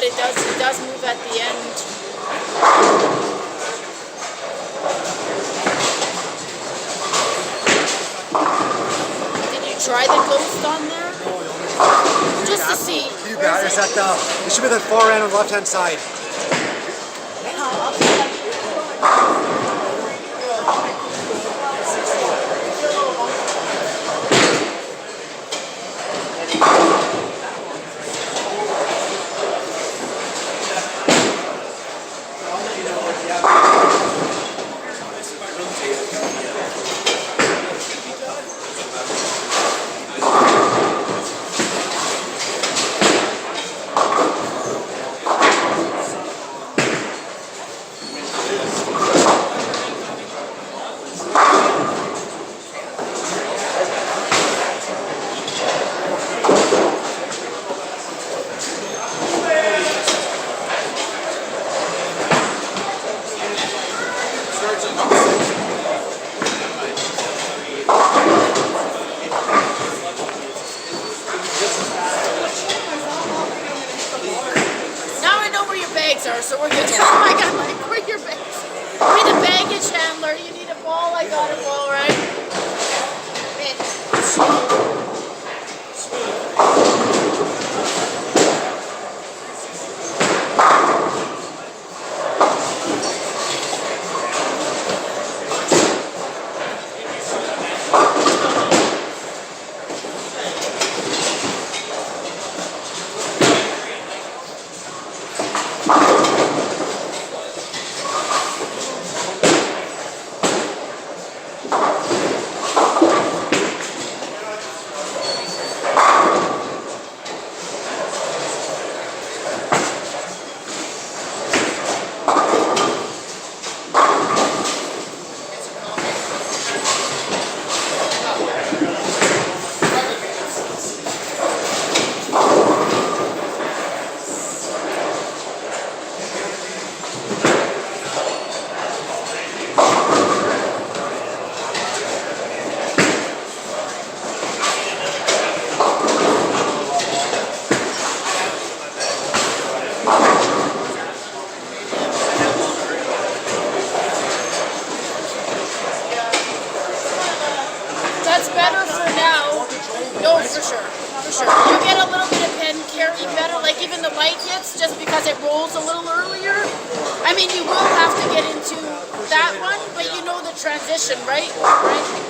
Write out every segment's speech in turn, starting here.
it does move at the end. Did you try the ghost on there? No, just to see. You got it. It should be the far end on the left-hand side. So we're good. Oh my God, Mike, where are your bags? We need a baggage handler. You need a ball. I got a ball, right? That's better for now. No, for sure. For sure. You get a little bit of pen carry better, like even the light hits, just because it rolls a little earlier. I mean, you will have to get into that one, but you know the transition, right? Right?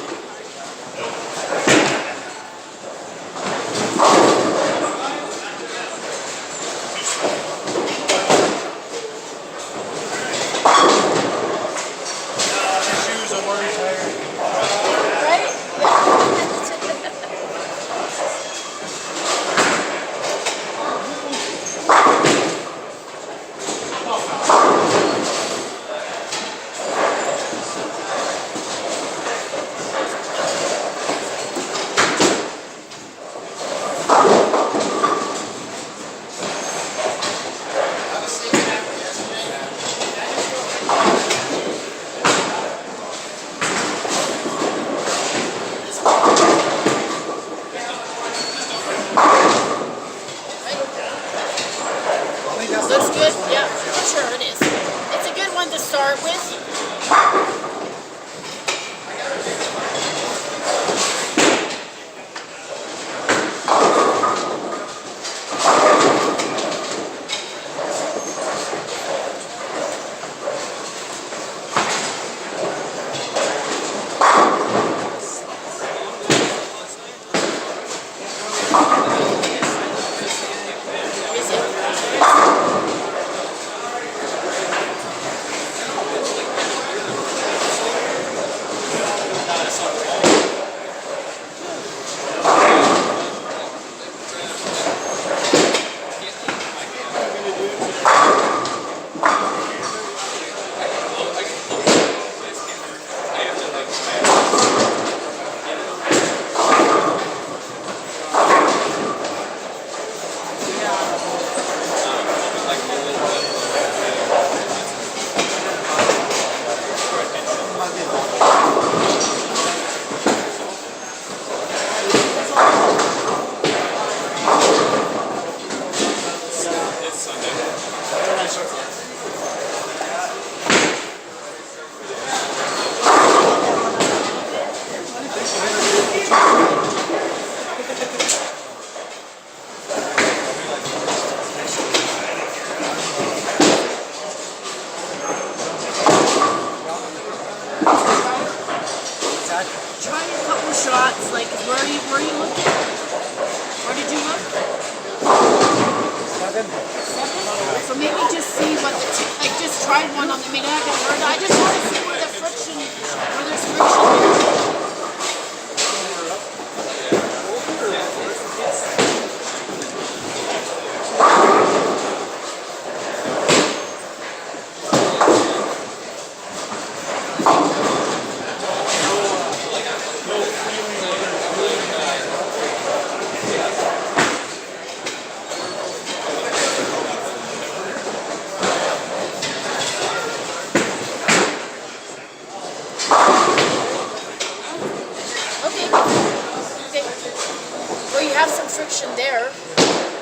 friction there,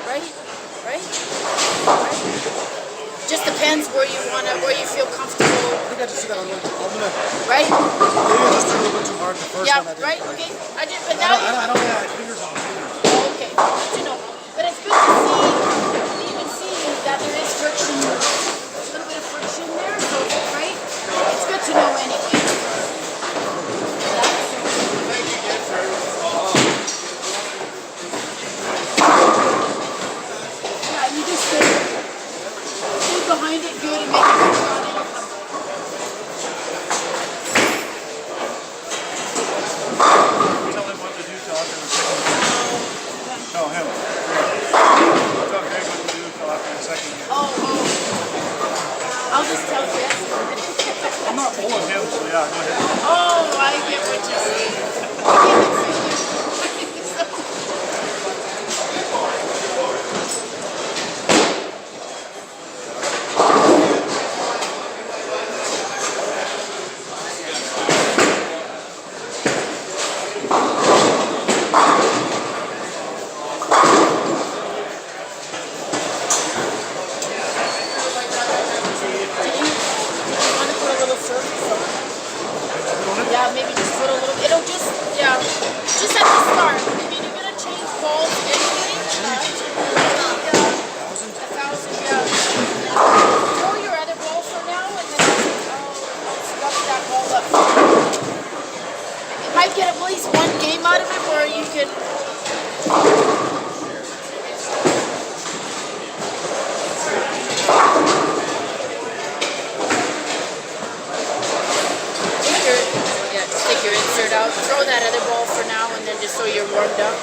right? Right? Just depends where you feel comfortable. I think I just did that a little too. I'm gonna. Right? Maybe I just did a little bit too hard the first Yeah, one. right? Okay. But now I don't think I had fingers on it. okay. Good to know. But it's good to see, even see that there is friction, a little bit of friction there. So, right? It's good to know anyway. Yeah, you just stay behind it good and make it good on it. Tell him what to do till after the second game. Tell him. Tell Greg what to do till after the second game. I'll just tell Jess. I'm not pulling him, so yeah, go ahead. Oh, I get what you're saying. I get it for you. Yeah, maybe just put a little. It'll just, yeah, just at the start. I mean, you're gonna change balls anyway. Yeah, 1,000. Yeah. Throw your other ball for now, and then I'll stuff that ball up. You might get at least one game out of it where you can. Take your insert out, throw that other ball for now, and then just so you're warmed up.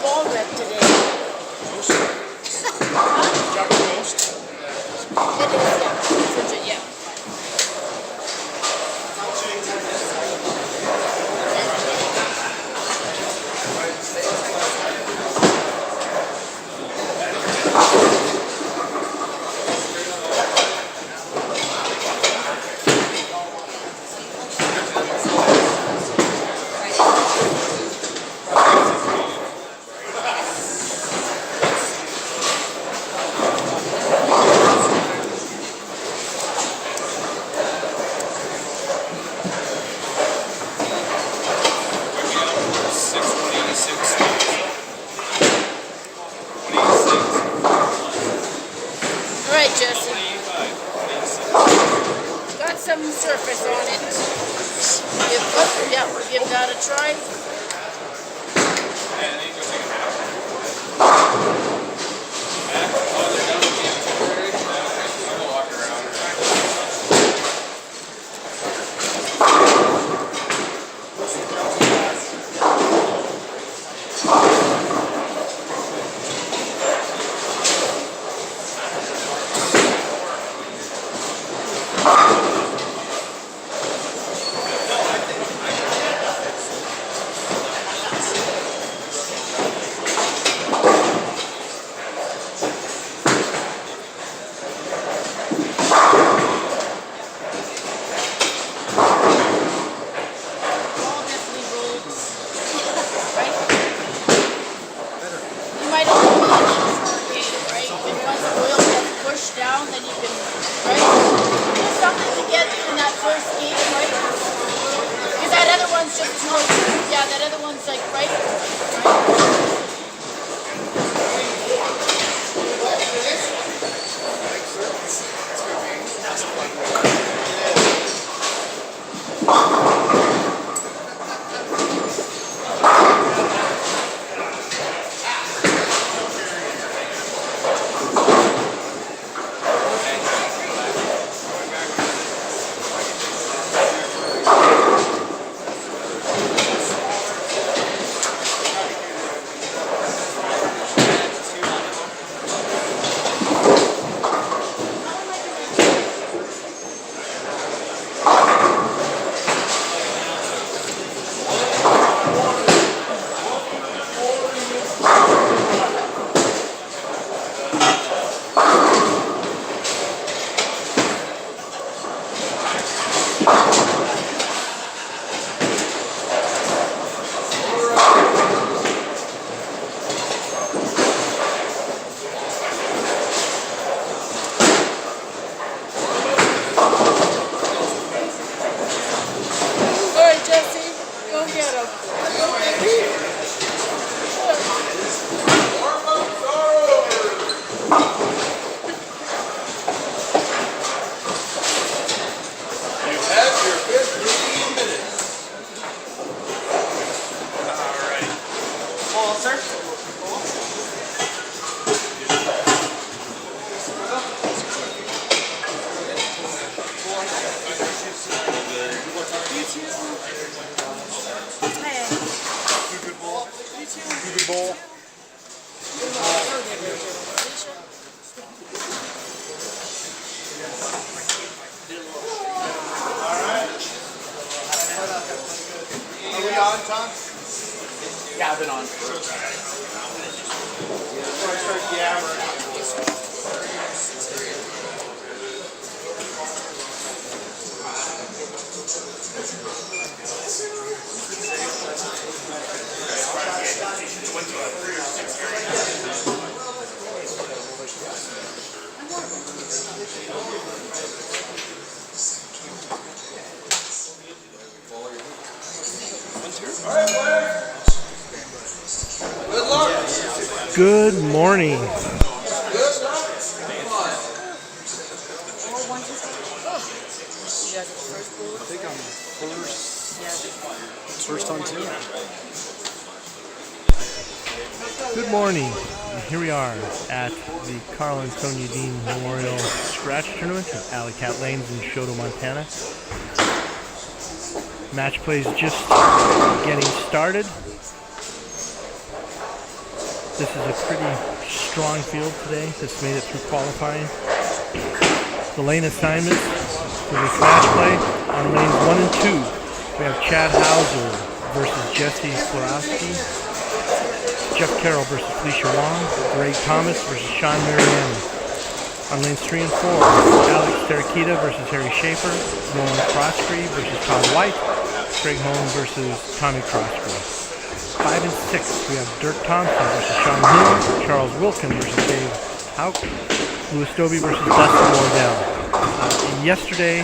Ball rep today. It is, yeah. Frigid, yeah. All right, Jesse. Got some surface on it. Give that a try. on, Tom? Yeah, I've been on. Before I start yammering. Good morning. I think I'm first on two. Good morning. Here we are at the Karl and Sonja Dehn Memorial Scratch Tournament at Alley Cat Lanes in Choteau, Montana. Match play is just getting started. This is a pretty strong field today that's made it through qualifying. The lane assignments for this match play on lanes 1 and 2. We have Chad Hauser versus Jesse Slorowski, Jeff Carroll versus Felicia Wong, Greg Thomas versus Sean Mariani. On lanes 3 and 4, Alex Terakita versus Harry Schaefer, Nolan Crosby versus Todd White, Craig Holm versus Tommy Crosby. 5 and 6, we have Dirk Thompson versus Sean Hill, Charles Wilkin versus Dave Hauk, Louis Dobie versus Dustin Wardell. Yesterday,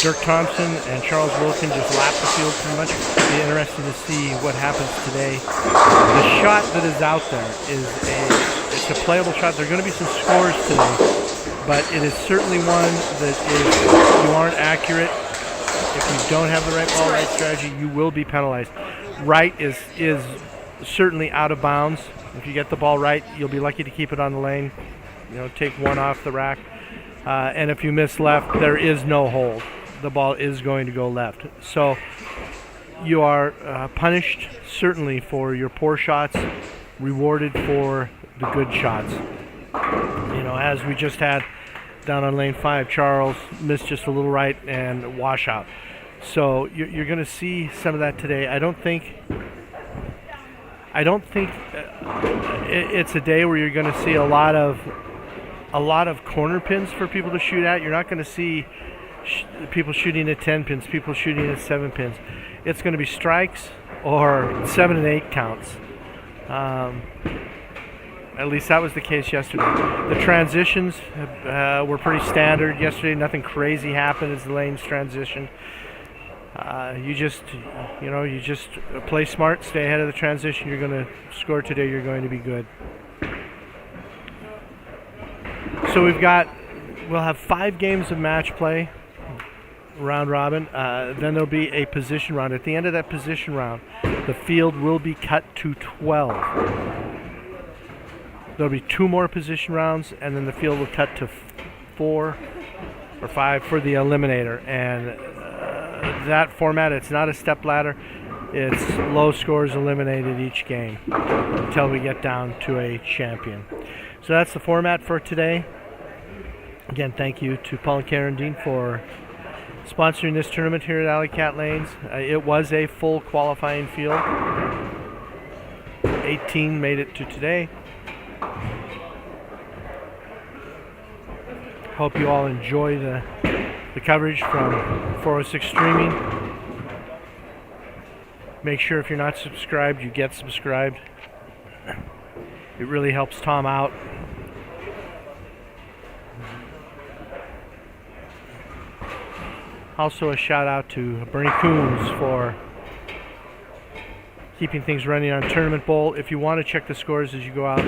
Dirk Thompson and Charles Wilkin just lapped the field pretty much. It'll be interesting to see what happens today. The shot that is out there is it's a playable shot. There are going to be some scores today, but it is certainly one that if you aren't accurate, if you don't have the right ball, right strategy, you will be penalized. Right is certainly out of bounds. If you get the ball right, you'll be lucky to keep it on the lane. Take one off the rack. And if you miss left, there is no hold. The ball is going to go left. So you are punished certainly for your poor shots, rewarded for the good shots. As we just had down on lane 5, Charles missed just a little right and washout. So you're going to see some of that today. I don't think it's a day where you're going to see a lot of corner pins for people to shoot at. You're not going to see people shooting at 10 pins, people shooting at 7 pins. It's going to be strikes or 7 and 8 counts. At least that was the case yesterday. The transitions were pretty standard yesterday. Nothing crazy happened as the lanes transitioned. You just play smart, stay ahead of the transition. You're going to score today. You're going to be good. So we'll have 5 games of match play, round robin. Then there'll be a position round. At the end of that position round, the field will be cut to 12. There'll be 2 more position rounds, and then the field will cut to 4 or 5 for the Eliminator. And that format, it's not a step ladder. It's low scores eliminated each game until we get down to a champion. So that's the format for today. Again, thank you to Paul and Karen Dehn for sponsoring this tournament here at Alley Cat Lanes. It was a full qualifying field. 18 made it to today. Hope you all enjoy the coverage from 406 Streaming. Make sure if you're not subscribed, you get subscribed. It really helps Tom out. Also a shout out to Bernie Coons for keeping things running on Tournament Bowl. If you want to check the scores as you go out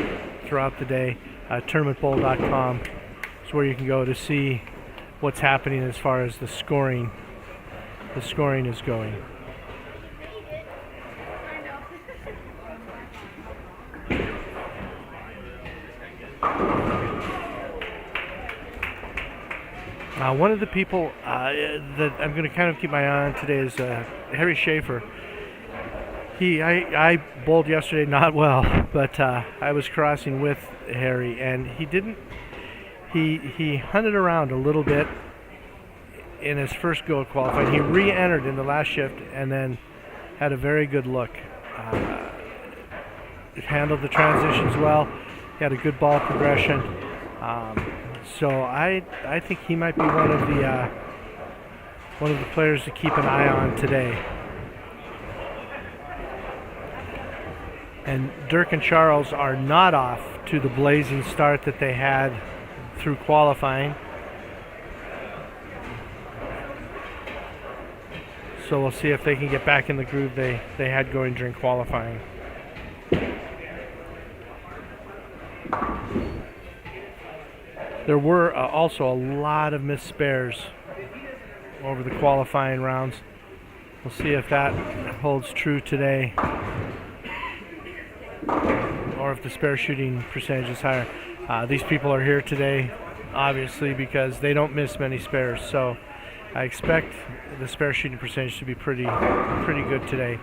throughout the day, tournamentbowl.com is where you can go to see what's happening as far as the scoring is going. One of the people that I'm going to kind of keep my eye on today is Harry Schaefer. I bowled yesterday not well, but I was crossing with Harry, and he hunted around a little bit in his first go at qualifying. He re-entered in the last shift and then had a very good look. Handled the transitions well. He had a good ball progression. So I think he might be one of the players to keep an eye on today. And Dirk and Charles are not off to the blazing start that they had through qualifying. So we'll see if they can get back in the groove they had going during qualifying. There were also a lot of missed spares over the qualifying rounds. We'll see if that holds true today, or if the spare shooting percentage is higher. These people are here today, obviously, because they don't miss many spares. So I expect the spare shooting percentage to be pretty good today.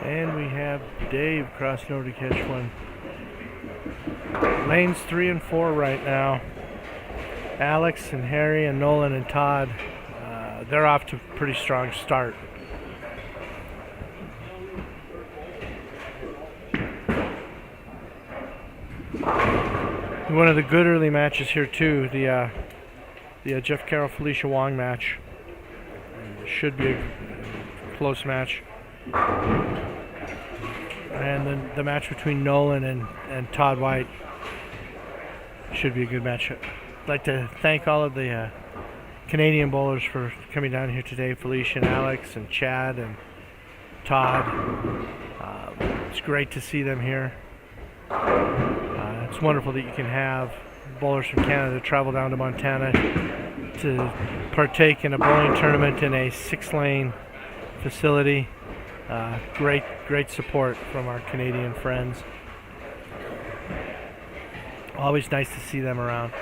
And we have Dave crossing over to catch one. Lanes 3 and 4 right now. Alex and Harry and Nolan and Todd, they're off to a pretty strong start. One of the good early matches here too, the Jeff Carroll Felicia Wong match. Should be a close match. And then the match between Nolan and Todd White should be a good match. I'd like to thank all of the Canadian bowlers for coming down here today. Felicia and Alex and Chad and Todd. It's great to see them here. It's wonderful that you can have bowlers from Canada travel down to Montana to partake in a bowling tournament in a 6-lane facility. Great support from our Canadian friends. Always nice to see them around.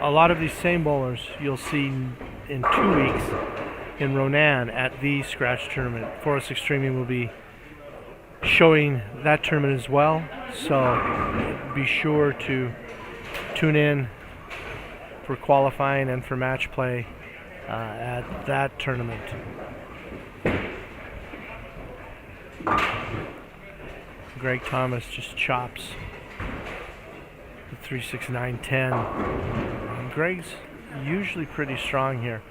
A lot of these same bowlers you'll see in 2 weeks in Ronan at the Scratch Tournament. Forest Extreme will be showing that tournament as well, so be sure to tune in for qualifying and for match play at that tournament. Greg Thomas just chops the 369-10. Greg's usually pretty strong here.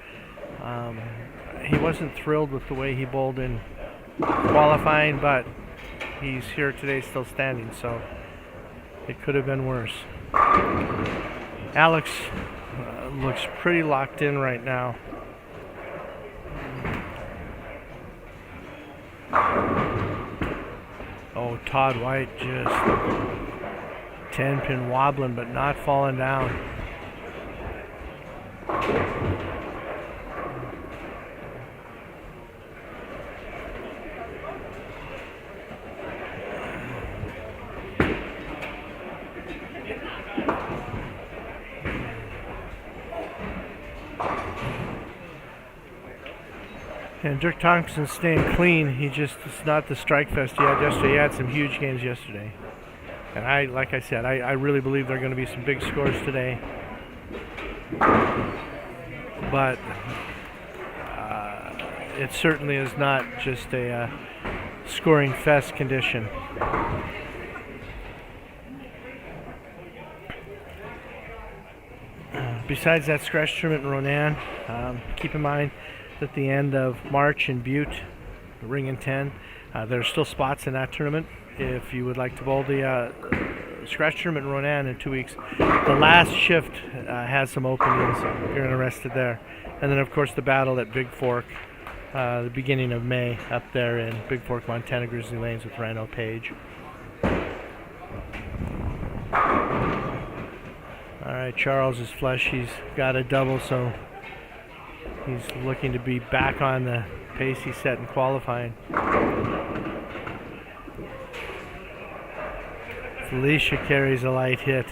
He wasn't thrilled with the way he bowled in qualifying, but he's here today still standing, so it could have been worse. Alex looks pretty locked in right now. Oh, Todd White just 10-pin wobbling, but not falling down. And Dirk Thompson's staying clean. It's not the strike fest he had yesterday. He had some huge games yesterday. And like I said, I really believe there are going to be some big scores today. But it certainly is not just a scoring fest condition. Besides that scratch tournament in Ronan, keep in mind at the end of March in Butte, Ring and 10. There are still spots in that tournament if you would like to bowl the scratch tournament in Ronan in 2 weeks. The last shift has some openings if you're interested there. And then, of course, the battle at Big Fork, the beginning of May up there in Big Fork, Montana, Grizzly Lanes with Rhino Page. All right, Charles is flush. He's got a double, so He's looking to be back on the pace he set in qualifying. Felicia carries a light hit.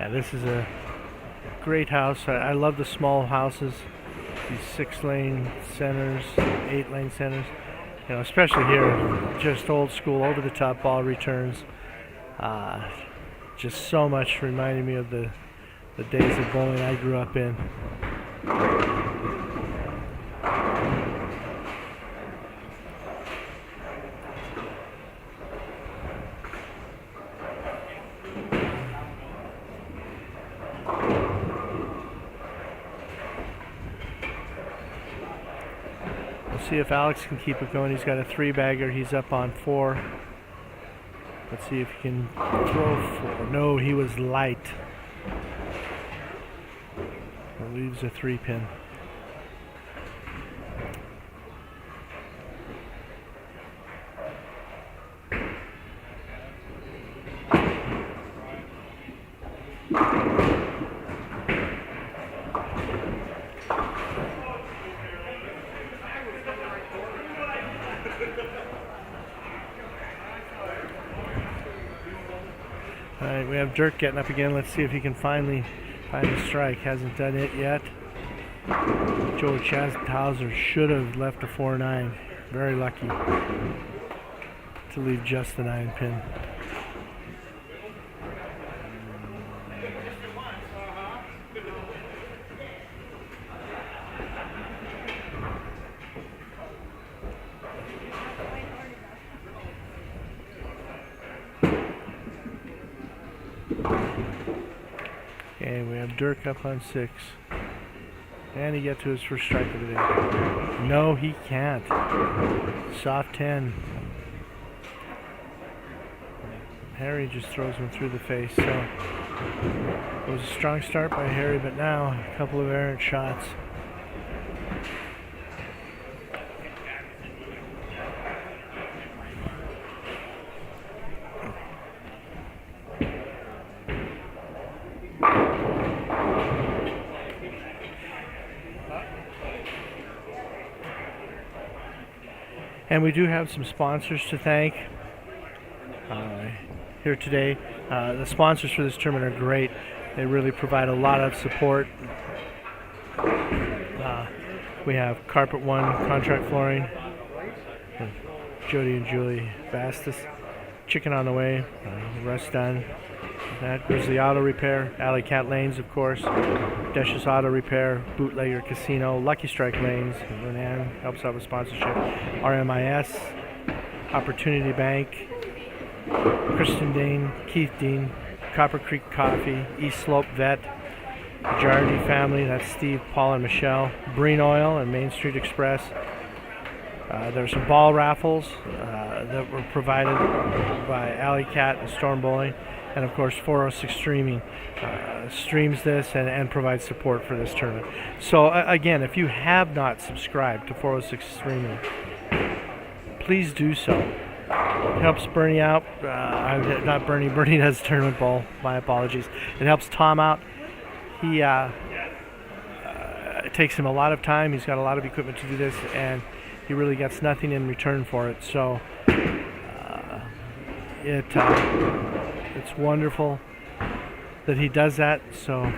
Yeah, this is a great house. I love the small houses, these 6-lane centers, 8-lane centers. You know, especially here, just old school, over the top ball returns. Just so much reminding me of the days of bowling I grew up in. See if Alex can keep it going. He's got a 3-bagger. He's up on 4. Let's see if he can throw 4. No, he was light. That leaves a 3-pin. Alright, we have Dirk getting up again. Let's see if he can finally find a strike. Hasn't done it yet. Joe Chasthauser should have left a 4-9. Very lucky to leave just the 9-pin. Okay, we have Dirk up on 6. Can he get to his first strike of the day? No, he can't. Soft 10. Harry just throws him through the face. So it was a strong start by Harry, but now a couple of errant shots. And we do have some sponsors to thank here today. The sponsors for this tournament are great. They really provide a lot of support. We have Carpet One Contract Flooring, Jody and Julie Bastis, Chicken on the Way, Rest Done. That Grizzly Auto Repair, Alley Cat Lanes, of course, Desh's Auto Repair, Bootlegger Casino, Lucky Strike Lanes, Renan helps out with sponsorship, RMIS, Opportunity Bank, Kristen Dehn, Keith Dean, Copper Creek Coffee, East Slope Vet, Jardy Family, that's Steve, Paul, and Michelle, Breen Oil, and Main Street Express. There's some ball raffles that were provided by Alley Cat and Storm Bowling. And of course 406 Streaming streams this and provides support for this tournament. So again, if you have not subscribed to 406 Streaming, please do so. It helps Bernie out. Not Bernie. Bernie does Tournament Bowl. My apologies. It helps Tom out. He it takes him a lot of time. He's got a lot of equipment to do this, and he really gets nothing in return for it. So it's wonderful that he does that. So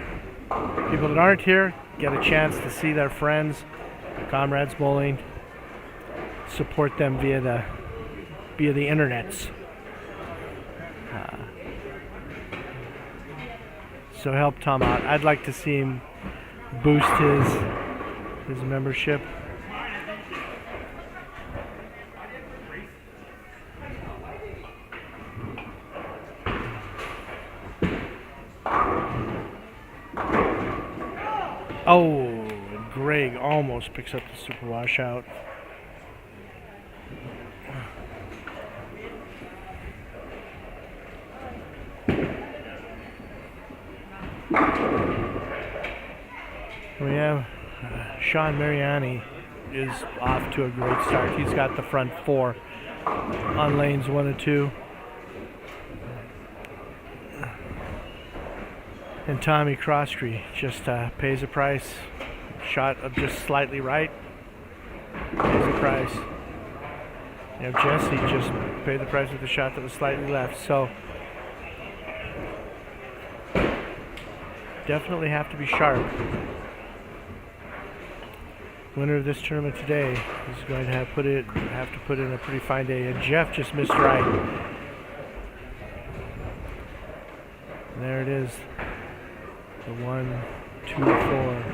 people that aren't here get a chance to see their friends, Comrades Bowling, support them via the internets. So help Tom out. I'd like to see him boost his membership. Oh, and Greg almost picks up the super washout. We have Sean Mariani is off to a great start. He's got the front 4 on lanes 1 and 2. And Tommy Crosstree just pays a price. Shot of just slightly right. Pays a price. You know, Jesse just paid the price with a shot that was slightly left. So definitely have to be sharp. Winner of this tournament today is going to have to put in a pretty fine day. And Jeff just missed right. And there it is. The 1, 2, 4.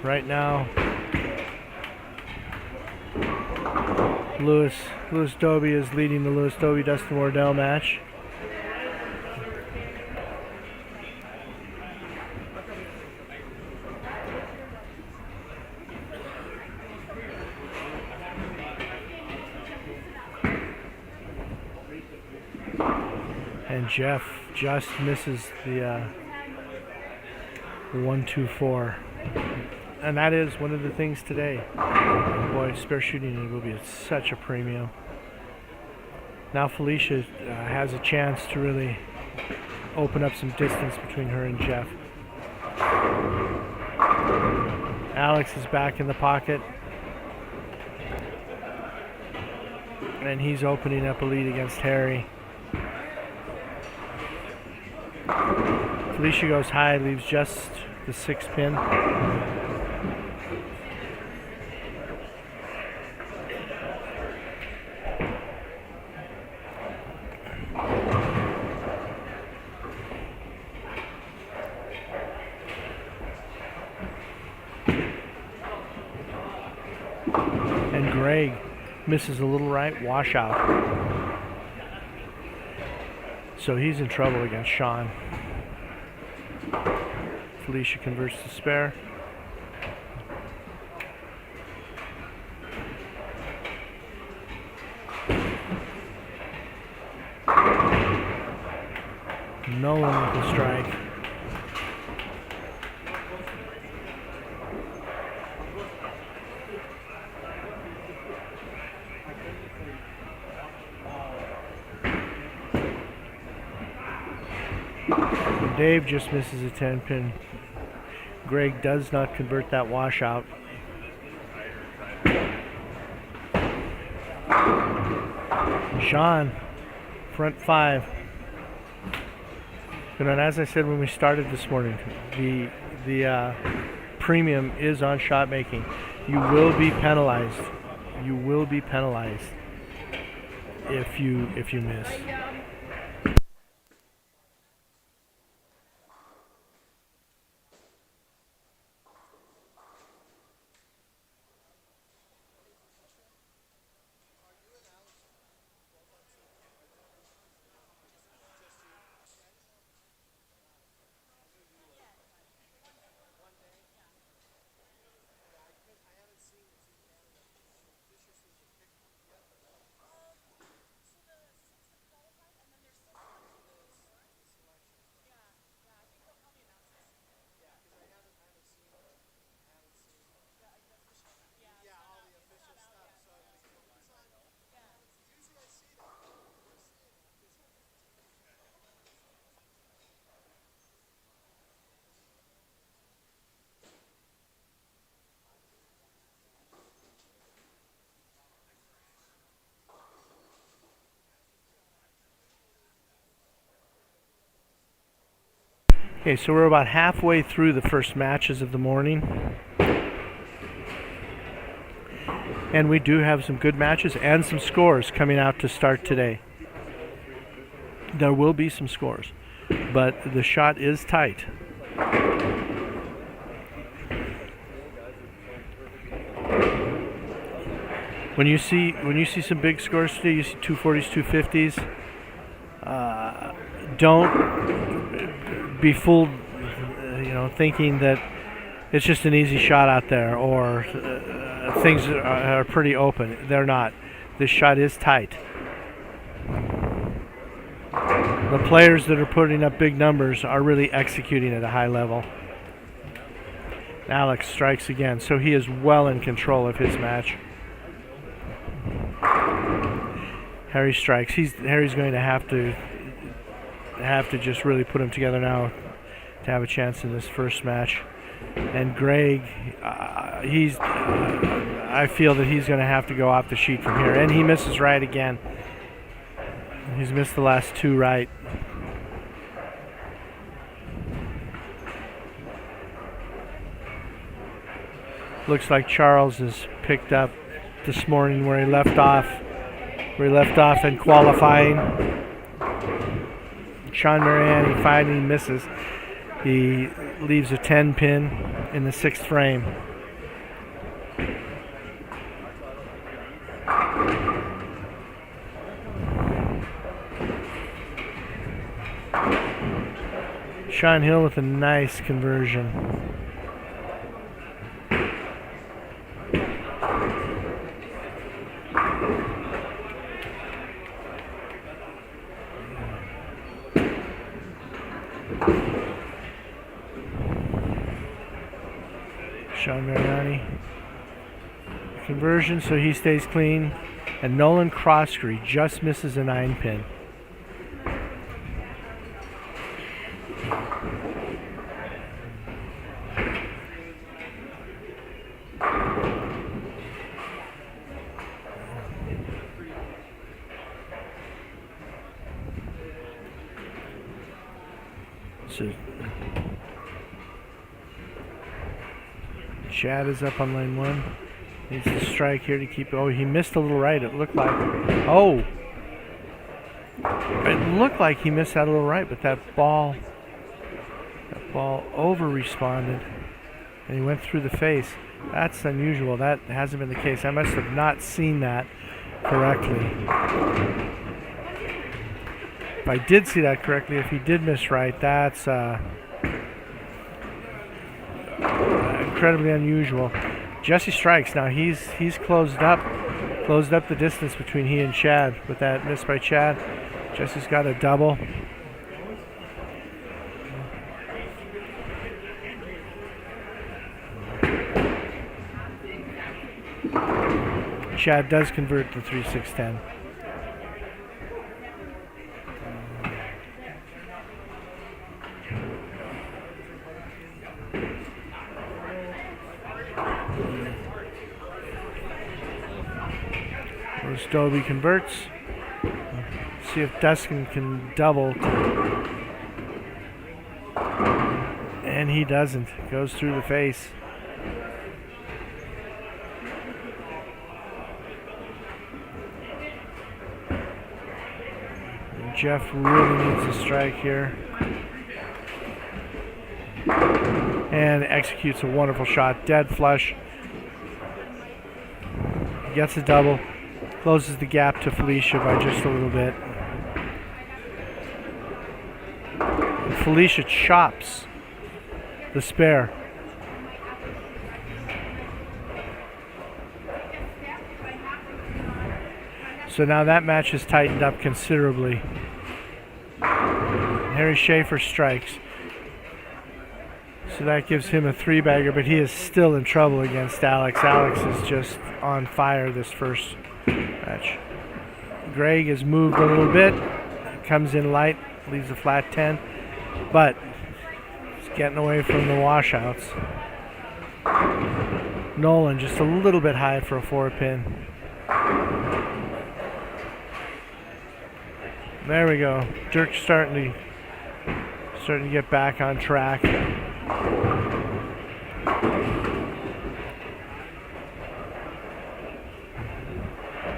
Right now, Lewis Dobie is leading the Lewis Dobie-Dustin Wardell match. And Jeff just misses the 1, 2, 4. And that is one of the things today. Boy, spare shooting will be at such a premium. Now Felicia has a chance to really open up some distance between her and Jeff. Alex is back in the pocket. And he's opening up a lead against Harry. Felicia goes high, leaves just the 6 pin. And Greg misses a little right, washout. So he's in trouble against Sean. Felicia converts to spare. Nolan with the strike. Dave just misses a 10 pin. Greg does not convert that washout. Sean, front 5. And as I said when we started this morning, the premium is on shot making. You will be penalized. You will be penalized if you miss. Okay, so we're about halfway through the first matches of the morning. And we do have some good matches and some scores coming out to start today. There will be some scores, but the shot is tight. When you see some big scores today, you see 240s, 250s. Don't be fooled, thinking that it's just an easy shot out there or things are pretty open. They're not. This shot is tight. The players that are putting up big numbers are really executing at a high level. Alex strikes again, so he is well in control of his match. Harry strikes. Harry's going to have to just really put him together now to have a chance in this first match. And Greg, I feel that he's going to have to go off the sheet from here, and he misses right again. He's missed the last 2 right. Looks like Charles has picked up this morning where he left off in qualifying. Sean Mariani finally misses. He leaves a 10 pin in the 6th frame. Sean Hill with a nice conversion. Sean Mariani. Conversion, so he stays clean. And Nolan Croskery just misses a 9 pin. So Chad is up on lane 1. Needs to strike here to keep. Oh, he missed a little right. It looked like. Oh, it looked like he missed that a little right, but that ball over responded, and he went through the face. That's unusual. That hasn't been the case. I must have not seen that correctly. If I did see that correctly, if he did miss right, that's incredibly unusual. Jesse strikes. Now he's closed up the distance between he and Chad with that miss by Chad. Jesse's got a double. Chad does convert to 3-6-10. Dobie converts. See if Dustin can double. And he doesn't. Goes through the face. And Jeff really needs a strike here. And executes a wonderful shot. Dead flush. Gets a double. Closes the gap to Felicia by just a little bit. And Felicia chops the spare. So now that match is tightened up considerably. Harry Schaefer strikes. So that gives him a 3-bagger, but he is still in trouble against Alex. Alex is just on fire this first match. Greg has moved a little bit, comes in light, leaves a flat 10, but he's getting away from the washouts. Nolan just a little bit high for a 4-pin. There we go. Dirk's starting to get back on track.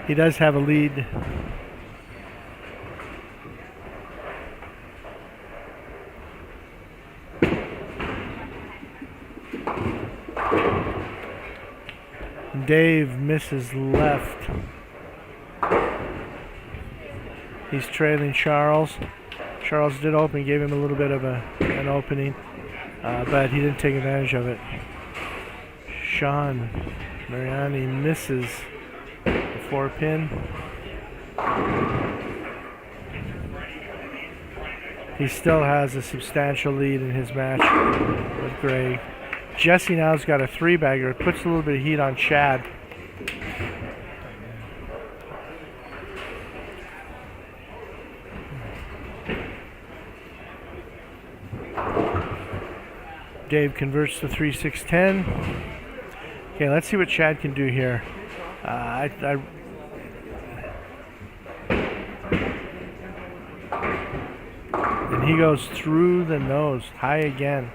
He does have a lead. Dave misses left. He's trailing Charles. Charles did open, gave him a little bit of an opening, but he didn't take advantage of it. Sean Mariani misses the 4-pin. He still has a substantial lead in his match with Greg. Jesse now's got a 3-bagger. It puts a little bit of heat on Chad. Dave converts to 3-6-10. Okay, let's see what Chad can do here. And he goes through the nose, high again.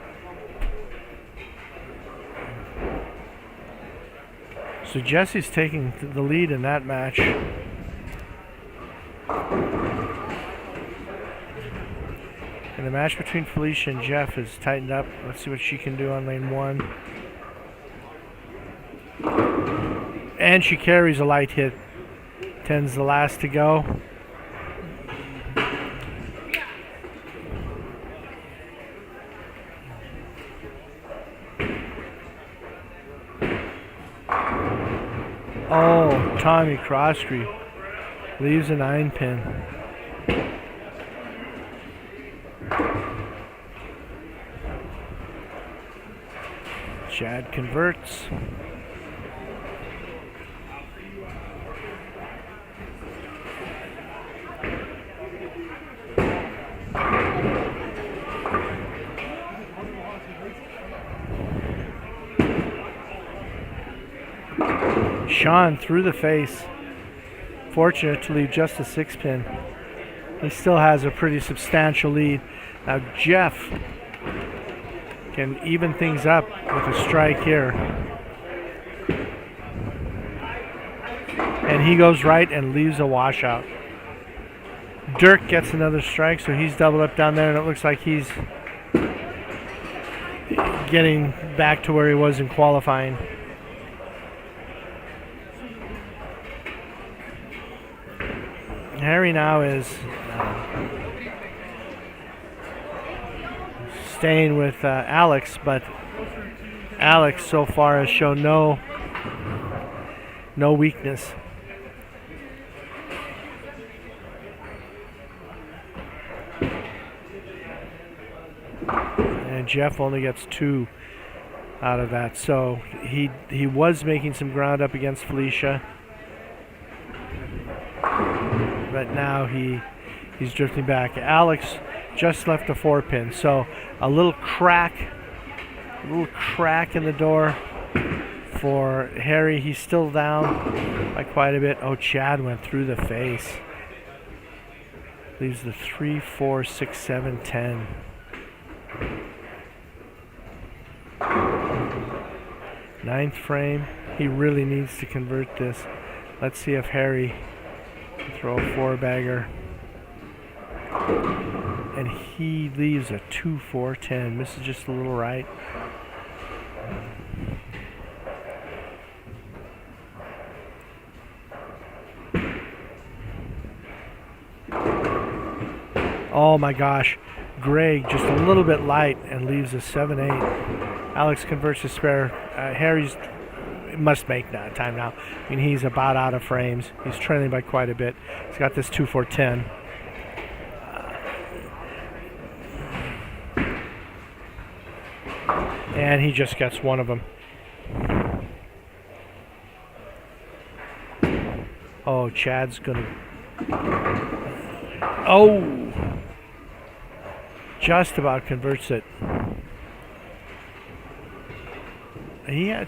So Jesse's taking the lead in that match. And the match between Felicia and Jeff is tightened up. Let's see what she can do on lane 1. And she carries a light hit. 10's the last to go. Oh, Tommy Crosby leaves a 9-pin. Chad converts. Sean through the face. Fortunate to leave just a 6-pin. He still has a pretty substantial lead. Now Jeff can even things up with a strike here. And he goes right and leaves a washout. Dirk gets another strike, so he's doubled up down there, and it looks like he's getting back to where he was in qualifying. Harry now is staying with Alex, but Alex so far has shown no weakness. And Jeff only gets 2 out of that, so he was making some ground up against Felicia. But now he's drifting back. Alex just left a 4-pin, so a little crack in the door for Harry. He's still down by quite a bit. Oh, Chad went through the face. Leaves the 3, 4, 6, 7, 10. Ninth frame. He really needs to convert this. Let's see if Harry throw a 4-bagger, and he leaves a 2, 4, 10. Misses just a little right. Oh my gosh, Greg just a little bit light and leaves a 7, 8. Alex converts his spare. Harry's must make that time now. I mean, he's about out of frames. He's trailing by quite a bit. He's got this 2, 4, 10. And he just gets one of them. Oh, Chad's gonna... Oh! Just about converts it.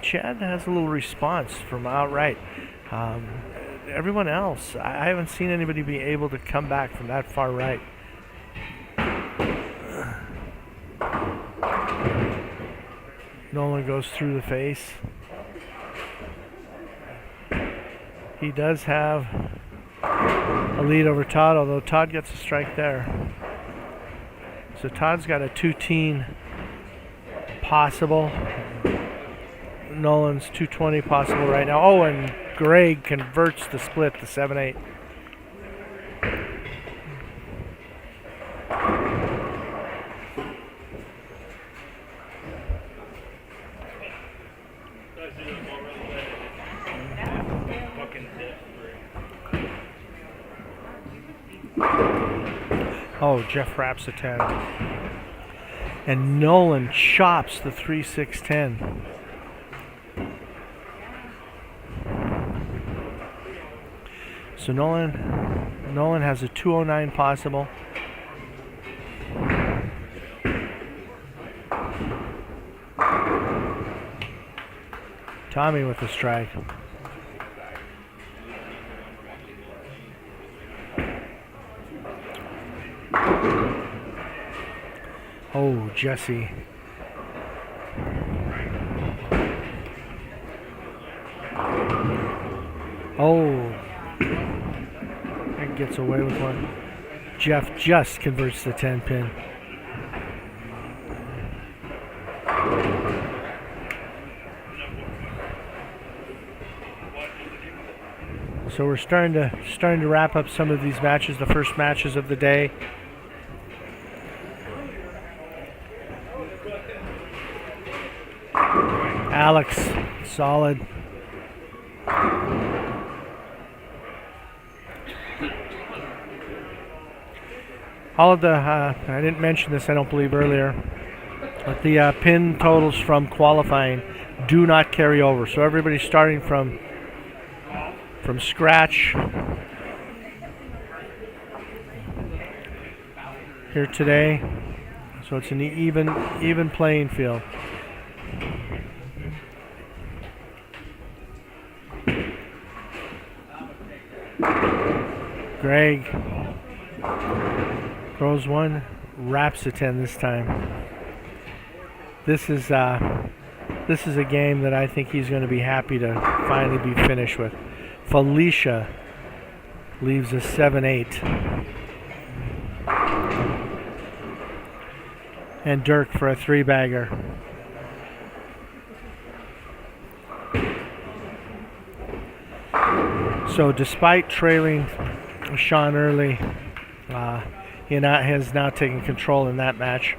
Chad has a little response from outright. Everyone else, I haven't seen anybody be able to come back from that far right. Nolan goes through the face. He does have a lead over Todd, although Todd gets a strike there. So Todd's got a 2-teen possible. Nolan's 220 possible right now. Oh, and Greg converts the split to 7, 8. Oh, Jeff wraps a 10. And Nolan chops the 3-6-10. So Nolan has a 209 possible. Tommy with the strike. Oh, Jesse. Oh. And gets away with one. Jeff just converts the 10 pin. So we're starting to wrap up some of these matches, the first matches of the day. Alex, solid. All of the, I didn't mention this, I don't believe earlier, but the pin totals from qualifying do not carry over. So everybody's starting from scratch here today. So it's an even playing field. Greg throws one, wraps a 10 this time. This is a game that I think he's going to be happy to finally be finished with. Felicia leaves a 7-8. And Dirk for a 3-bagger. So despite trailing Sean early, he has now taken control in that match.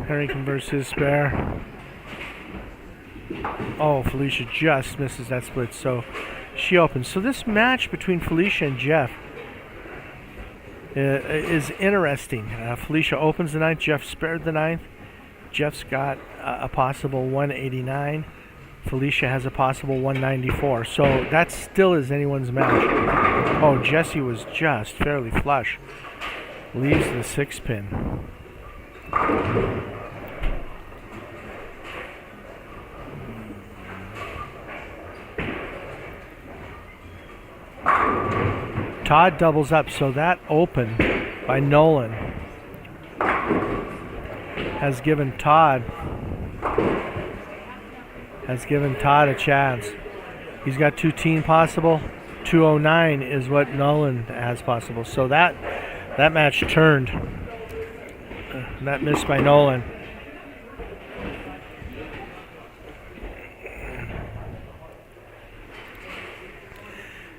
Harry converts his spare. Oh, Felicia just misses that split, so she opens. So this match between Felicia and Jeff is interesting. Felicia opens the ninth. Jeff spared the ninth. Jeff's got a possible 189. Felicia has a possible 194. So that still is anyone's match. Oh, Jesse was just fairly flush. Leaves the 6-pin. Todd doubles up, so that open by Nolan has given Todd a chance. He's got 2-teen possible. 209 is what Nolan has possible. So that match turned. That missed by Nolan.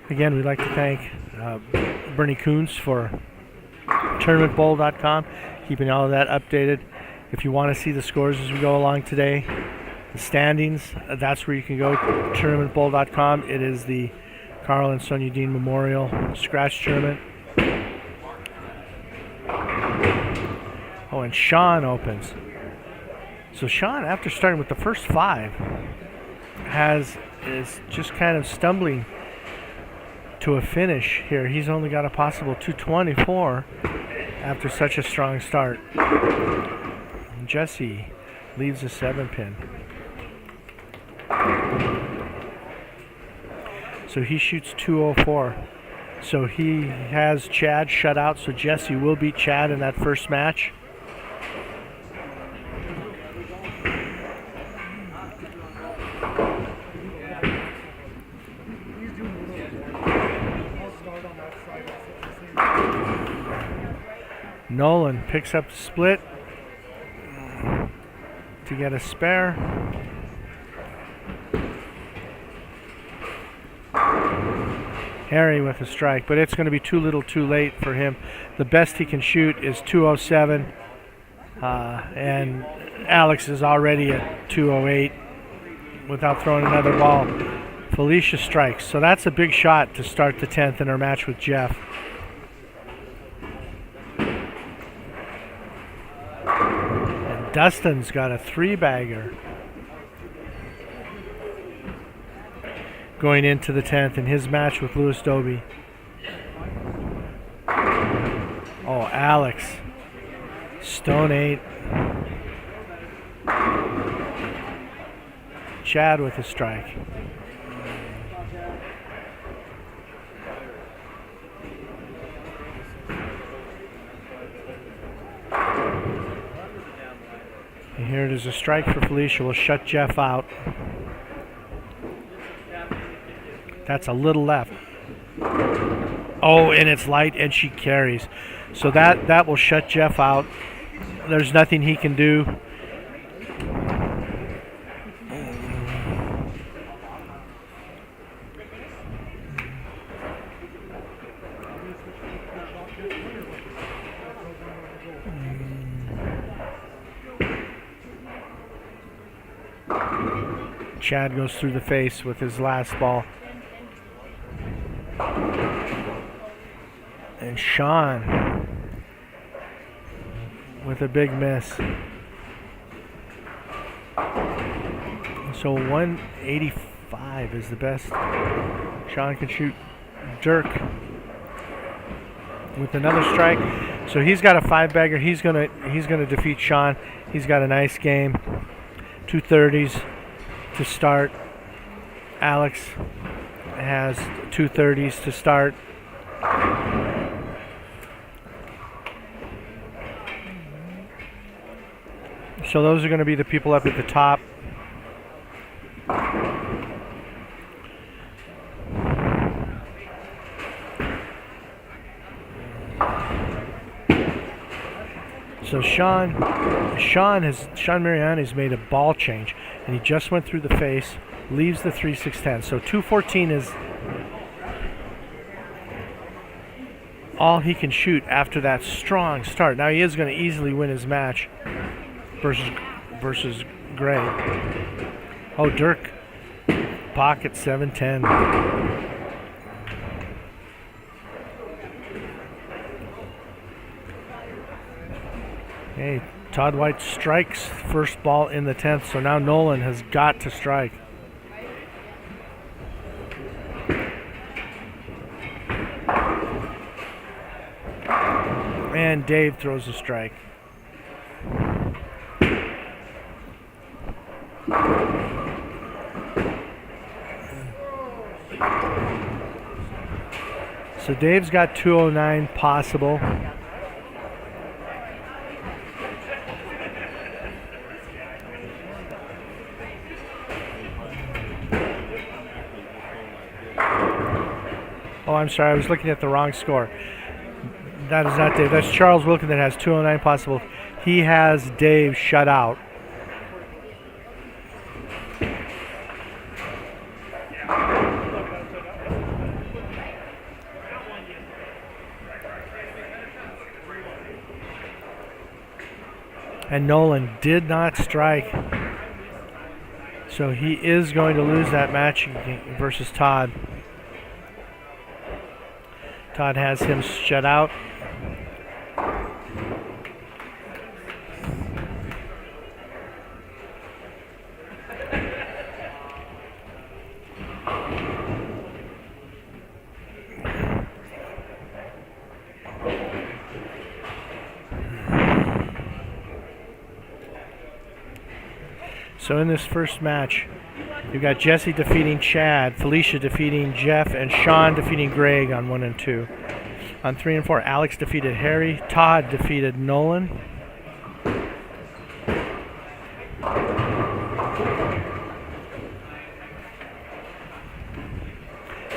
Again, we'd like to thank Bernie Coons for tournamentbowl.com, keeping all of that updated. If you want to see the scores as we go along today, the standings, that's where you can go, tournamentbowl.com. It is the Karl and Sonja Dehn Memorial Scratch Tournament. Oh, and Sean opens. So Sean, after starting with the first 5, is just kind of stumbling to a finish here. He's only got a possible 224 after such a strong start. Jesse leaves a 7-pin. So he shoots 204. So he has Chad shut out, so Jesse will beat Chad in that first match. Nolan picks up the split to get a spare. Harry with a strike, but it's going to be too little too late for him. The best he can shoot is 207, and Alex is already at 208 without throwing another ball. Felicia strikes, so that's a big shot to start the 10th in her match with Jeff. And Dustin's got a 3-bagger going into the 10th in his match with Louis Doby. Oh, Alex. Stone 8. Chad with a strike. And here it is, a strike for Felicia. Will shut Jeff out. That's a little left. Oh, and it's light, and she carries. So that will shut Jeff out. There's nothing he can do. Chad goes through the face with his last ball. And Sean with a big miss. So 185 is the best Sean can shoot. Dirk with another strike. So he's got a 5-bagger. He's gonna defeat Sean. He's got a nice game. 230s to start. Alex has 230s to start. So those are going to be the people up at the top. So Sean Mariani's made a ball change, and he just went through the face, leaves the 3-6-10. So 214 is all he can shoot after that strong start. Now he is going to easily win his match versus Gray. Oh, Dirk pocket 7-10. Hey, Todd White strikes first ball in the 10th, so now Nolan has got to strike. And Dave throws a strike. So Dave's got 209 possible. Oh, I'm sorry, I was looking at the wrong score. That is not Dave. That's Charles Wilkin that has 209 possible. He has Dave shut out. And Nolan did not strike. So he is going to lose that match versus Todd. Todd has him shut out. So in this first match, you've got Jesse defeating Chad, Felicia defeating Jeff, and Sean defeating Greg on 1 and 2. On 3 and 4, Alex defeated Harry, Todd defeated Nolan.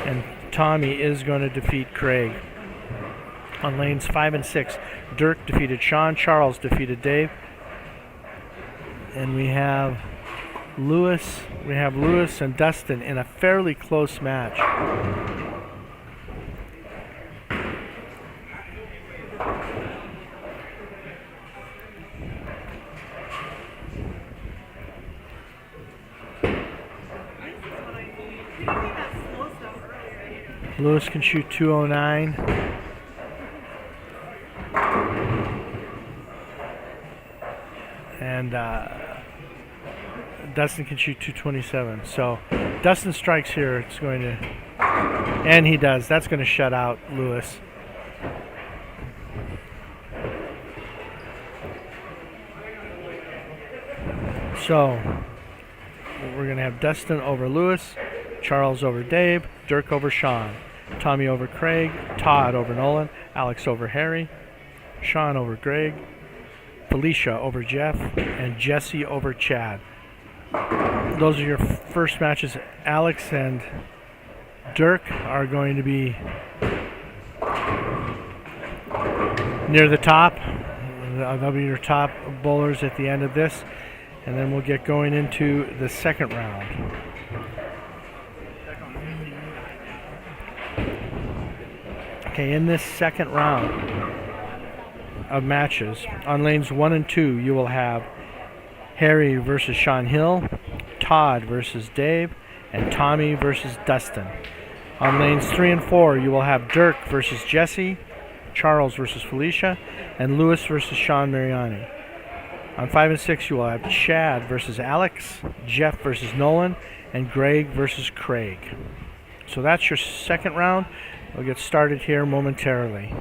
And Tommy is going to defeat Craig. On lanes 5 and 6, Dirk defeated Sean, Charles defeated Dave. And we have Lewis and Dustin in a fairly close match. Lewis can shoot 209. And Dustin can shoot 227. So Dustin strikes here. It's going to, and he does. That's going to shut out Lewis. So we're going to have Dustin over Lewis, Charles over Dave, Dirk over Sean, Tommy over Craig, Todd over Nolan, Alex over Harry, Sean over Greg, Felicia over Jeff, and Jesse over Chad. Those are your first matches. Alex and Dirk are going to be near the top. They'll be your top bowlers at the end of this. And then we'll get going into the second round. Okay, in this second round of matches, on lanes 1 and 2, you will have Harry versus Sean Hill, Todd versus Dave, and Tommy versus Dustin. On lanes 3 and 4, you will have Dirk versus Jesse, Charles versus Felicia, and Lewis versus Sean Mariani. On 5 and 6, you will have Chad versus Alex, Jeff versus Nolan, and Greg versus Craig. So that's your second round. We'll get started here momentarily.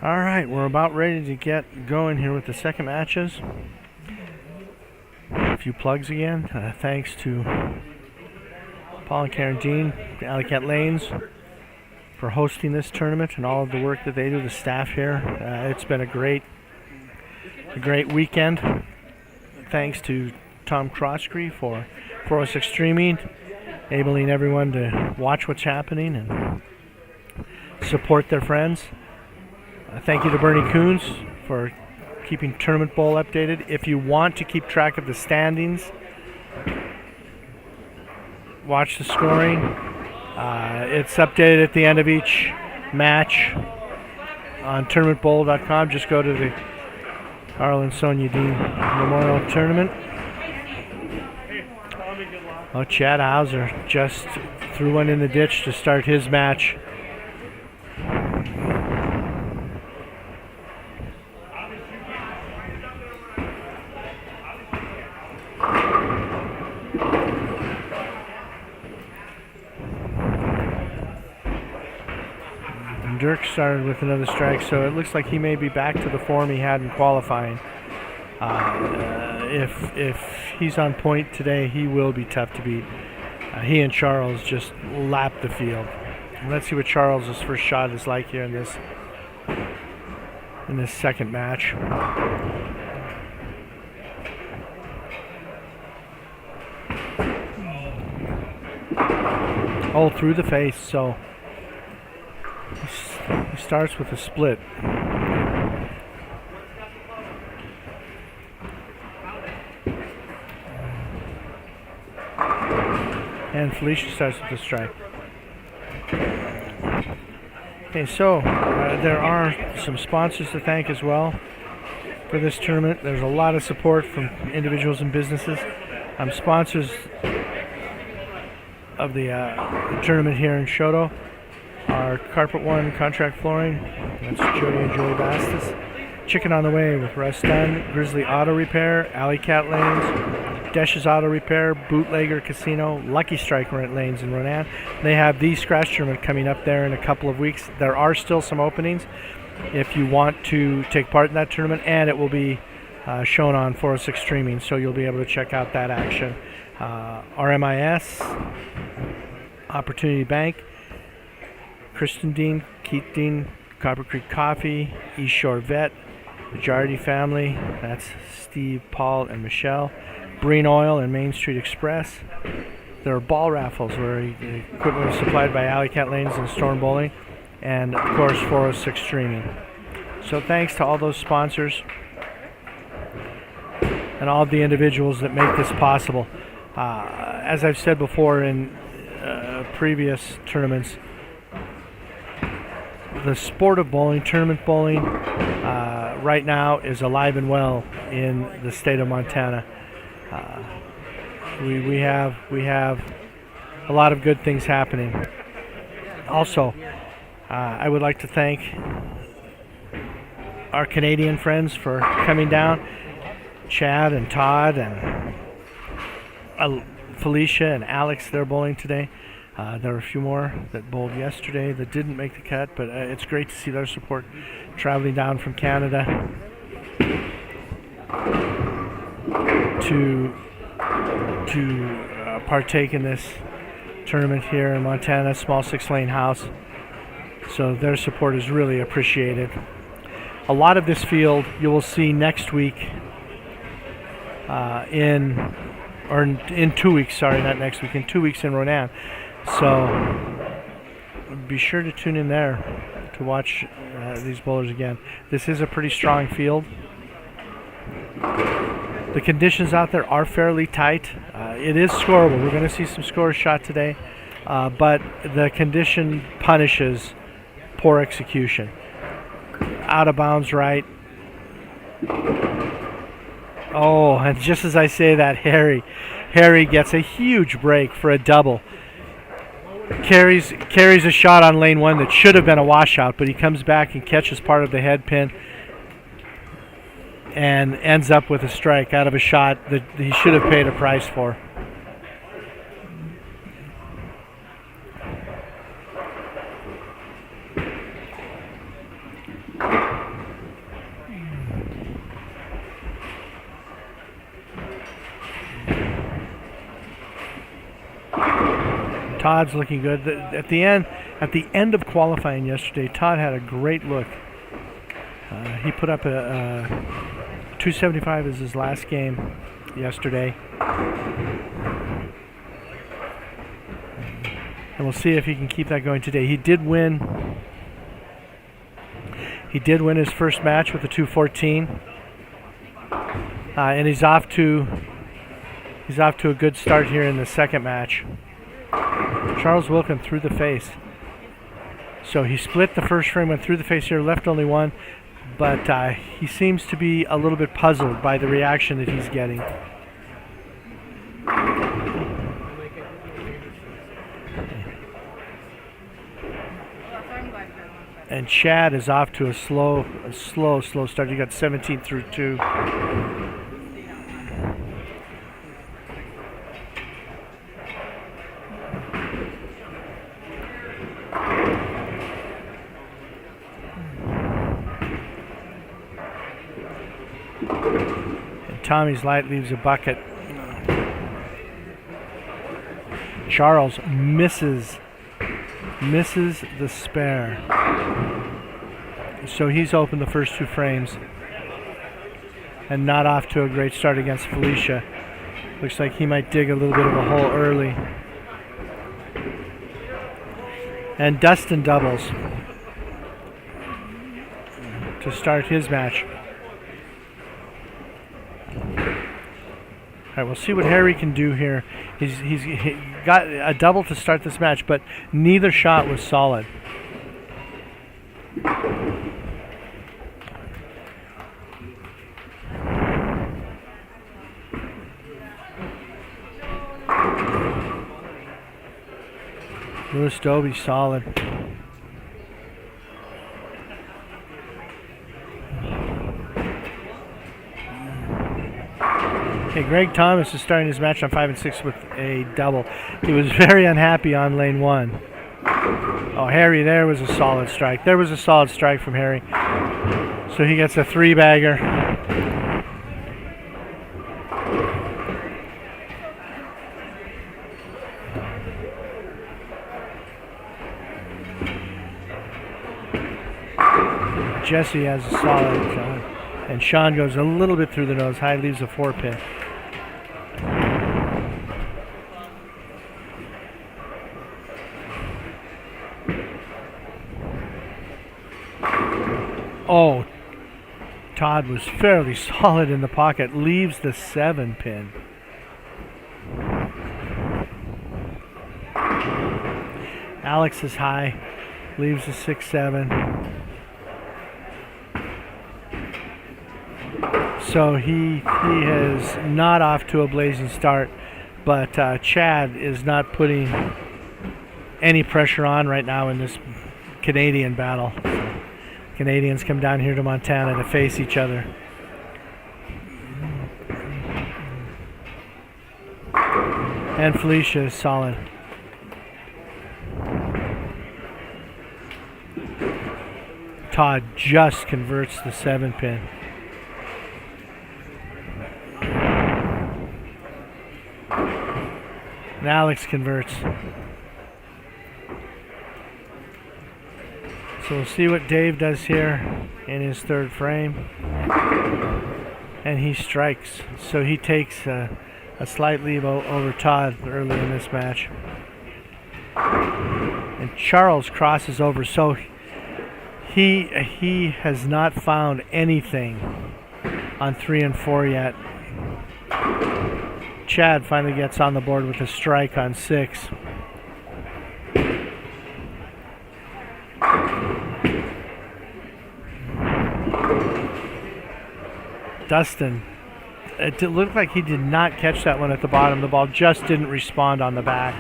All right, we're about ready to get going here with the second matches. A few plugs again. Thanks to Paul and Karen Dehn, Alley Cat Lanes, for hosting this tournament and all of the work that they do, the staff here. It's been a great weekend. Thanks to Tom Croskrey for 406 Streaming, enabling everyone to watch what's happening and support their friends. Thank you to Bernie Coons for keeping Tournament Bowl updated. If you want to keep track of the standings, watch the scoring. It's updated at the end of each match on tournamentbowl.com. Just go to the Karl and Sonja Dehn Memorial Tournament. Oh, Chad Hauser just threw one in the ditch to start his match. Dirk started with another strike, so it looks like he may be back to the form he had in qualifying. If he's on point today, he will be tough to beat. He and Charles just lapped the field. Let's see what Charles' first shot is like here in this second match. Oh, through the face, so he starts with a split. And Felicia starts with a strike. Okay, so there are some sponsors to thank as well for this tournament. There's a lot of support from individuals and businesses. Sponsors of the tournament here in Choteau are Carpet One Contract Flooring, that's Jody and Joey Bastis. Chicken on the Way with Russ Dunn, Grizzly Auto Repair, Alley Cat Lanes, Desh's Auto Repair, Bootlegger Casino, Lucky Strike Rent Lanes in Ronan. They have the scratch tournament coming up there in a couple of weeks. There are still some openings if you want to take part in that tournament, and it will be shown on 406 streaming, so you'll be able to check out that action. RMIS, Opportunity Bank, Kristen Dean, Keith Dean, Copper Creek Coffee, East Shore Vet, the Jardy family, that's Steve, Paul, and Michelle, Breen Oil and Main Street Express. There are ball raffles where the equipment was supplied by Alley Cat Lanes and Storm Bowling, and of course 406 streaming. So thanks to all those sponsors and all the individuals that make this possible. As I've said before in previous tournaments, the sport of bowling, tournament bowling, right now is alive and well in the state of Montana. We have a lot of good things happening. Also, I would like to thank our Canadian friends for coming down. Chad and Todd and Felicia and Alex, they're bowling today. There were a few more that bowled yesterday that didn't make the cut, but it's great to see their support traveling down from Canada to partake in this tournament here in Montana, small 6-lane house. So their support is really appreciated. A lot of this field you will see next week in 2 weeks, sorry, not next week, in 2 weeks in Ronan. So be sure to tune in there to watch these bowlers again. This is a pretty strong field. The conditions out there are fairly tight. It is scoreable. We're going to see some scores shot today, but the condition punishes poor execution. Out of bounds right. Oh, and just as I say that, Harry gets a huge break for a double. Carries a shot on lane one that should have been a washout, but he comes back and catches part of the head pin and ends up with a strike out of a shot that he should have paid a price for. Todd's looking good. At the end of qualifying yesterday, Todd had a great look. He put up a 275 as his last game yesterday. And we'll see if he can keep that going today. He did win his first match with a 214. And he's off to a good start here in the second match. Charles Wilkin through the face. So he split the first frame, went through the face here, left only one, but he seems to be a little bit puzzled by the reaction that he's getting. And Chad is off to a slow start. He got 17 through 2. Tommy's light leaves a bucket. Charles misses the spare. So he's opened the first 2 frames and not off to a great start against Felicia. Looks like he might dig a little bit of a hole early. And Dustin doubles to start his match. All right, we'll see what Harry can do here. He got a double to start this match, but neither shot was solid. Lewis Dobie solid. Okay, Greg Thomas is starting his match on 5 and 6 with a double. He was very unhappy on lane 1. Oh, Harry, there was a solid strike. There was a solid strike from Harry. So he gets a 3-bagger. Jesse has a solid shot. And Sean goes a little bit through the nose. High leaves a 4-pin. Oh, Todd was fairly solid in the pocket. Leaves the 7-pin. Alex is high. Leaves the 6-7. So he is not off to a blazing start, but Chad is not putting any pressure on right now in this Canadian battle. Canadians come down here to Montana to face each other. And Felicia is solid. Todd just converts the 7-pin. And Alex converts. So we'll see what Dave does here in his 3rd frame. And he strikes. So he takes a slight lead over Todd early in this match. And Charles crosses over. So he has not found anything on 3 and 4 yet. Chad finally gets on the board with a strike on 6. Dustin, it looked like he did not catch that one at the bottom. The ball just didn't respond on the back.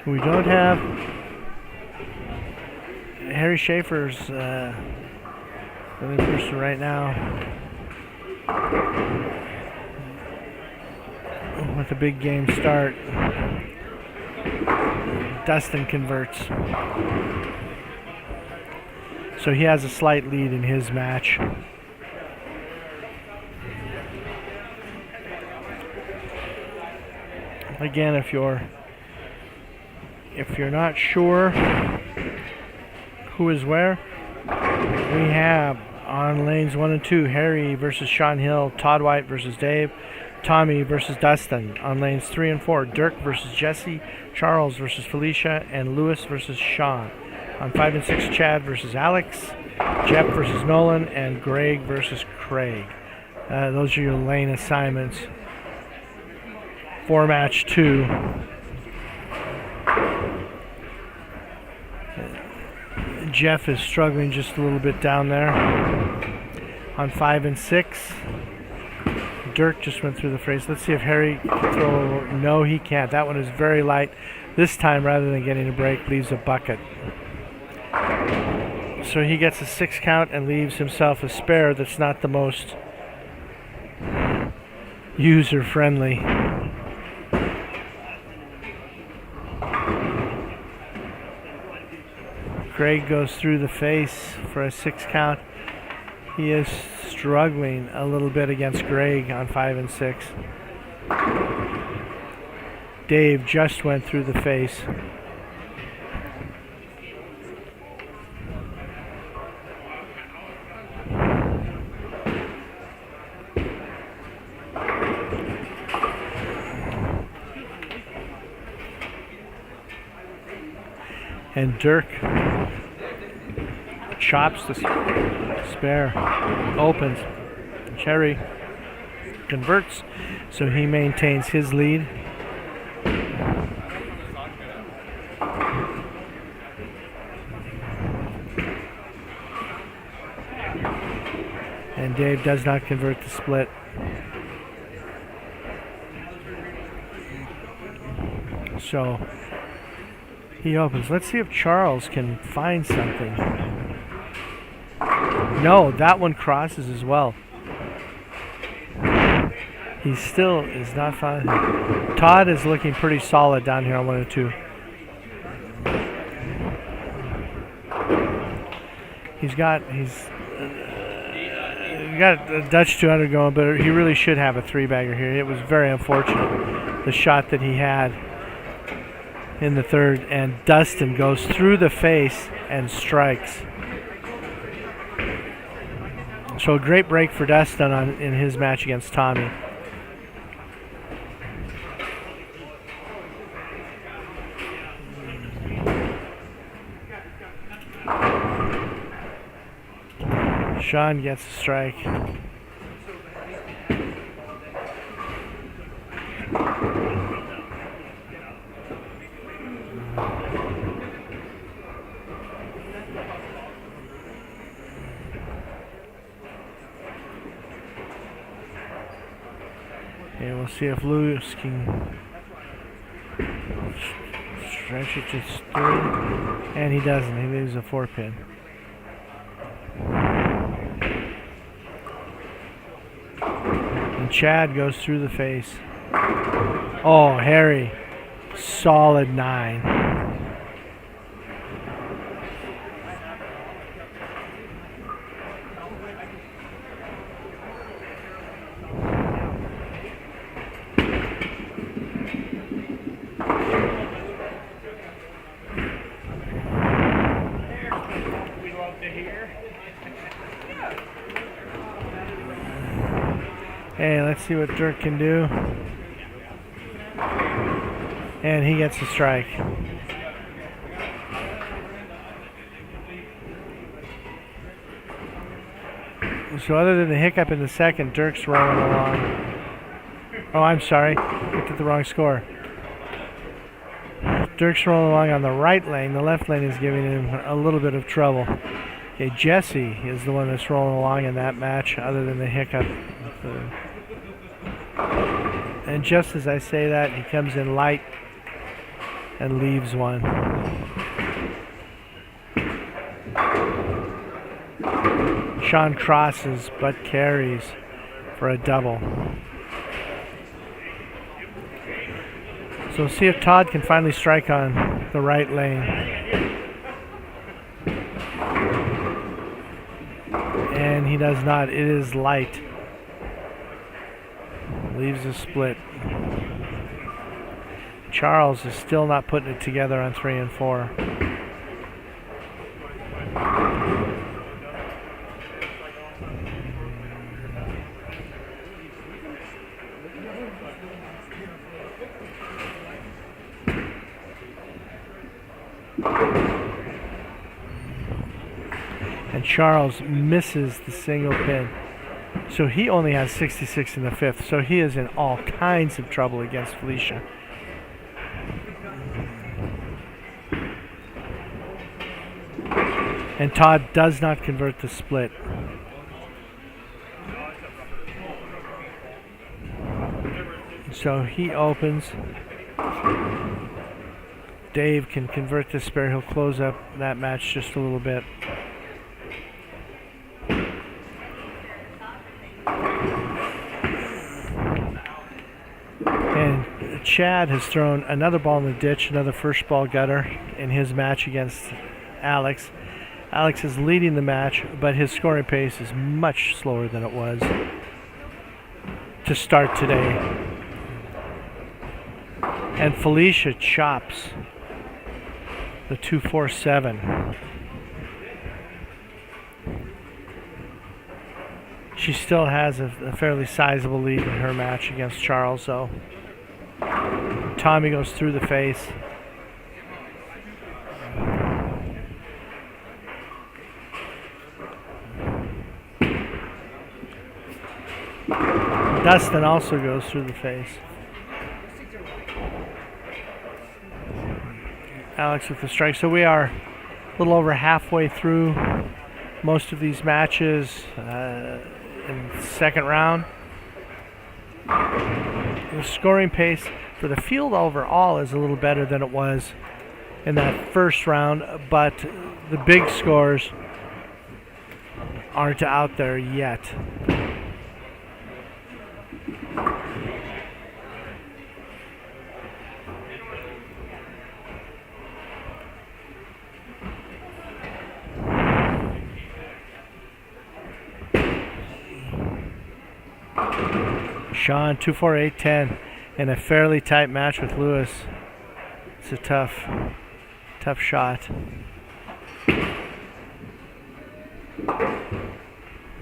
We don't have Harry Schaefer's the person right now with a big game start. Dustin converts. So he has a slight lead in his match. Again, if you're not sure who is where, we have on lanes 1 and 2, Harry versus Sean Hill, Todd White versus Dave, Tommy versus Dustin. On lanes 3 and 4, Dirk versus Jesse, Charles versus Felicia, and Lewis versus Sean. On 5 and 6, Chad versus Alex, Jeff versus Nolan, and Greg versus Craig. Those are your lane assignments for match 2. Jeff is struggling just a little bit down there. On 5 and 6, Dirk just went through the phrase. Let's see if Harry can throw. No, he can't. That one is very light. This time, rather than getting a break, leaves a bucket. So he gets a 6 count and leaves himself a spare that's not the most user-friendly. Greg goes through the face for a 6 count. He is struggling a little bit against Greg on 5 and 6. Dave just went through the face. And Dirk chops the spare, opens. Cherry converts, so he maintains his lead. And Dave does not convert the split. So he opens. Let's see if Charles can find something. No, that one crosses as well. He still is not finding. Todd is looking pretty solid down here on 1 and 2. He's got a Dutch 200 going, but he really should have a 3-bagger here. It was very unfortunate, the shot that he had in the third, and Dustin goes through the face and strikes. So a great break for Dustin in his match against Tommy. Sean gets a strike. And we'll see if Lewis can stretch it to 3. And he doesn't. He leaves a 4-pin. And Chad goes through the face. Oh, Harry. Solid 9. Hey, let's see what Dirk can do. And he gets a strike. So other than the hiccup in the second, Dirk's rolling along. Oh, I'm sorry. Looked at the wrong score. Dirk's rolling along on the right lane. The left lane is giving him a little bit of trouble. Okay, Jesse is the one that's rolling along in that match, other than the hiccup. And just as I say that, he comes in light and leaves one. Sean crosses but carries for a double. So see if Todd can finally strike on the right lane. And he does not. It is light. Leaves a split. Charles is still not putting it together on 3 and 4. And Charles misses the single pin. So he only has 66 in the 5th. So he is in all kinds of trouble against Felicia. And Todd does not convert the split. So he opens. Dave can convert this spare. He'll close up that match just a little bit. And Chad has thrown another ball in the ditch, another first ball gutter in his match against Alex. Alex is leading the match, but his scoring pace is much slower than it was to start today. And Felicia chops the 2-4-7. She still has a fairly sizable lead in her match against Charles, though. Tommy goes through the face. Dustin also goes through the face. Alex with the strike. So we are a little over halfway through most of these matches in the second round. The scoring pace for the field overall is a little better than it was in that first round, but the big scores aren't out there yet. Sean 2-4-8-10 in a fairly tight match with Lewis. It's a tough shot.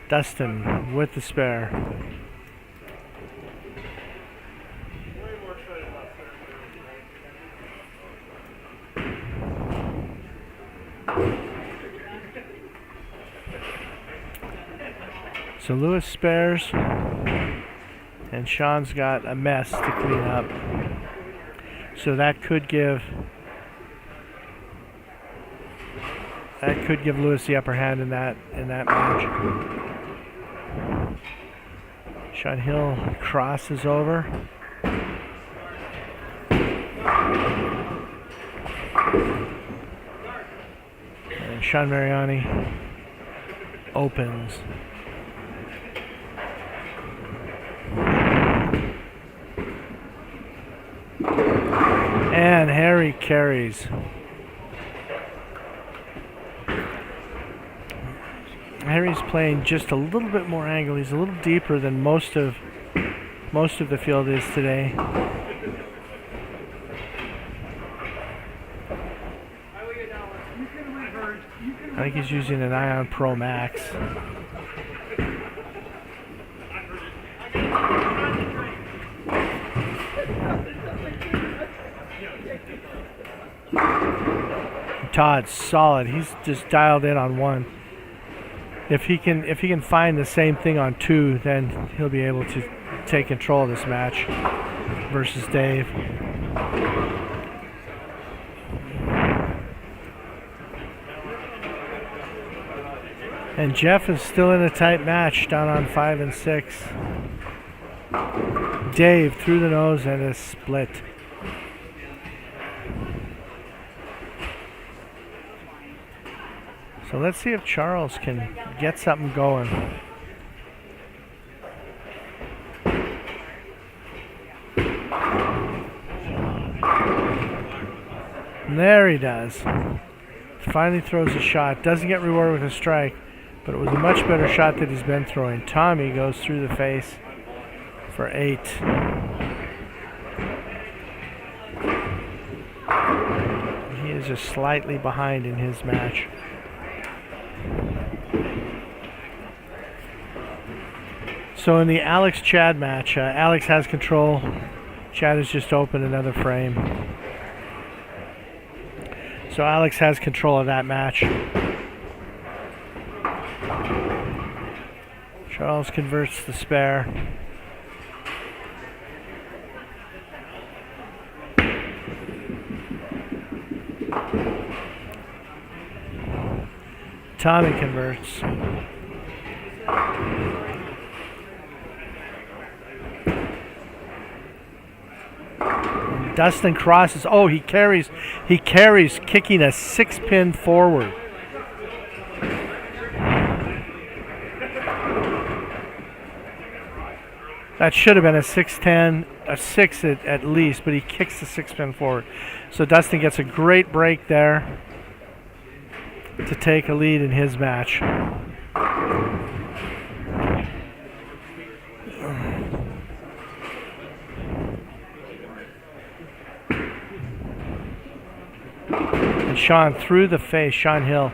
Dustin with the spare. So Lewis spares. And Sean's got a mess to clean up. So that could give Lewis the upper hand in that match. Sean Hill crosses over. And Sean Mariani opens. And Harry carries. Harry's playing just a little bit more angle. He's a little deeper than most of the field is today. I think he's using an Ion Pro Max. Todd's solid. He's just dialed in on one. If he can find the same thing on two, then he'll be able to take control of this match versus Dave. And Jeff is still in a tight match down on 5 and 6. Dave through the nose and a split. So let's see if Charles can get something going. And there he does. Finally throws a shot. Doesn't get rewarded with a strike, but it was a much better shot that he's been throwing. Tommy goes through the face for 8. He is just slightly behind in his match. So in the Alex-Chad match, Alex has control. Chad has just opened another frame. So Alex has control of that match. Charles converts the spare. Tommy converts. Dustin crosses. Oh, he carries, kicking a 6-pin forward. That should have been a 6-10, a 6 at least, but he kicks the 6-pin forward. So Dustin gets a great break there. to take a lead in his match. And Sean through the face, Sean Hill.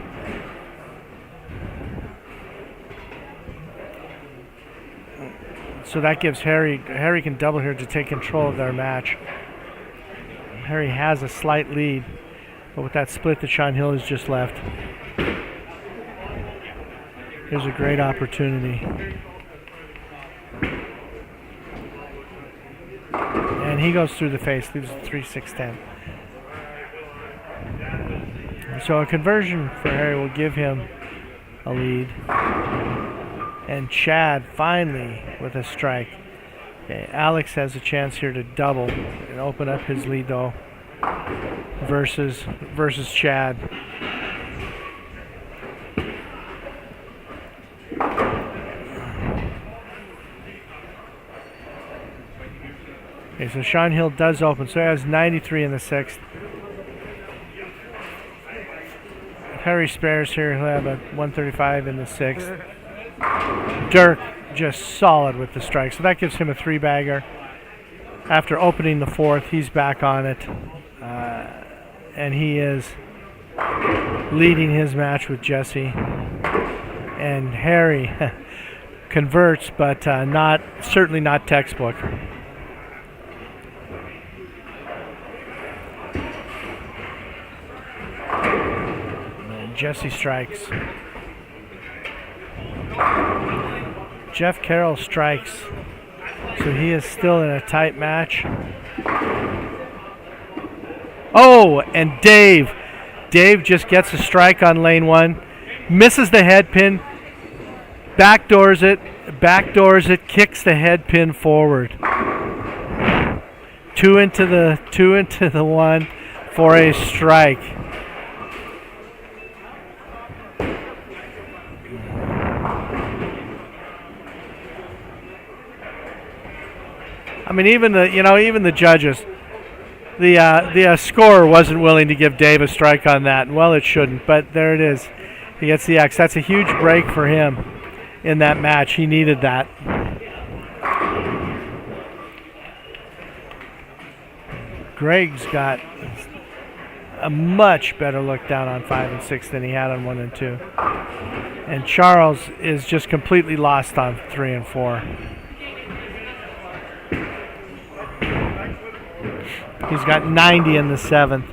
So that gives Harry can double here to take control of their match. Harry has a slight lead, but with that split that Sean Hill has just left, here's a great opportunity. And he goes through the face, leaves it 3-6-10. So a conversion for Harry will give him a lead. And Chad finally with a strike. Okay, Alex has a chance here to double and open up his lead though versus Chad. Okay, so Sean Hill does open, so he has 93 in the sixth. If Harry spares here, he'll have a 135 in the sixth. Dirk just solid with the strike, so that gives him a three-bagger. After opening the fourth, he's back on it, and he is leading his match with Jesse. And Harry converts, but certainly not textbook. And Jesse strikes. Jeff Carroll strikes, so he is still in a tight match. Oh, and Dave just gets a strike on lane one, misses the head pin, backdoors it, kicks the head pin forward. Two into the one for a strike. I mean, even the judges, the scorer wasn't willing to give Dave a strike on that. Well, it shouldn't, but there it is. He gets the X. That's a huge break for him in that match. He needed that. Greg's got a much better look down on 5 and 6 than he had on 1 and 2. And Charles is just completely lost on 3 and 4. He's got 90 in the 7th.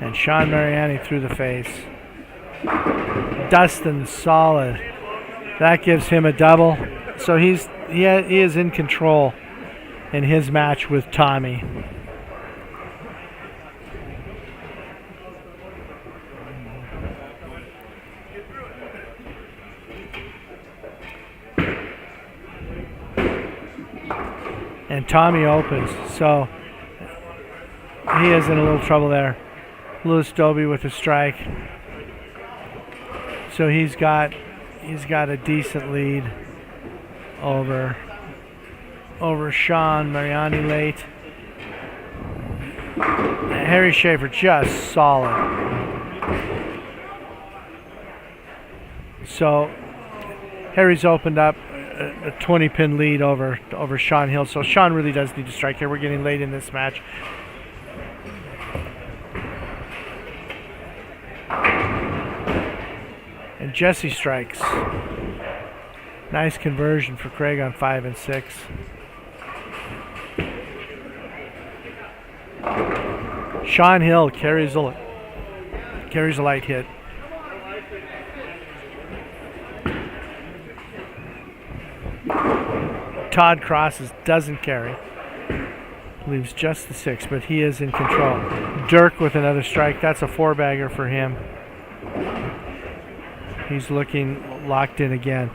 And Sean Mariani through the face. Dustin solid. That gives him a double. So he is in control in his match with Tommy. And Tommy opens, so he is in a little trouble there. Louis Doby with a strike. So he's got a decent lead over Sean Mariani late. And Harry Schaefer just solid. So Harry's opened up a 20-pin lead over Sean Hill. So Sean really does need to strike here. We're getting late in this match. And Jesse strikes. Nice conversion for Craig on 5 and 6. Sean Hill carries a light hit. Todd Crosses doesn't carry. Leaves just the 6, but he is in control. Dirk with another strike. That's a 4-bagger for him. He's looking locked in again.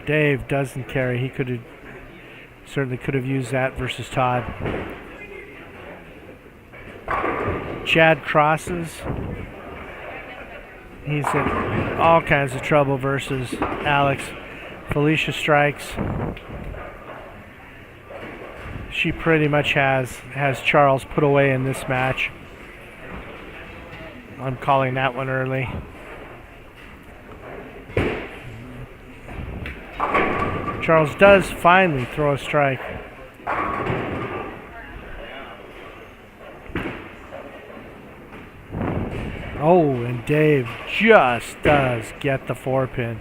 Dave doesn't carry. He certainly could have used that versus Todd. Chad crosses. He's in all kinds of trouble versus Alex. Felicia strikes. She pretty much has Charles put away in this match. I'm calling that one early. Charles does finally throw a strike. Oh, and Dave just does get the 4-pin.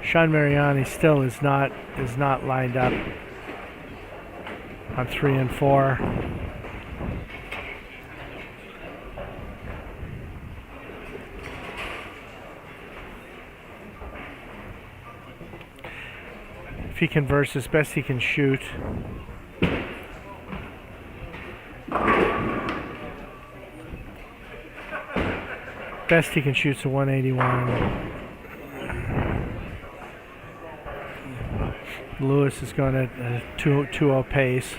Sean Mariani still is not lined up on 3 and 4. If he converts as best he can shoot. Best he can shoot's a 181. Lewis is going at a 2-0 pace,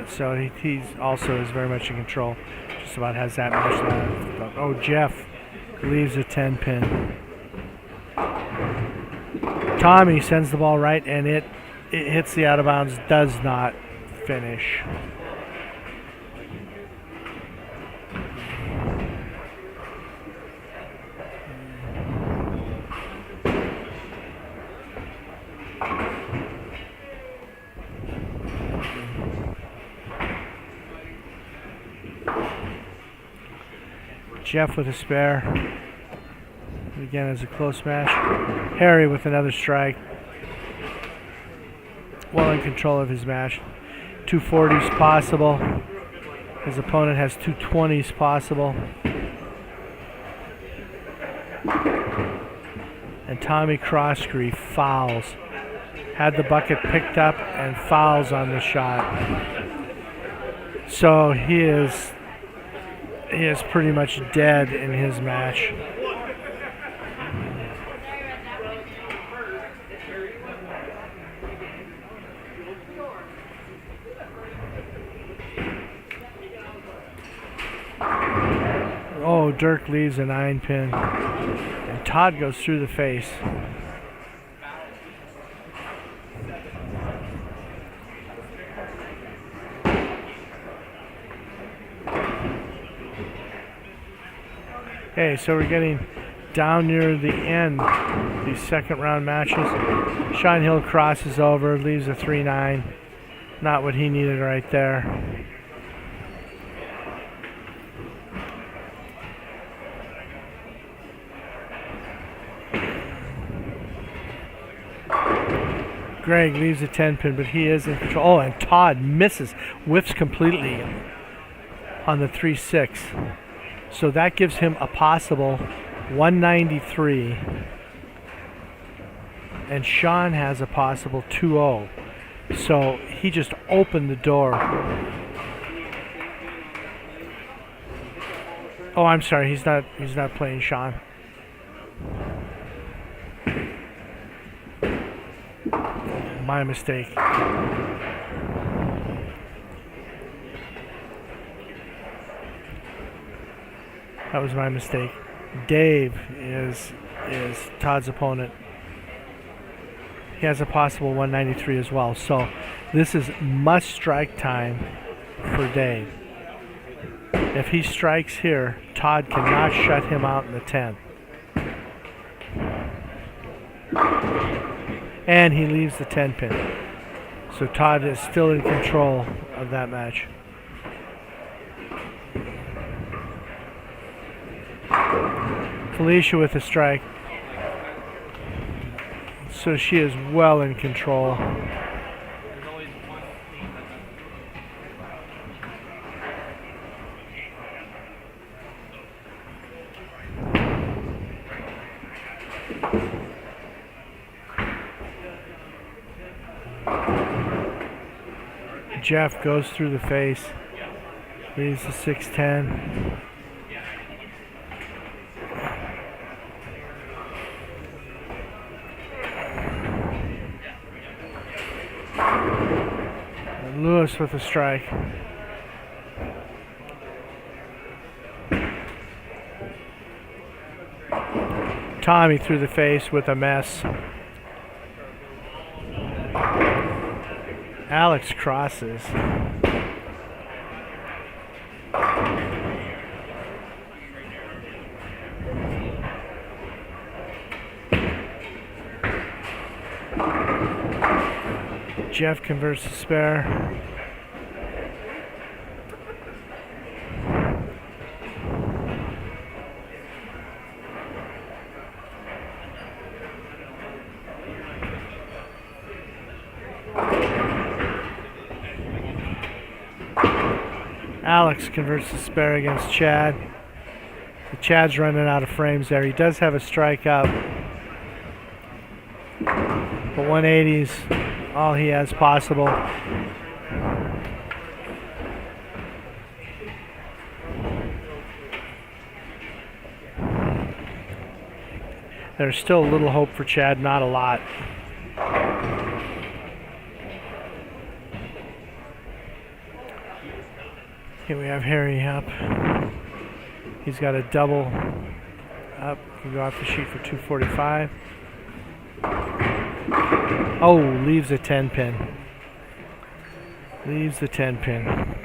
so he's also is very much in control. Just about has that much left. Oh, Jeff leaves a 10-pin. Tommy sends the ball right, and it hits the out of bounds. Does not finish. Jeff with a spare. Again, it's a close match. Harry with another strike. Well in control of his match. 240s possible. His opponent has 220s possible. And Tommy Crossgree fouls. Had the bucket picked up and fouls on the shot. So he is pretty much dead in his match. Oh, Dirk leaves a 9-pin. And Todd goes through the face. Okay, so we're getting down near the end, these second round matches. Sean Hill crosses over, leaves a 3-9. Not what he needed right there. Greg leaves a 10-pin, but he is in control. Oh, and Todd misses, whiffs completely on the 3-6. So that gives him a possible 193. And Sean has a possible 2-0. So he just opened the door. Oh, I'm sorry, he's not playing Sean. My mistake. That was my mistake. Dave is Todd's opponent. He has a possible 193 as well. So this is must strike time for Dave. If he strikes here, Todd cannot shut him out in the 10th. And he leaves the 10-pin. So Todd is still in control of that match. Felicia with a strike. So she is well in control. Jeff goes through the face. Leaves the 6-10. Lewis with a strike. Tommy through the face with a mess. Alex crosses. Jeff converts the spare. Alex converts the spare against Chad. Chad's running out of frames there. He does have a strike up. But 180's all he has possible. There's still a little hope for Chad, not a lot. Here we have Harry up. He's got a double up. Can go off the sheet for 245. Oh, leaves a 10 pin. Leaves the 10 pin.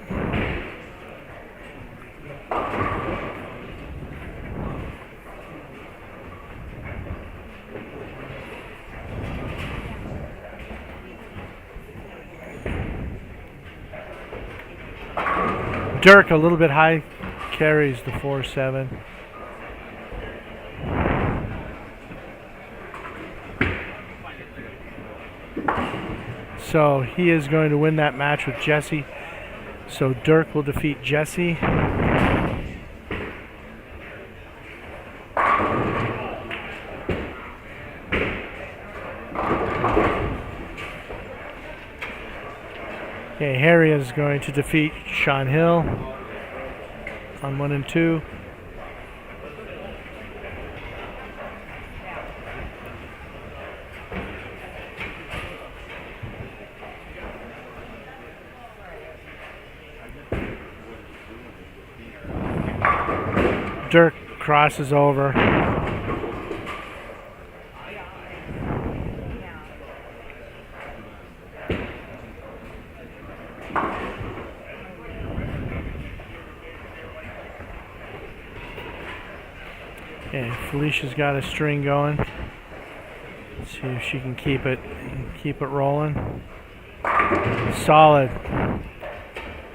Dirk a little bit high, carries the 4-7. So he is going to win that match with Jesse. So Dirk will defeat Jesse. Okay, Harry is going to defeat Sean Hill on 1 and 2. Dirk crosses over. Okay, Felicia's got a string going. Let's see if she can keep it rolling. Solid.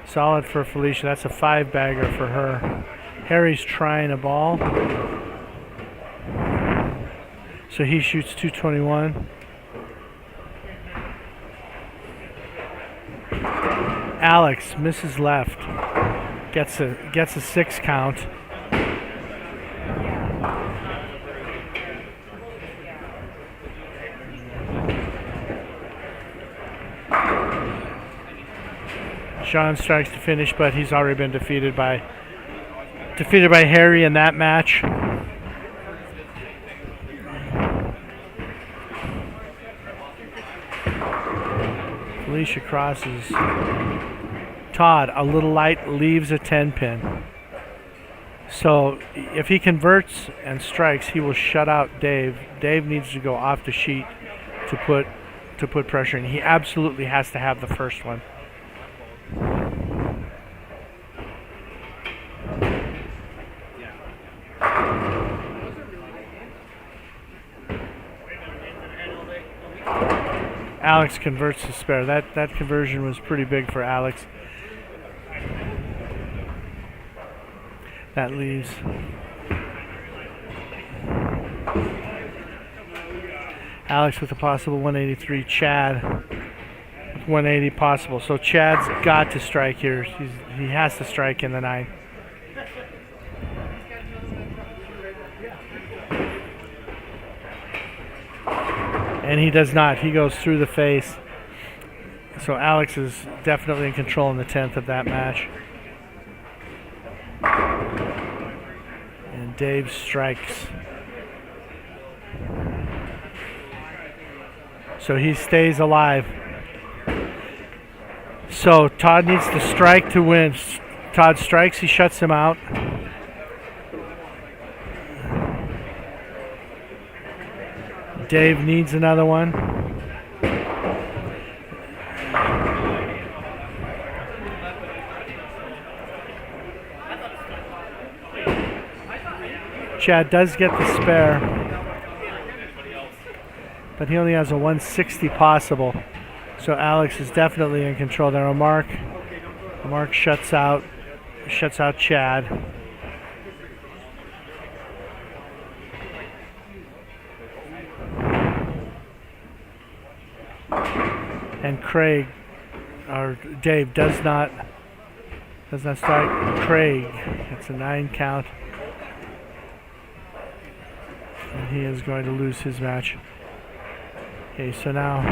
Solid for Felicia. That's a 5-bagger for her. Harry's trying a ball. So he shoots 221. Alex misses left. Gets a 6 count. Sean strikes to finish, but he's already been defeated by Harry in that match. Felicia crosses. Todd, a little light, leaves a 10 pin. So if he converts and strikes, he will shut out Dave. Dave needs to go off the sheet to put pressure in. He absolutely has to have the first one. Alex converts to spare. That conversion was pretty big for Alex. That leaves Alex with a possible 183. Chad with 180 possible. So Chad's got to strike here. He has to strike in the 9. And he does not. He goes through the face. So Alex is definitely in control in the 10th of that match. And Dave strikes. So he stays alive. So Todd needs to strike to win. Todd strikes, he shuts him out. Dave needs another one. Chad does get the spare, but he only has a 160 possible. So Alex is definitely in control there. Mark shuts out Chad. And Craig, or Dave, does not strike Craig. It's a 9 count. And he is going to lose his match. Okay, so now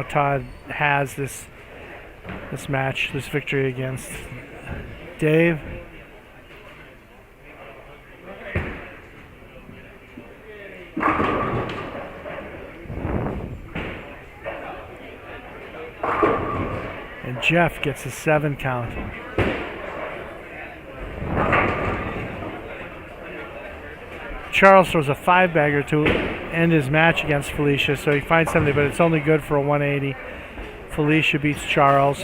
Todd has this match, this victory against Dave. And Jeff gets a 7 count. Charles throws a 5-bagger to end his match against Felicia, so he finds something, but it's only good for a 180. Felicia beats Charles.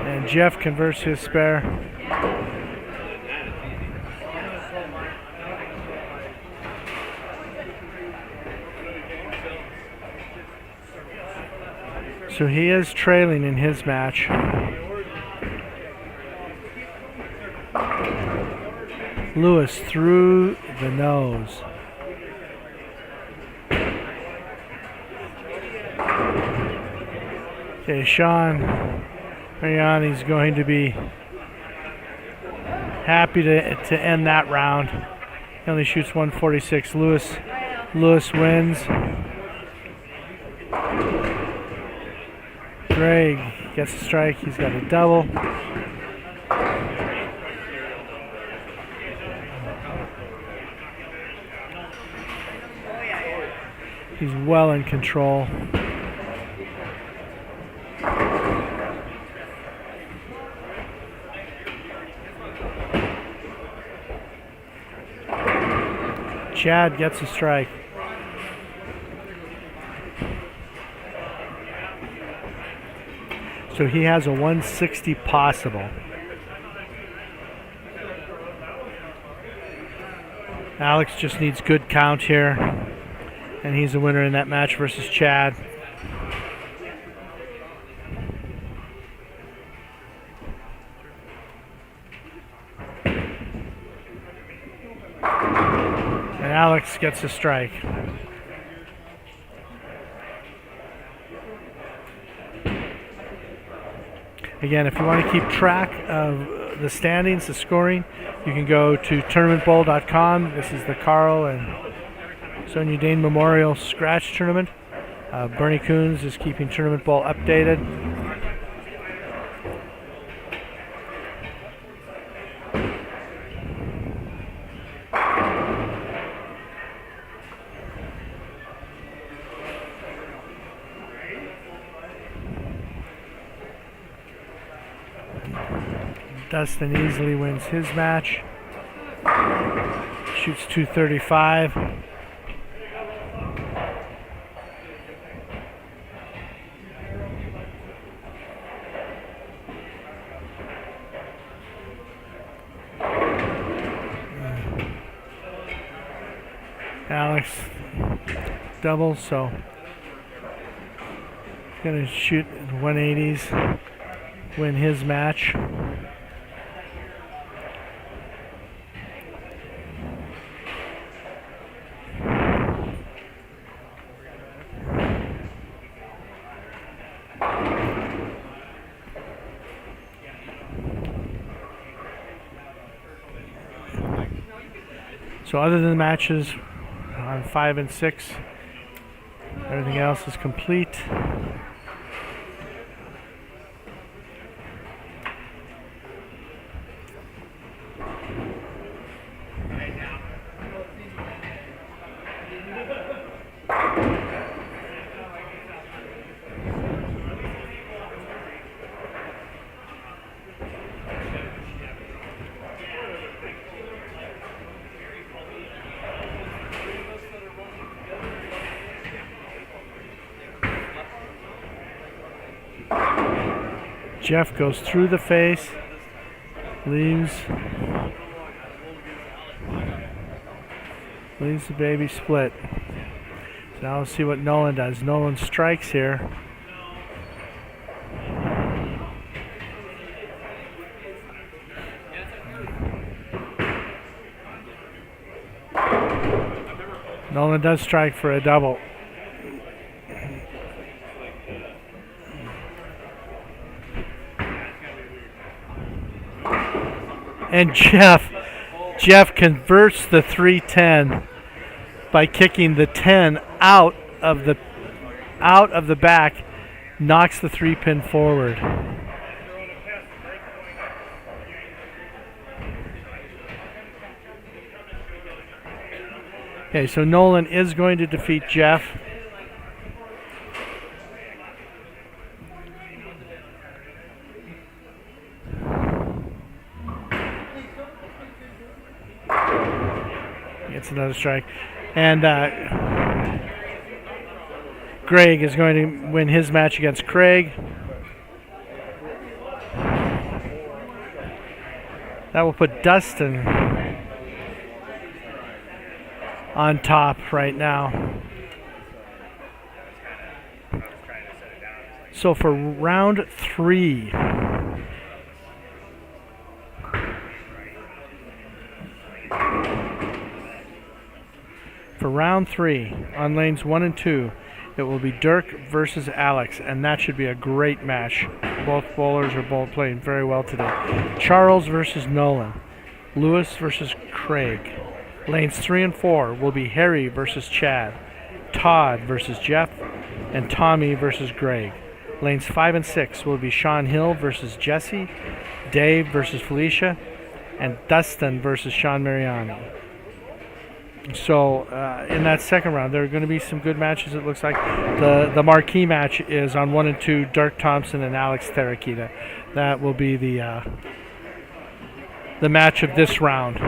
And Jeff converts his spare. So he is trailing in his match. Lewis through the nose. Okay, Sean Mariani's going to be happy to end that round. He only shoots 146. Lewis wins. Greg gets a strike. He's got a double. He's well in control. Chad gets a strike. So he has a 160 possible. Alex just needs good count here, and he's the winner in that match versus Chad. And Alex gets a strike. Again, if you want to keep track of the standings, the scoring, you can go to tournamentbowl.com. This is the Karl and Sonja Dehn Memorial Scratch Tournament. Bernie Coons is keeping Tournament Bowl updated. Dustin easily wins his match. Shoots 235. Alex doubles, so gonna shoot 180s, win his match. So other than the matches on 5 and 6, everything else is complete. Jeff goes through the face, leaves the baby split. So now we'll see what Nolan does. Nolan strikes here. Nolan does strike for a double. And Jeff converts the 310 by kicking the 10 out of the back, knocks the 3-pin forward. Okay, so Nolan is going to defeat Jeff. Gets another strike. And Greg is going to win his match against Craig. That will put Dustin on top right now. So for round 3, on lanes 1 and 2, it will be Dirk versus Alex, and that should be a great match. Both bowlers are both playing very well today. Charles versus Nolan, Lewis versus Craig. Lanes 3 and 4 will be Harry versus Chad, Todd versus Jeff, and Tommy versus Greg. Lanes 5 and 6 will be Sean Hill versus Jesse, Dave versus Felicia, and Dustin versus Sean Mariani. So in that second round, there are going to be some good matches. It looks like the marquee match is on 1 and 2, Dirk Thompson and Alex Terakita. That will be the match of this round.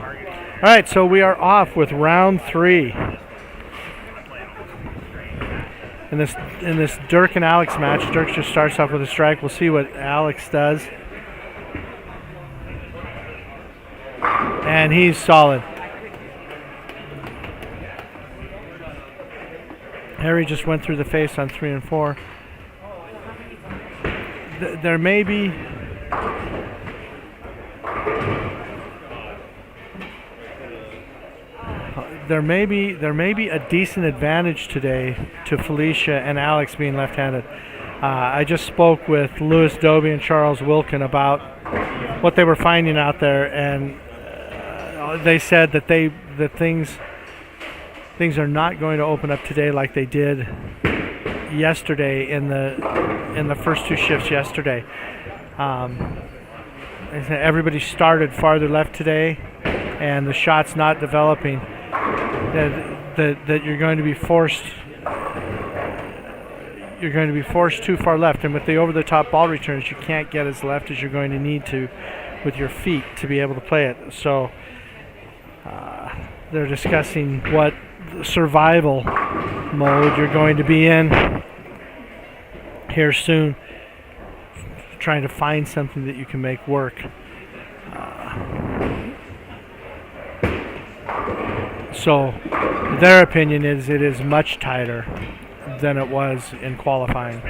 All right, so we are off with round 3 in this Dirk and Alex match. Dirk just starts off with a strike. We'll see what Alex does, and he's solid. Harry just went through the face on 3 and 4. There may be. There may be a decent advantage today to Felicia and Alex being left-handed. I just spoke with Louis Doby and Charles Wilkin about what they were finding out there, and they said that things are not going to open up today like they did yesterday in the first 2 shifts yesterday. Everybody started farther left today, and the shot's not developing. That you're going to be forced too far left, and with the over-the-top ball returns, you can't get as left as you're going to need to with your feet to be able to play it. So they're discussing what survival mode you're going to be in here soon, trying to find something that you can make work. So their opinion is it is much tighter than it was in qualifying.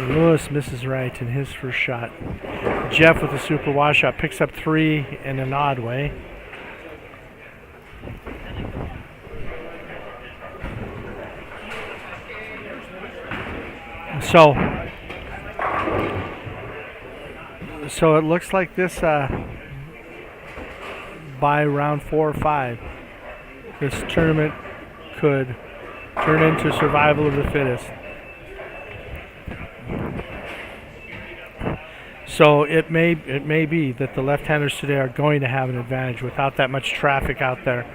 Lewis misses right in his first shot. Jeff with a super washout picks up 3 in an odd way. So it looks like this by round 4 or 5, this tournament could turn into survival of the fittest. So it may be that the left-handers today are going to have an advantage without that much traffic out there.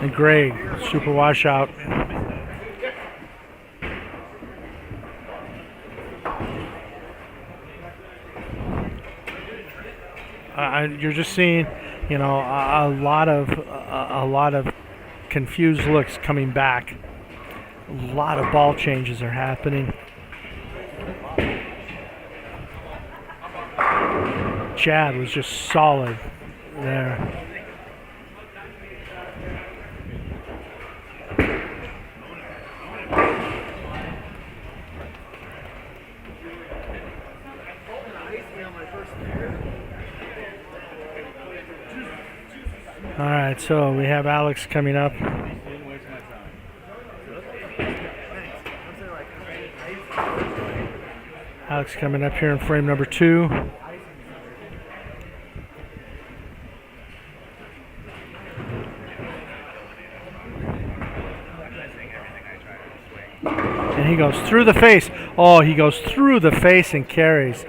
And Greg, super washout. You're just seeing, a lot of confused looks coming back. A lot of ball changes are happening. Chad was just solid there. All right, so we have Alex coming up. Alex coming up here in frame number 2. And he goes through the face. Oh, he goes through the face and carries.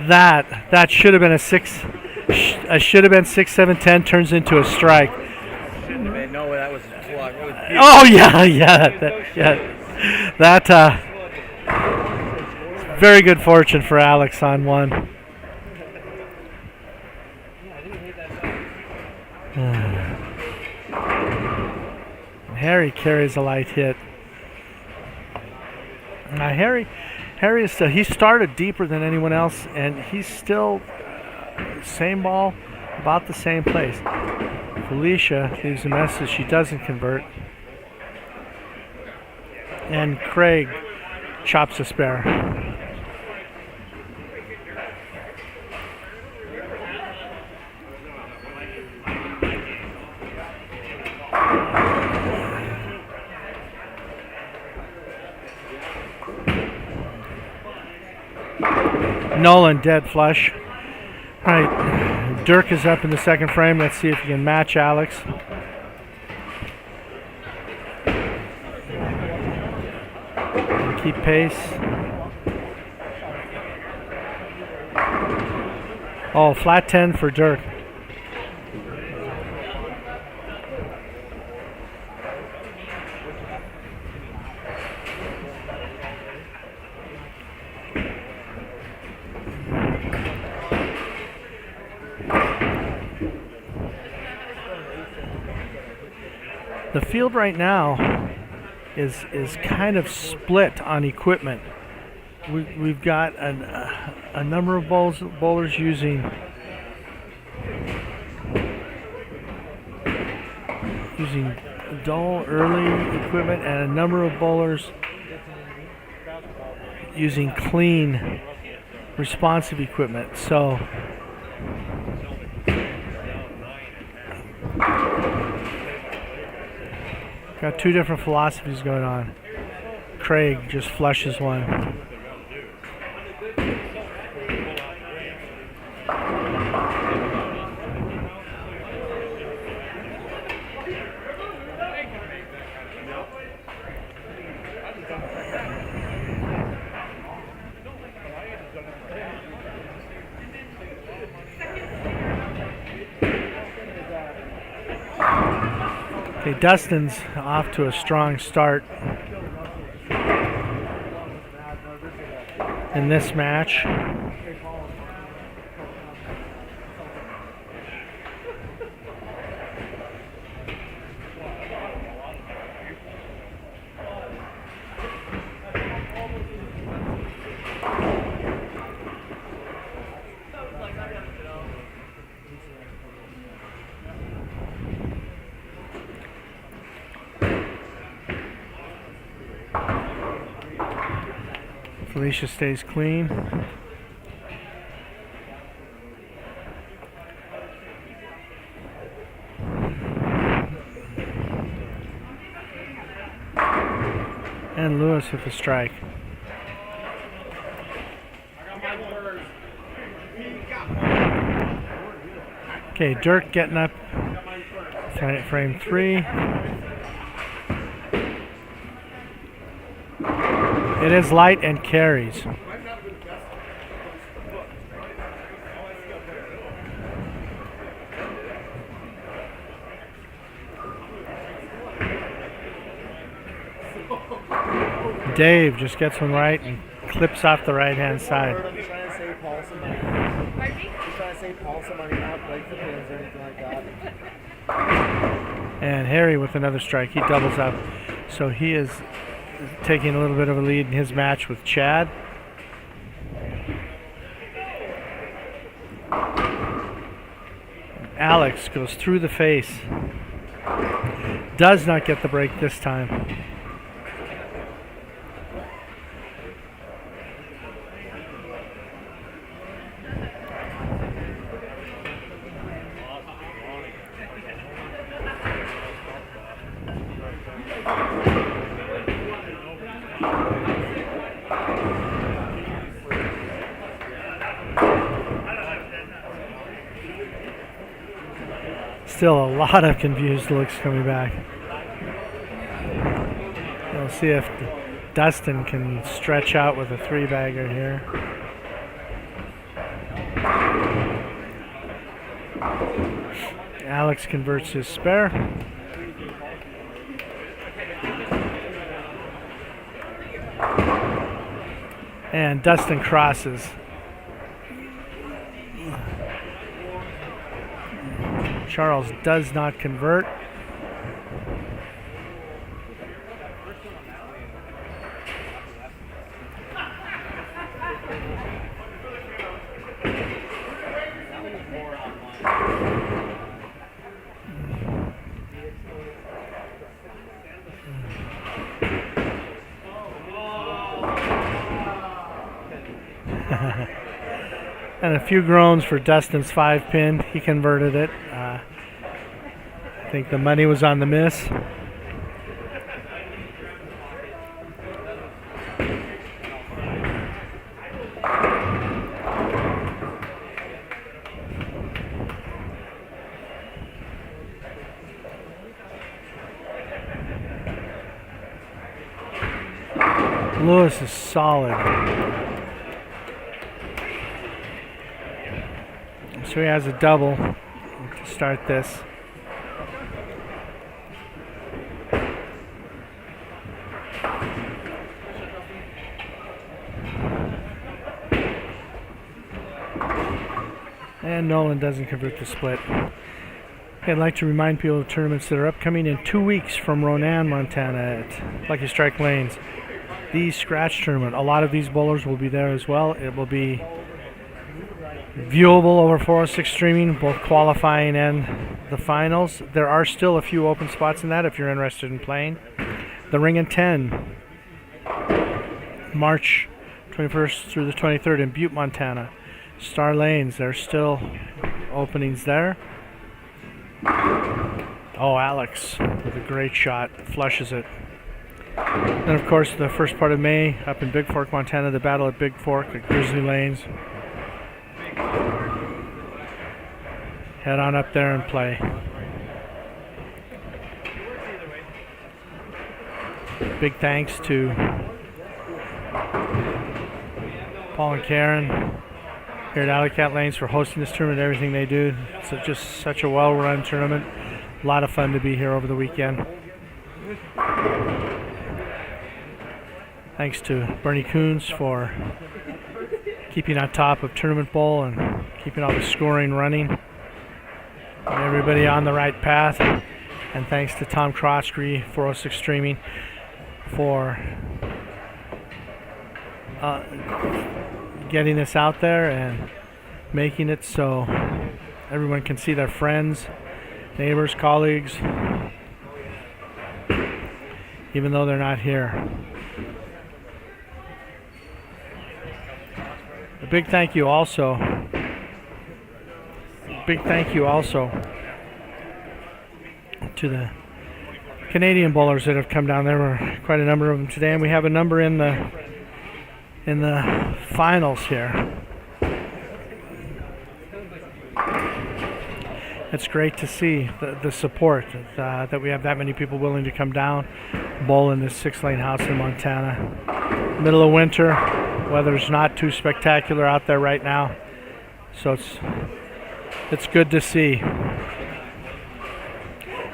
That should have been a 6. Should have been 6, 7, 10. Turns into a strike. Shouldn't have been. No, that was a plug. Oh yeah. That very good fortune for Alex on 1. Harry carries a light hit. Now Harry is still, he started deeper than anyone else, and he's still same ball, about the same place. Felicia leaves a message she doesn't convert. And Craig chops a spare. Nolan dead flush. All right, Dirk is up in the second frame. Let's see if he can match Alex. And keep pace. Oh, flat 10 for Dirk. The field right now is kind of split on equipment. We've got a number of bowlers using dull early equipment, and a number of bowlers using clean, responsive equipment. So got two different philosophies going on. Craig just flushes one. Okay, Dustin's off to a strong start in this match. Felicia stays clean. And Lewis with a strike. Okay, Dirk getting up. Frame 3. It is light and carries. Dave just gets one right and clips off the right-hand side. I'm trying to save Paul some money. He's trying to save Paul some money, not break the pins or anything like that. And Harry with another strike. He doubles up. So he is taking a little bit of a lead in his match with Chad. Alex goes through the face. Does not get the break this time. Still a lot of confused looks coming back. We'll see if Dustin can stretch out with a 3-bagger here. Alex converts his spare. And Dustin crosses. Charles does not convert. And a few groans for Dustin's 5-pin. He converted it. I think the money was on the miss. Lewis is solid. So he has a double to start this. And Nolan doesn't convert the split. I'd like to remind people of tournaments that are upcoming in 2 weeks from Ronan, Montana at Lucky Strike Lanes. The Scratch Tournament. A lot of these bowlers will be there as well. It will be viewable over 406 streaming, both qualifying and the finals. There are still a few open spots in that if you're interested in playing. The Ring and 10, March 21st through the 23rd in Butte, Montana. Star Lanes, there's still openings there. Oh, Alex with a great shot, flushes it. Then, of course, the first part of May up in Big Fork, Montana, the Battle at Big Fork at Grizzly Lanes. Head on up there and play. Big thanks to Paul and Karen here at Alley Cat Lanes for hosting this tournament, everything they do. It's just such a well-run tournament. A lot of fun to be here over the weekend. Thanks to Bernie Coons for keeping on top of Tournament Bowl and keeping all the scoring running. And everybody on the right path. And thanks to Tom Croskery, 406 Streaming, for getting this out there and making it so everyone can see their friends, neighbors, colleagues, even though they're not here. A big thank you also to the Canadian bowlers that have come down. There were quite a number of them today, and we have a number in the finals here. It's great to see the support that we have that many people willing to come down, bowl in this 6-lane house in Montana. Middle of winter, weather's not too spectacular out there right now, so it's good to see.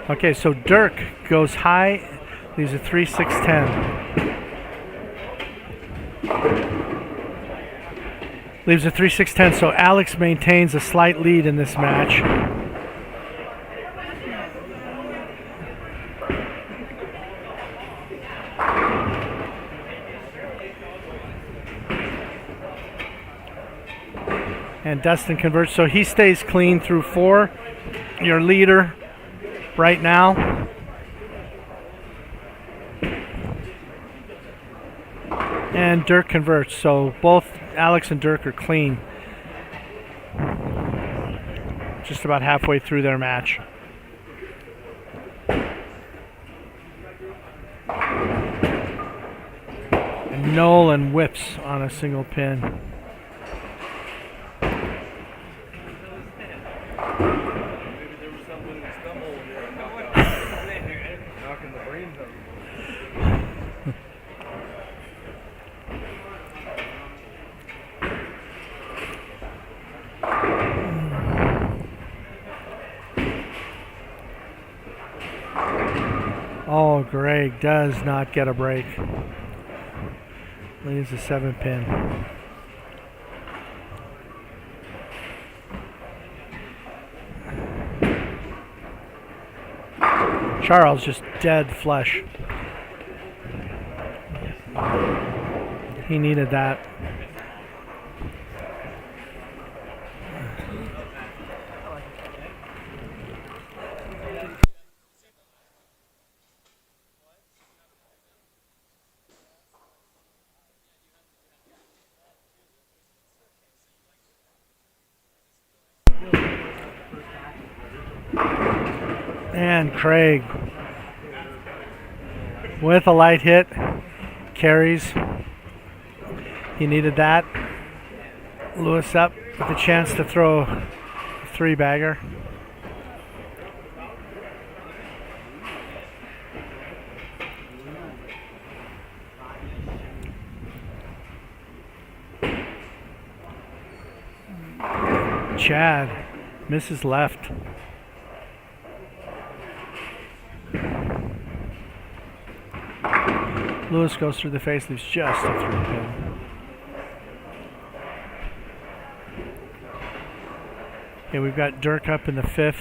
Okay, so Dirk goes high, leaves a 3-6-10. Leaves a 3-6-10, so Alex maintains a slight lead in this match. And Dustin converts, so he stays clean through 4. Your leader right now. And Dirk converts, so both Alex and Dirk are clean. Just about halfway through their match. And Nolan whips on a single pin. Oh, Greg does not get a break. Leaves a 7-pin. Charles just dead flush. He needed that. And Craig with a light hit, carries. He needed that. Lewis up with a chance to throw a 3-bagger. Chad misses left. Lewis goes through the face, leaves just a 3-pin. Okay, we've got Dirk up in the 5th.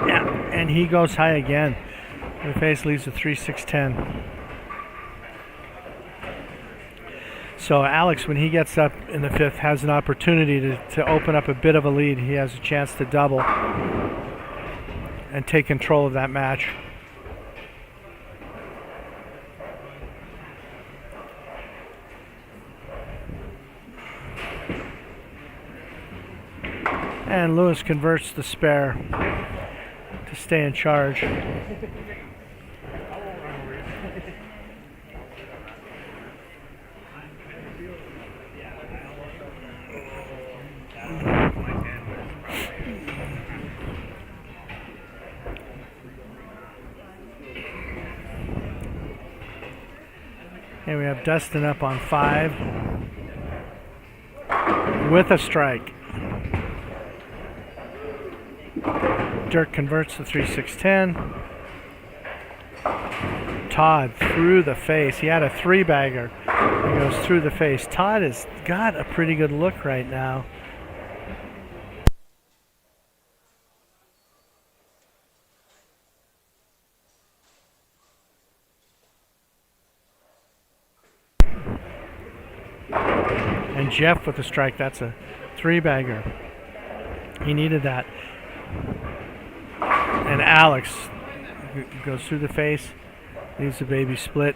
Yeah, and he goes high again. The face leaves a 3-6-10. So Alex, when he gets up in the 5th, has an opportunity to open up a bit of a lead. He has a chance to double and take control of that match. And Lewis converts the spare to stay in charge. And we have Dustin up on 5 with a strike. Dirk converts the 3-6-10. Todd through the face. He had a 3-bagger. He goes through the face. Todd has got a pretty good look right now. And Jeff with a strike. That's a 3-bagger. He needed that. And Alex goes through the face, leaves the baby split.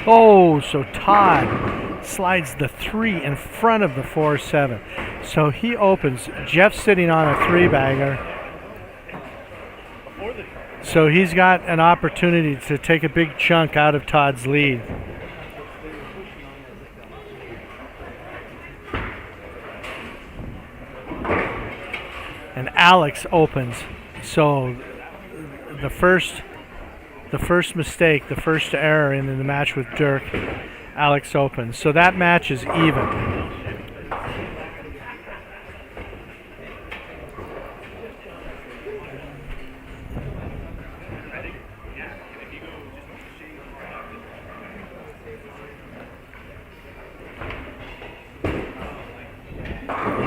Oh, so Todd slides the 3 in front of the 4-7. So he opens. Jeff's sitting on a 3-bagger. So he's got an opportunity to take a big chunk out of Todd's lead. And Alex opens. So the first mistake, the first error in the match with Dirk, Alex opens. So that match is even.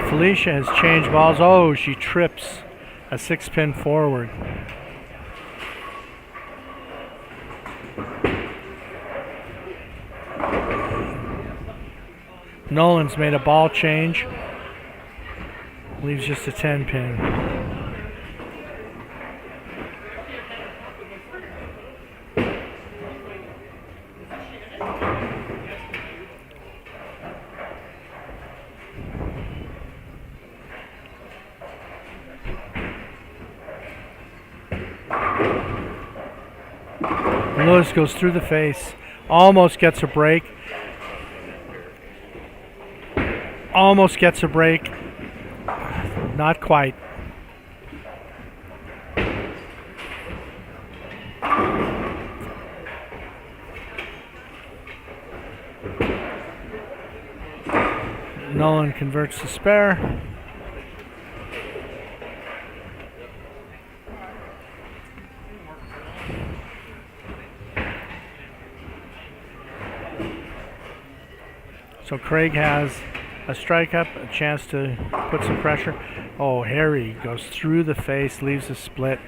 Felicia has changed balls. Oh, she trips a 6-pin forward. Nolan's made a ball change. Leaves just a 10-pin. Lewis goes through the face, almost gets a break. Almost gets a break. Not quite. Nolan converts the spare. So Craig has a strike up, a chance to put some pressure. Oh, Harry goes through the face, leaves a split.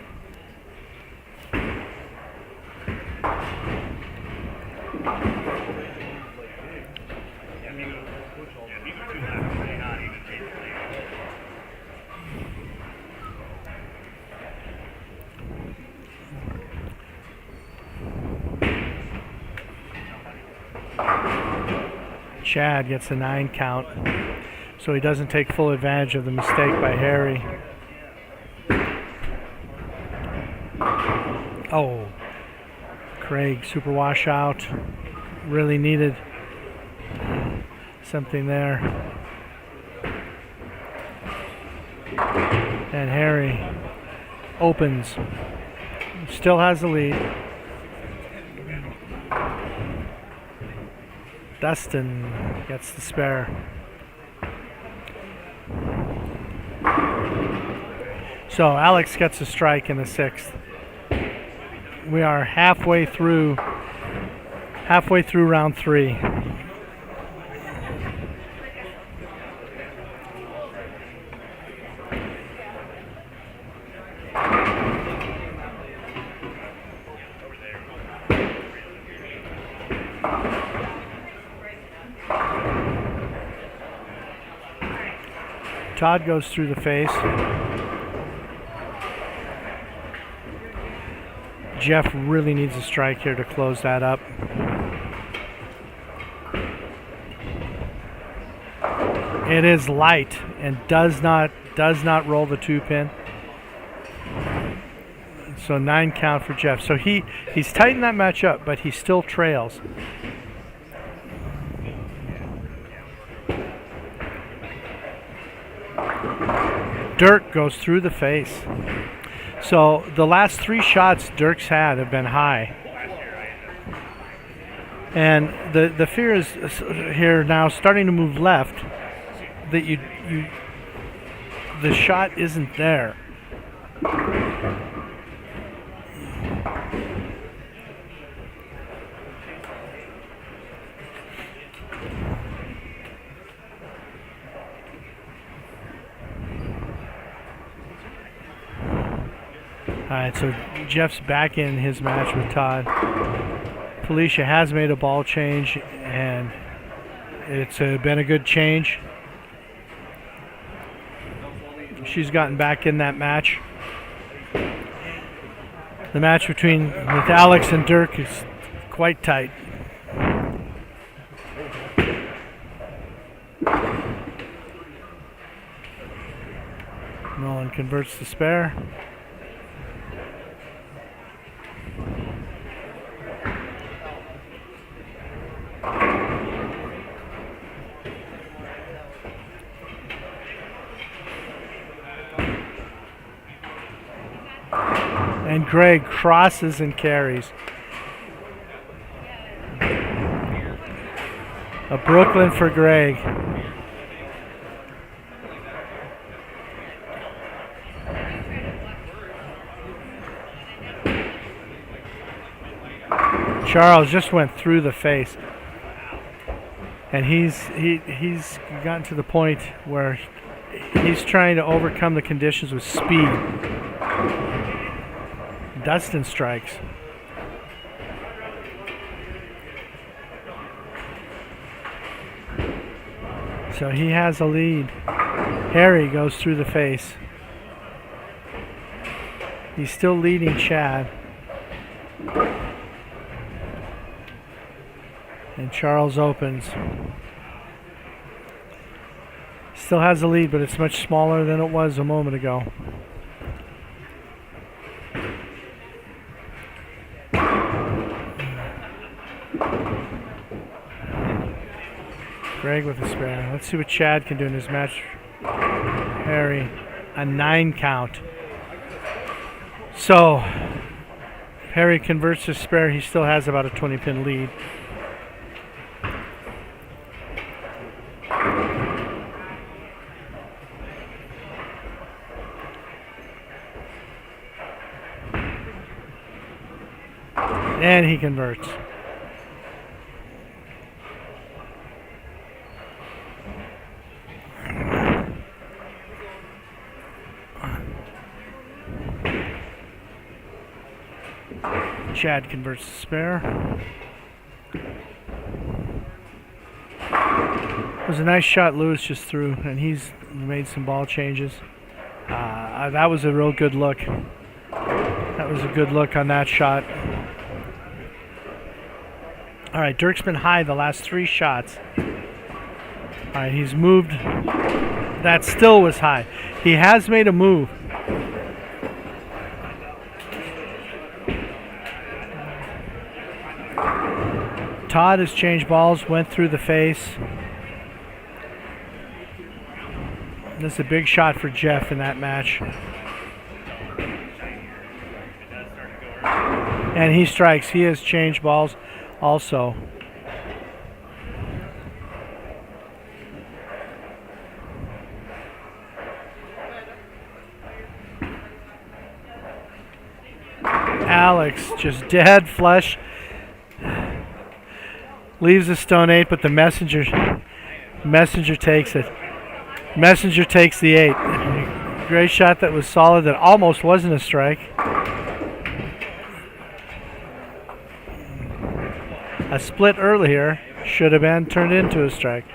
Chad gets a 9 count, so he doesn't take full advantage of the mistake by Harry. Oh, Craig, super washout. Really needed something there. And Harry opens. Still has the lead. Dustin gets the spare. So Alex gets a strike in the 6th. We are halfway through round 3. Todd goes through the face. Jeff really needs a strike here to close that up. It is light and does not roll the 2-pin. So 9 count for Jeff. So he's tightened that match up, but he still trails. Dirk goes through the face. So the last 3 shots Dirk's had have been high. And the fear is here now starting to move left that the shot isn't there. Alright, so Jeff's back in his match with Todd. Felicia has made a ball change, and it's been a good change. She's gotten back in that match. The match with Alex and Dirk is quite tight. Nolan converts the spare. And Greg crosses and carries. A Brooklyn for Greg. Charles just went through the face. And he's gotten to the point where he's trying to overcome the conditions with speed. Dustin strikes. So he has a lead. Harry goes through the face. He's still leading Chad. And Charles opens. Still has the lead, but it's much smaller than it was a moment ago. Greg with a spare. Let's see what Chad can do in his match. Harry, a 9 count. So, Harry converts his spare. He still has about a 20-pin lead. And he converts. Chad converts the spare. It was a nice shot Lewis just threw, and he's made some ball changes. That was a real good look. That was a good look on that shot. All right, Dirk's been high the last 3 shots. All right, he's moved. That still was high. He has made a move. Todd has changed balls, went through the face. This is a big shot for Jeff in that match. And he strikes. He has changed balls also. Alex just dead flush. Leaves the stone 8, but the messenger takes it. Messenger takes the 8. Great shot that was solid, that almost wasn't a strike. A split earlier should have been turned into a strike.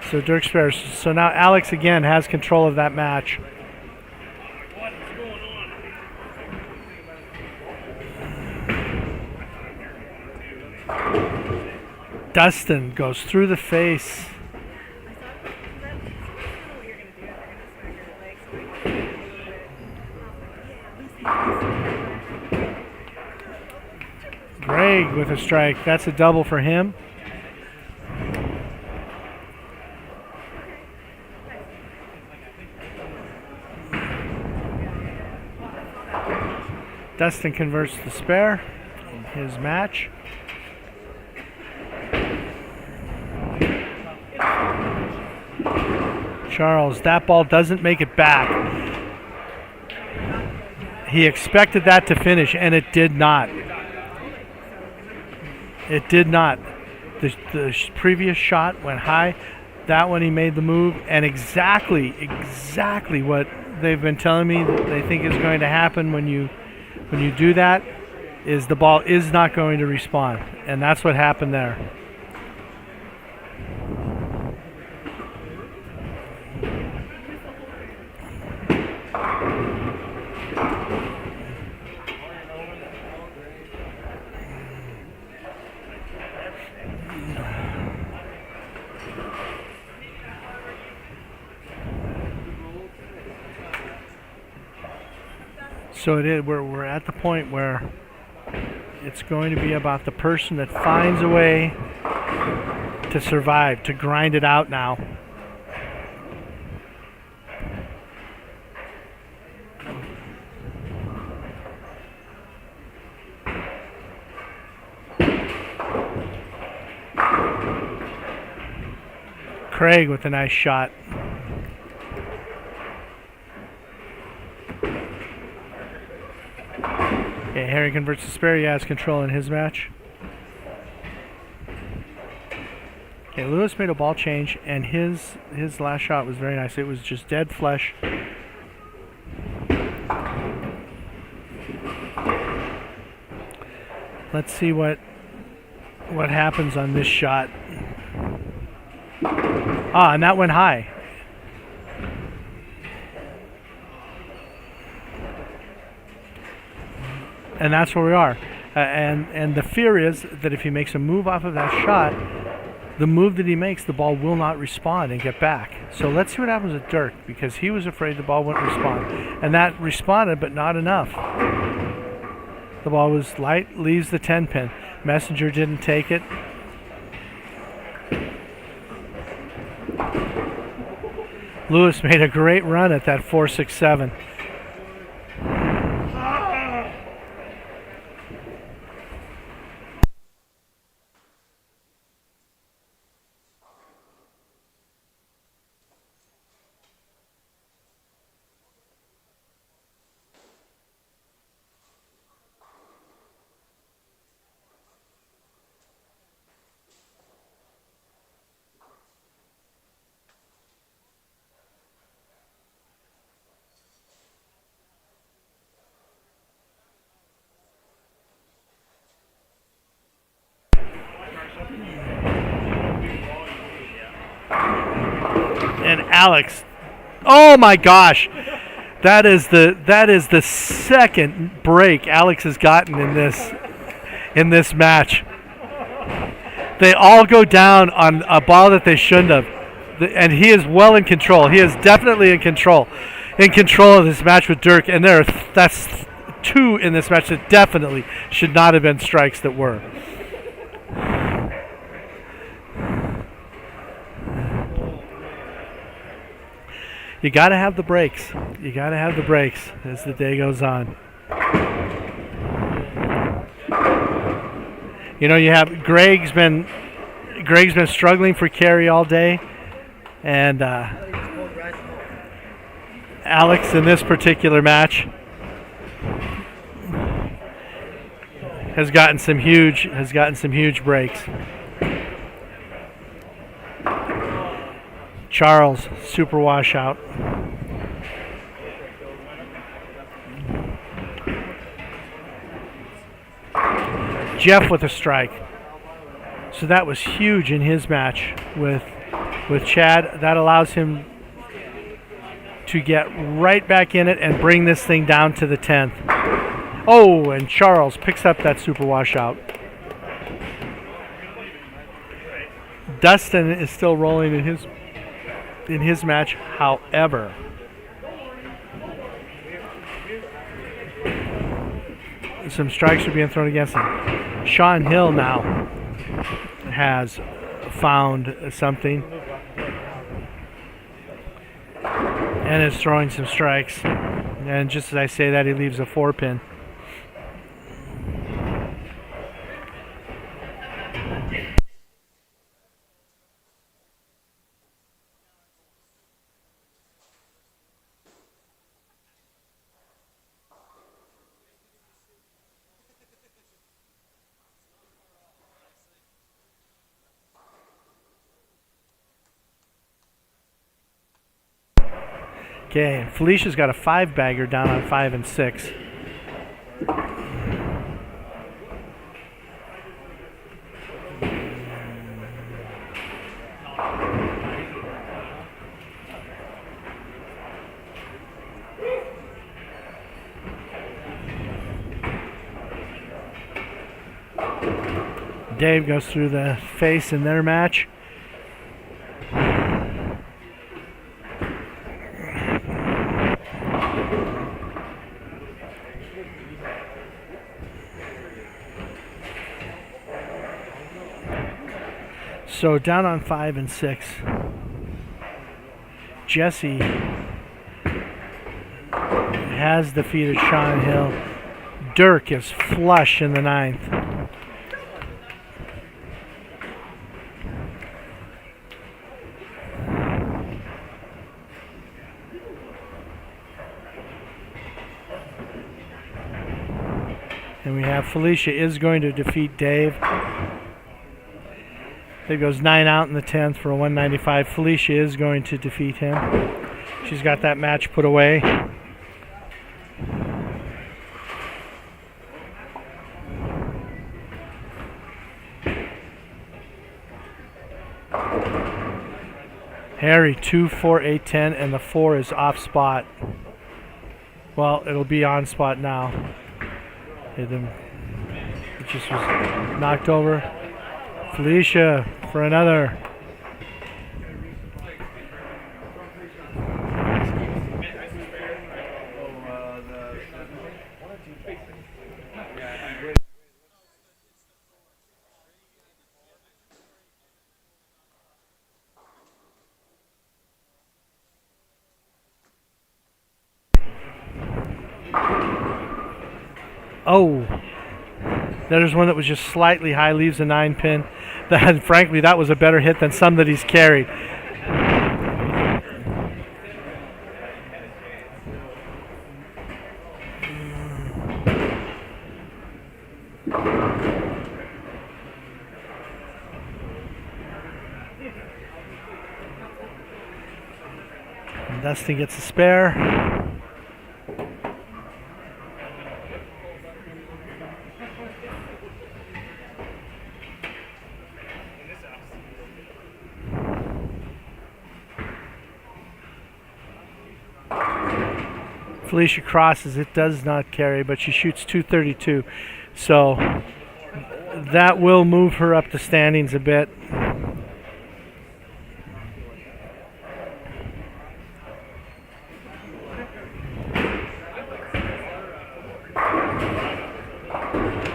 So Dirk spares. So now Alex again has control of that match. Dustin goes through the face. Greg with a strike. That's a double for him. Dustin converts the spare in his match. Charles, that ball doesn't make it back. He expected that to finish, and it did not. It did not. The previous shot went high. That one he made the move, and exactly what they've been telling me that they think is going to happen when you do that is the ball is not going to respawn, and that's what happened there. So it is. We're at the point where it's going to be about the person that finds a way to survive, to grind it out now. Craig with a nice shot. Okay, Harry converts to spare. He has control in his match. Okay, Lewis made a ball change, and his last shot was very nice. It was just dead flush. Let's see what happens on this shot. Ah, and that went high. And that's where we are. And the fear is that if he makes a move off of that shot, the move that he makes, the ball will not respond and get back. So let's see what happens with Dirk, because he was afraid the ball wouldn't respond. And that responded, but not enough. The ball was light, leaves the 10 pin. Messenger didn't take it. Lewis made a great run at that 4-6-7. And Alex, oh my gosh, that is the second break Alex has gotten in this match. They all go down on a ball that they shouldn't have. And he is well in control. He is definitely in control. In control of this match with Dirk. And that's 2 in this match that definitely should not have been strikes that were. You got to have the breaks. You got to have the breaks as the day goes on. You know, you have Greg's been struggling for carry all day, and Alex in this particular match has gotten some huge breaks. Charles, super washout. Jeff with a strike. So that was huge in his match with Chad. That allows him to get right back in it and bring this thing down to the 10th. Oh, and Charles picks up that super washout. Dustin is still rolling in his match, however. Some strikes are being thrown against him. Sean Hill now has found something and is throwing some strikes. And just as I say that, he leaves a 4-pin. Okay, Felicia's got a 5-bagger down on 5 and 6. Dave goes through the face in their match. So down on 5 and 6, Jesse has defeated Sean Hill. Dirk is flush in the 9th. And we have Felicia is going to defeat Dave. Dave goes 9 out in the 10th for a 195. Felicia is going to defeat him. She's got that match put away. Harry 2, 4, 8, 10, and the 4 is off spot. Well, it'll be on spot now. It just was knocked over. Felicia for another. Oh, there's one that was just slightly high, leaves a 9-pin. That, frankly, that was a better hit than some that he's carried. And Dustin gets a spare. Felicia crosses, it does not carry, but she shoots 232. So that will move her up the standings a bit.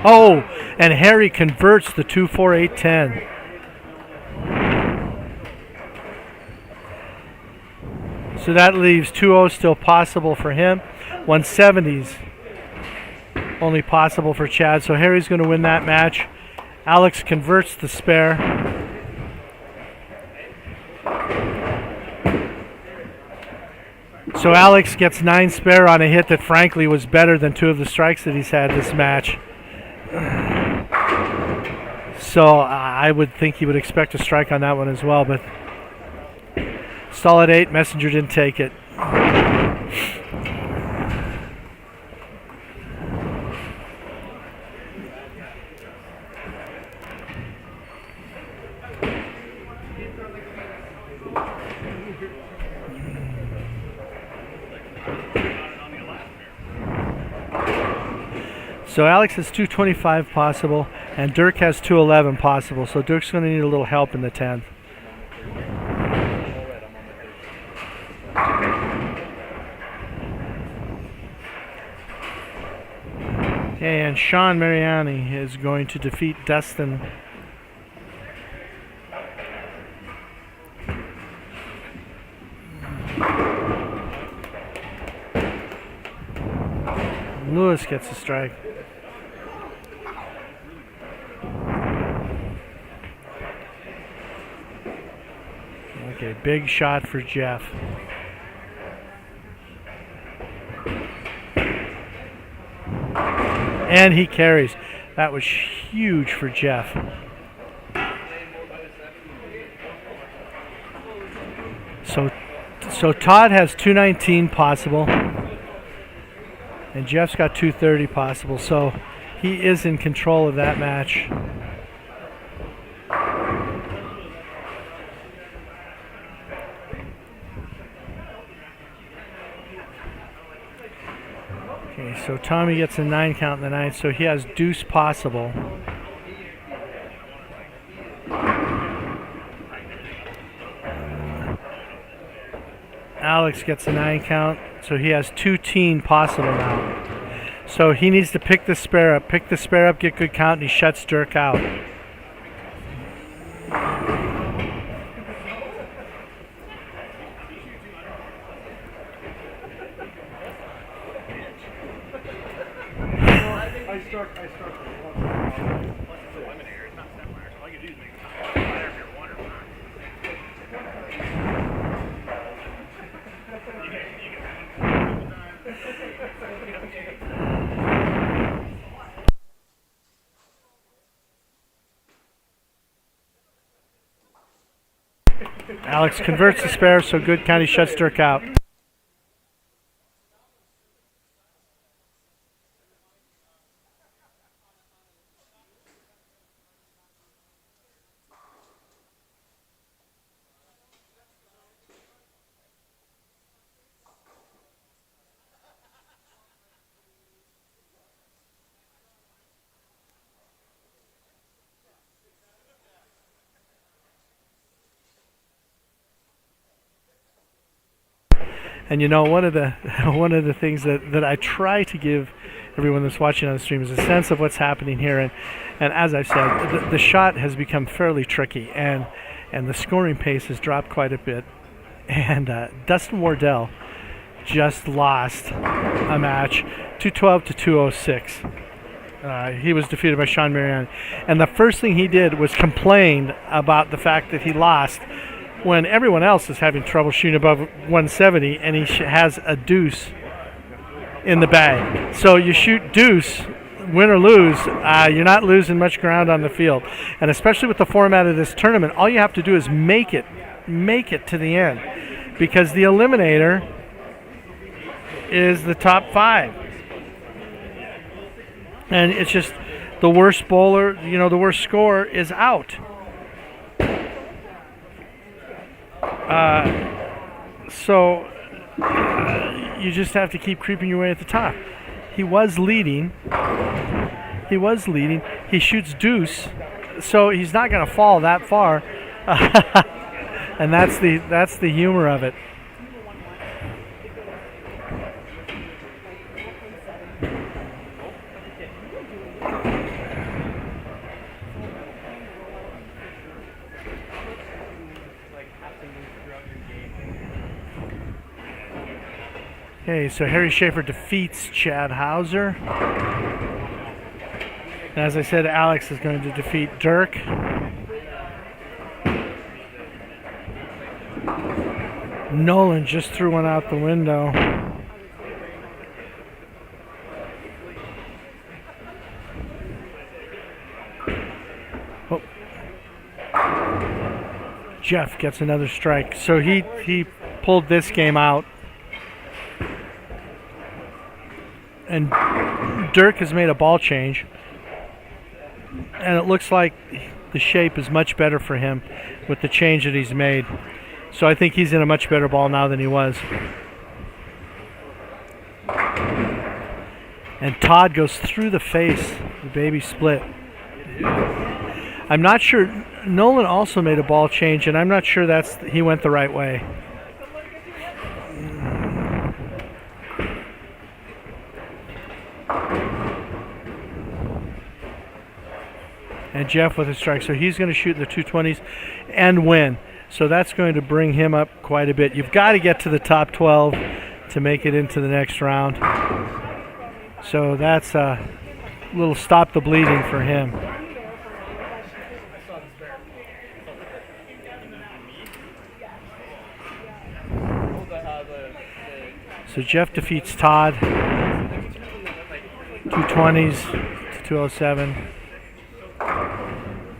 Oh, and Harry converts the 2-4-8-10. So that leaves 2-0 still possible for him. 170s only possible for Chad. So Harry's going to win that match. Alex converts the spare. So Alex gets 9 spare on a hit that frankly was better than 2 of the strikes that he's had this match. So I would think he would expect a strike on that one as well, but stall at 8, Messenger didn't take it. So Alex has 225 possible, and Dirk has 211 possible. So Dirk's going to need a little help in the 10th. Okay, and Sean Mariani is going to defeat Dustin. Lewis gets a strike. Okay, big shot for Jeff. And he carries. That was huge for Jeff. So Todd has 219 possible. And Jeff's got 230 possible. So he is in control of that match. Okay, so Tommy gets a 9 count in the 9th, so he has deuce possible. Alex gets a 9 count, so he has 2-teen possible now. So he needs to pick the spare up, get good count, and he shuts Dirk out. Alex converts the spare, so good count, he shuts Dirk out. And you know, one of the things that I try to give everyone that's watching on the stream is a sense of what's happening here. And as I said, the shot has become fairly tricky, and the scoring pace has dropped quite a bit. And Dustin Wardell just lost a match, 212 to 206. He was defeated by Sean Mariani. And the first thing he did was complain about the fact that he lost when everyone else is having trouble shooting above 170, and he has a deuce in the bag. So you shoot deuce, win or lose, you're not losing much ground on the field. And especially with the format of this tournament, all you have to do is make it to the end, because the Eliminator is the top 5. And it's just the worst bowler, the worst scorer is out. So you just have to keep creeping your way at the top. He was leading. he shoots deuce, so he's not going to fall that far. And that's the humor of it. Okay, so Harry Schaefer defeats Chad Hauser. And as I said, Alex is going to defeat Dirk. Nolan just threw one out the window. Oh. Jeff gets another strike. So he pulled this game out. And Dirk has made a ball change. And it looks like the shape is much better for him with the change that he's made. So I think he's in a much better ball now than he was. And Todd goes through the face. The baby split. I'm not sure. Nolan also made a ball change, and I'm not sure he went the right way. And Jeff with a strike. So he's going to shoot in the 220s and win. So that's going to bring him up quite a bit. You've got to get to the top 12 to make it into the next round. So that's a little stop the bleeding for him. So Jeff defeats Todd. 220s to 207.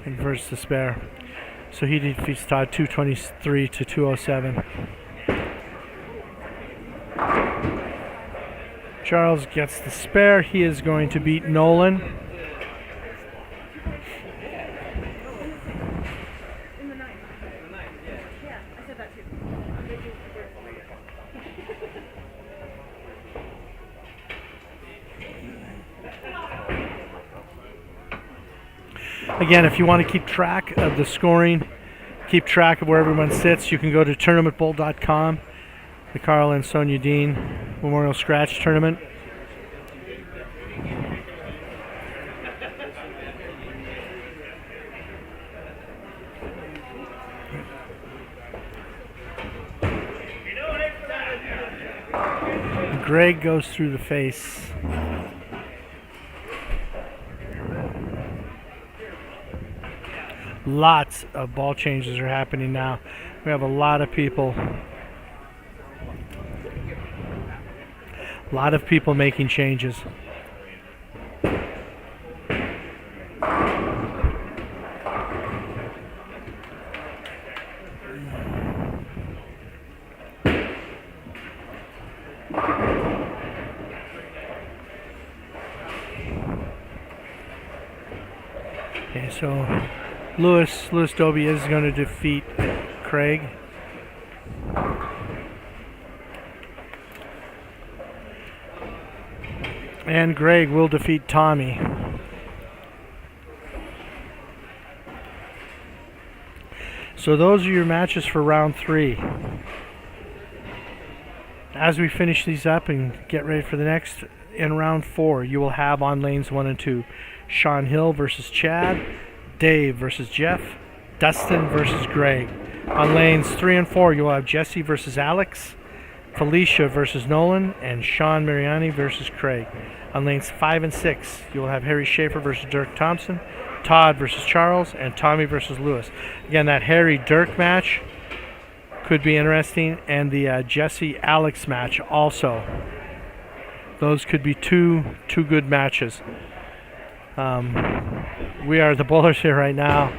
And versus the spare. So he defeats Todd 223 to 207. Charles gets the spare. He is going to beat Nolan. Again, if you want to keep track of the scoring, keep track of where everyone sits, you can go to tournamentbowl.com, the Karl and Sonja Dehn Memorial Scratch Tournament. Greg goes through the face. Lots of ball changes are happening now. We have a lot of people making changes. Okay, so Lewis Doby is going to defeat Craig. And Greg will defeat Tommy. So those are your matches for round 3. As we finish these up and get ready for the next, in round 4, you will have on lanes 1 and 2, Sean Hill versus Chad, Dave versus Jeff, Dustin versus Greg. On lanes 3 and 4, you'll have Jesse versus Alex, Felicia versus Nolan, and Sean Mariani versus Craig. On lanes 5 and 6, you'll have Harry Schaefer versus Dirk Thompson, Todd versus Charles, and Tommy versus Lewis. Again, that Harry-Dirk match could be interesting, and the Jesse-Alex match also. Those could be two good matches. We are the bowlers here right now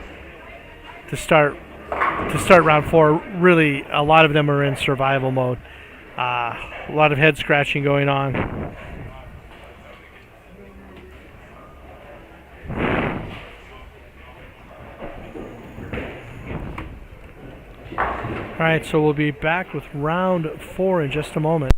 to start round 4. Really, a lot of them are in survival mode. A lot of head scratching going on. All right, so we'll be back with round 4 in just a moment.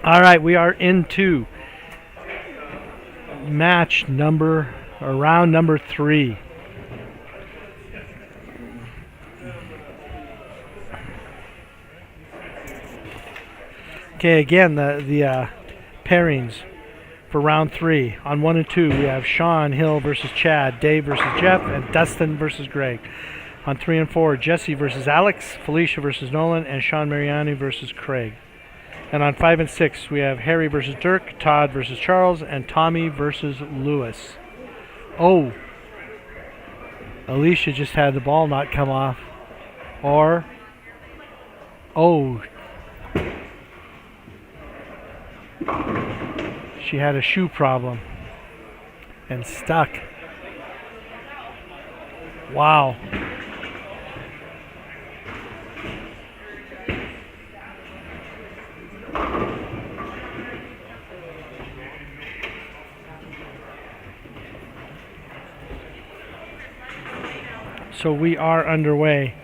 All right, we are into round number 3. Okay, again, the pairings for round 3. On 1 and 2, we have Sean Hill versus Chad, Dave versus Jeff, and Dustin versus Greg. On 3 and 4, Jesse versus Alex, Felicia versus Nolan, and Sean Mariani versus Craig. And on 5 and 6, we have Harry versus Dirk, Todd versus Charles, and Tommy versus Lewis. Oh, Alicia just had the ball not come off. Or, oh, she had a shoe problem and stuck. Wow. So we are underway.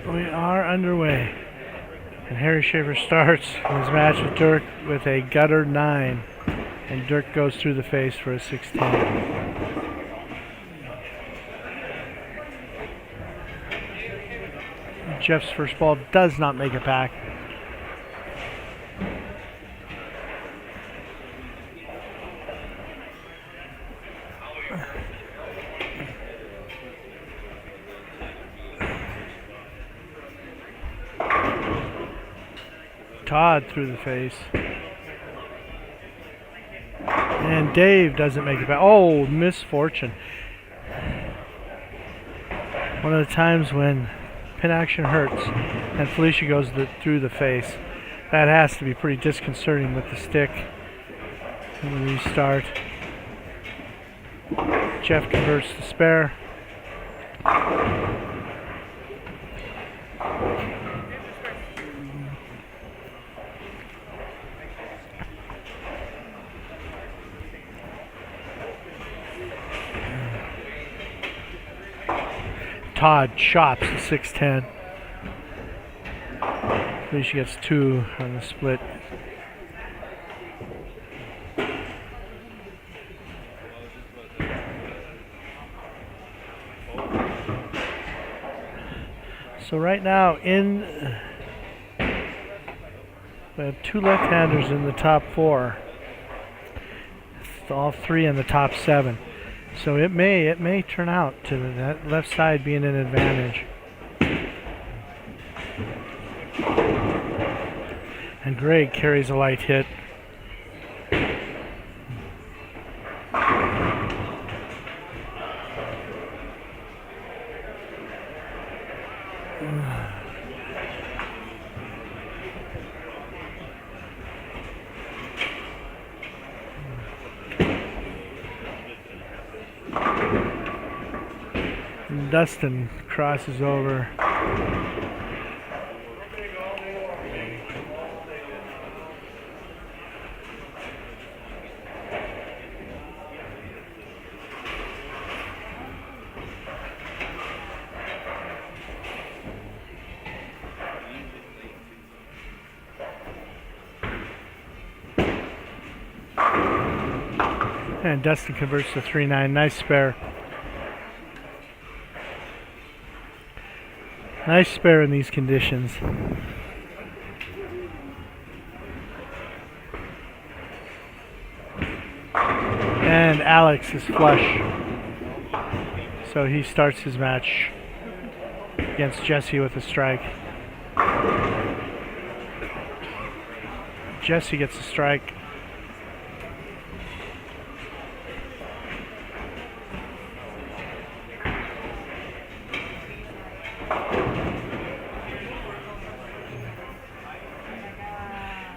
We are underway. And Harry Schaefer starts his match with Dirk with a gutter 9. And Dirk goes through the face for a 6-10. Jeff's first ball does not make it back. Todd through the face. And Dave doesn't make it back. Oh, misfortune. One of the times when pin action hurts and Felicia goes through the face. That has to be pretty disconcerting with the stick. And we restart. Jeff converts the spare. Todd chops the 6-10. Felicia gets 2 on the split. So right now we have 2 left-handers in the top 4. All 3 in the top 7. So it may turn out to that left side being an advantage. And Greg carries a light hit. Dustin crosses over. And Dustin converts to 3-9. Nice spare. Nice spare in these conditions. And Alex is flush. So he starts his match against Jesse with a strike. Jesse gets a strike.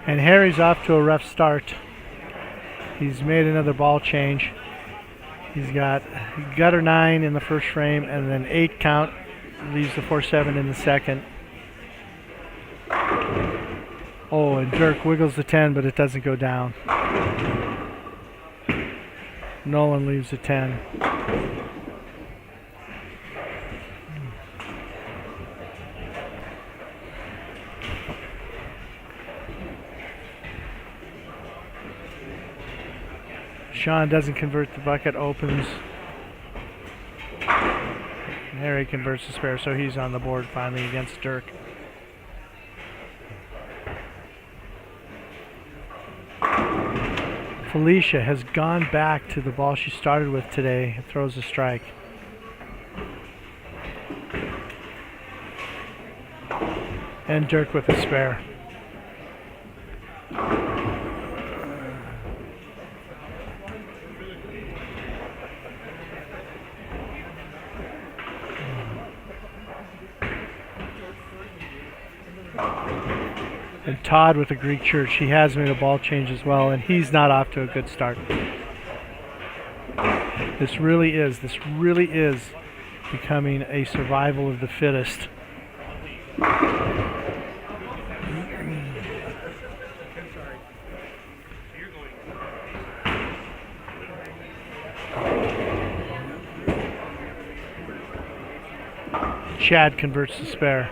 And Harry's off to a rough start. He's made another ball change. He's got gutter 9 in the first frame and then 8 count. Leaves the 4-7 in the second. Oh, and Dirk wiggles the 10, but it doesn't go down. Nolan leaves the 10. Sean doesn't convert the bucket, opens. Harry converts the spare, so he's on the board finally against Dirk. Felicia has gone back to the ball she started with today and throws a strike. And Dirk with a spare. And Todd with the Greek church. He has made a ball change as well, and he's not off to a good start. This really is becoming a survival of the fittest. Chad converts the spare.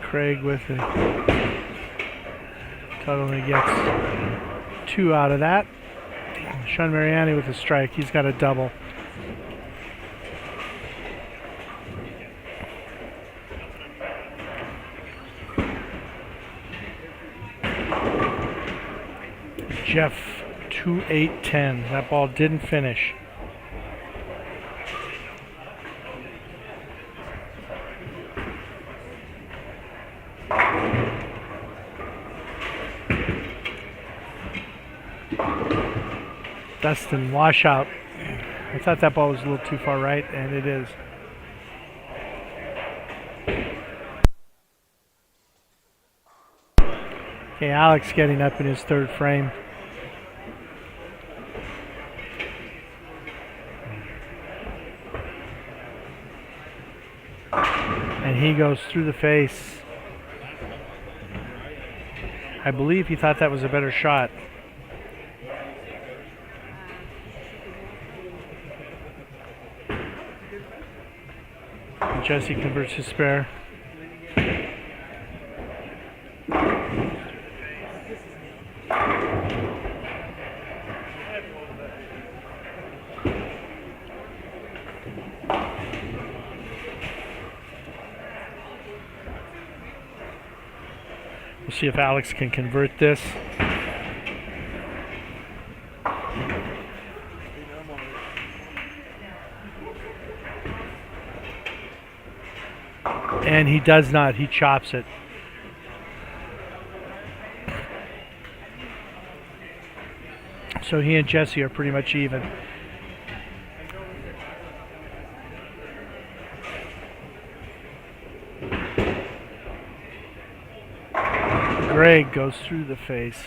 Craig with it. Totally gets 2 out of that. Sean Mariani with a strike. He's got a double. Jeff 2-8-10. That ball didn't finish. Dustin washout. I thought that ball was a little too far right, and it is. Okay, Alex getting up in his third frame. And he goes through the face. I believe he thought that was a better shot. Jesse converts his spare. We'll see if Alex can convert this. And he does not. He chops it. So he and Jesse are pretty much even. Greg goes through the face.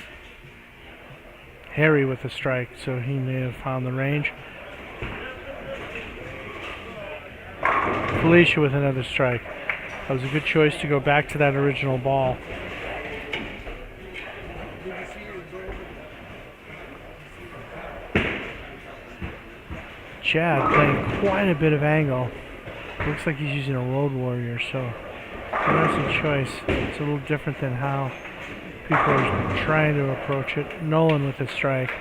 Harry with a strike, so he may have found the range. Felicia with another strike. That was a good choice to go back to that original ball. Chad playing quite a bit of angle. Looks like he's using a road warrior, so that's a choice. It's a little different than how people are trying to approach it. Nolan with a strike.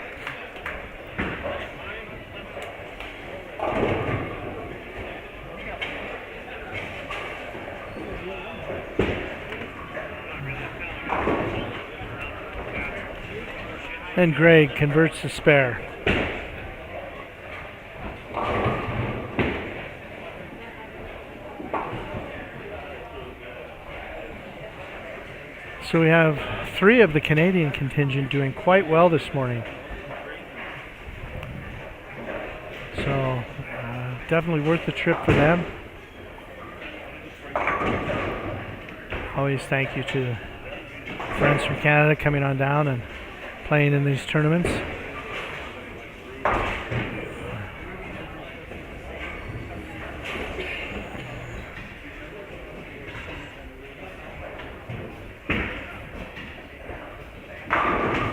And Greg converts the spare. So we have 3 of the Canadian contingent doing quite well this morning. So definitely worth the trip for them. Always thank you to friends from Canada coming on down and playing in these tournaments.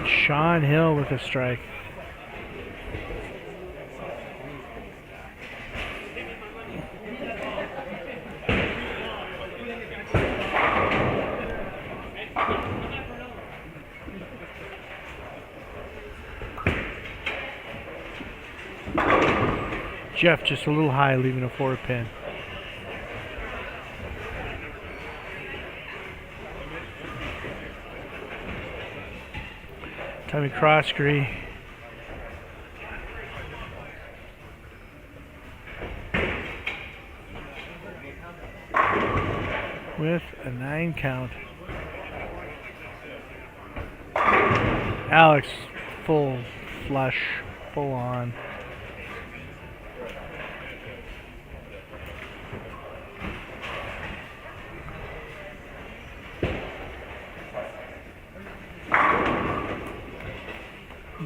Sean Hill with a strike. Jeff just a little high, leaving a 4-pin. Tommy Croskery. With a 9 count. Alex, full flush, full on.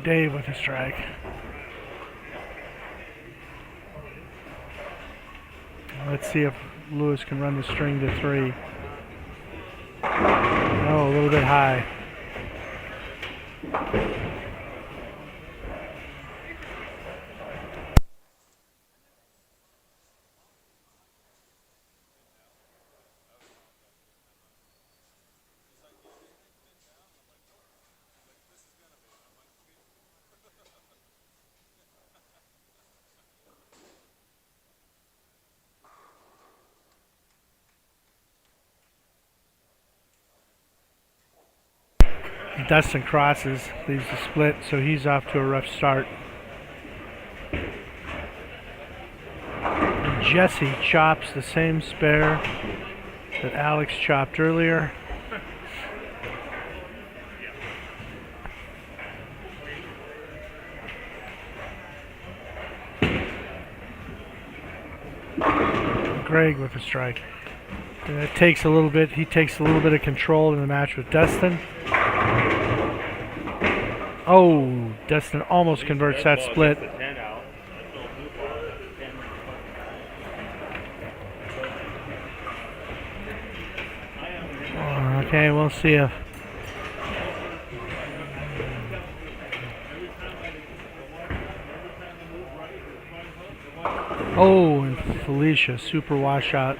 Dave with a strike. Let's see if Lewis can run the string to 3. Oh, a little bit high. Dustin crosses, leaves the split, so he's off to a rough start. And Jesse chops the same spare that Alex chopped earlier. Greg with a strike. And it takes a little bit, he takes a little bit of control in the match with Dustin. Oh, Dustin almost converts that split. Okay, we'll see if... Oh, and Felicia, super washout.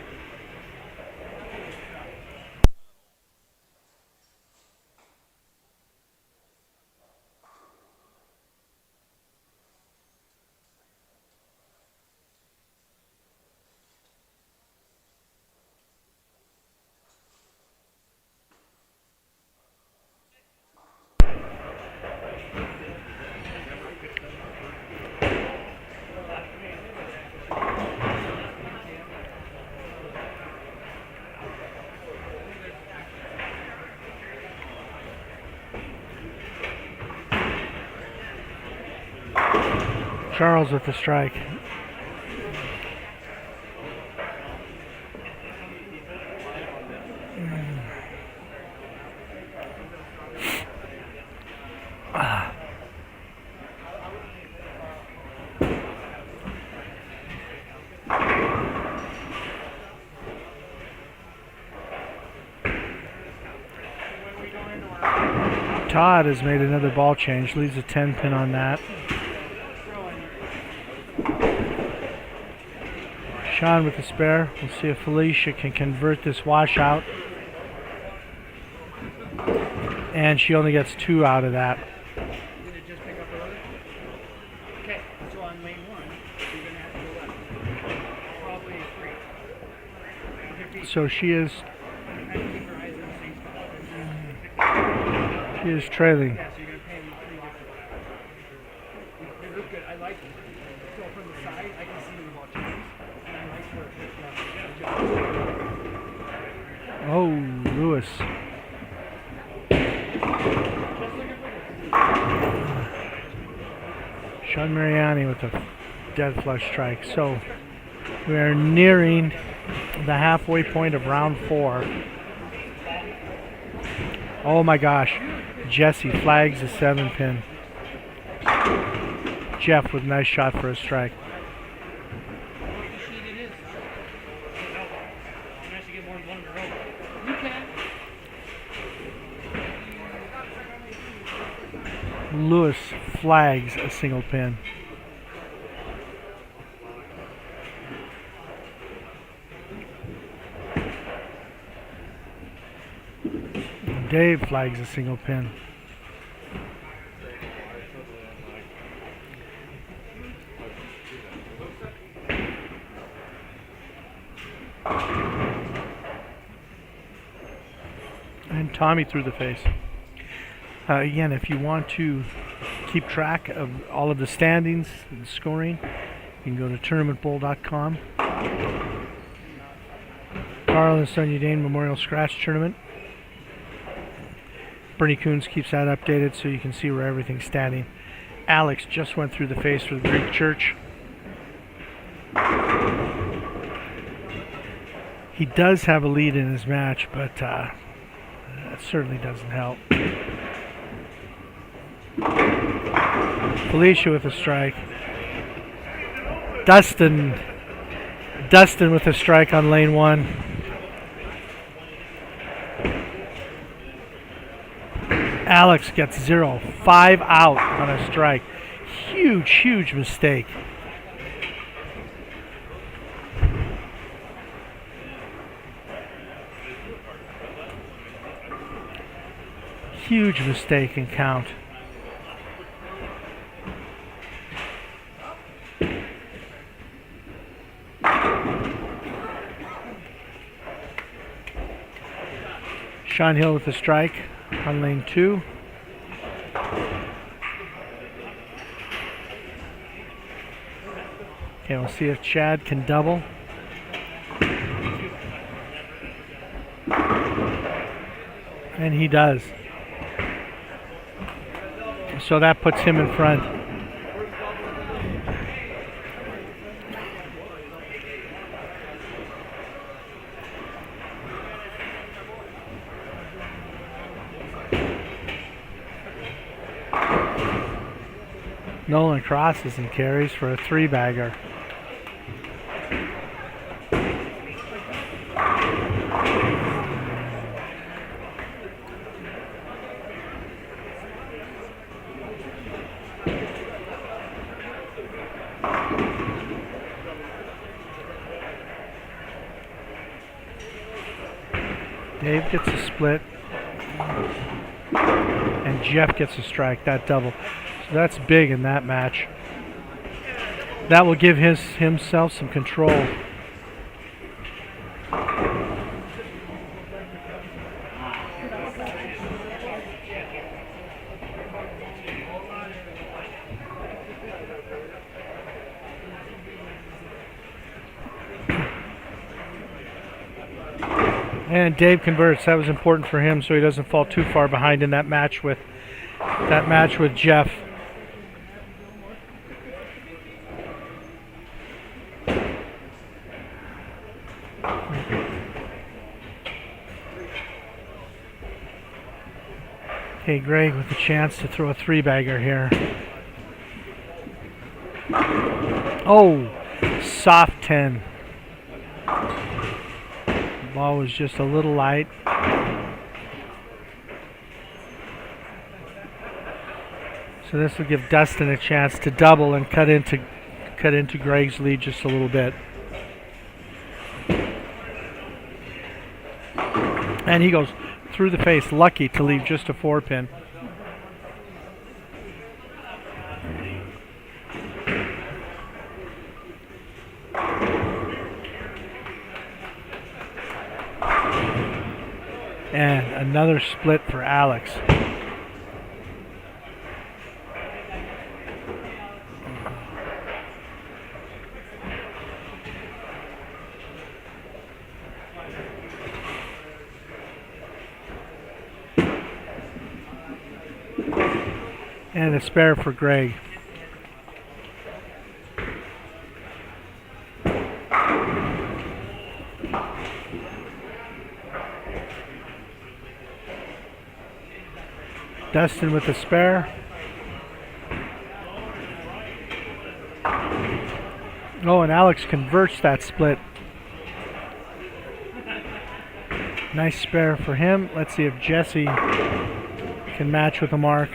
Charles with the strike. Todd has made another ball change, leaves a 10 pin on that. Sean with the spare. We'll see if Felicia can convert this washout. And she only gets 2 out of that. Okay, so on lane 1, you're going to have to go left. Probably 3. So she is trailing. Yeah, so you're going to pay them 3 different. They look good. I like them. So from the side, I can see them about change. And I like where it's Oh, Lewis. Sean Mariani with a dead flush strike. So we are nearing the halfway point of round 4. Oh my gosh. Jesse flags the 7-pin. Jeff with a nice shot for a strike. Lewis flags a single pin. Dave flags a single pin. And Tommy through the face. Again, if you want to keep track of all of the standings and scoring, you can go to tournamentbowl.com. Karl and Sonja Dehn Memorial Scratch Tournament. Bernie Coons keeps that updated so you can see where everything's standing. Alex just went through the face for the Greek Church. He does have a lead in his match, but that certainly doesn't help. Felicia with a strike. Dustin with a strike on lane 1. Alex gets 0. 5 out on a strike. Huge mistake. Huge mistake in count. Sean Hill with the strike on lane 2. Okay, we'll see if Chad can double. And he does. So that puts him in front. Nolan crosses and carries for a 3-bagger. Dave gets a split, and Jeff gets a strike, that double. So that's big in that match. That will give himself some control. And Dave converts. That was important for him so he doesn't fall too far behind in that match with Jeff. Okay, Greg with a chance to throw a 3-bagger here. Oh, soft 10. The ball was just a little light. So this will give Dustin a chance to double and cut into Greg's lead just a little bit. And he goes through the face, lucky to leave just a 4-pin. And another split for Alex. And a spare for Greg. Dustin with the spare. Oh, and Alex converts that split. Nice spare for him. Let's see if Jesse can match with a mark.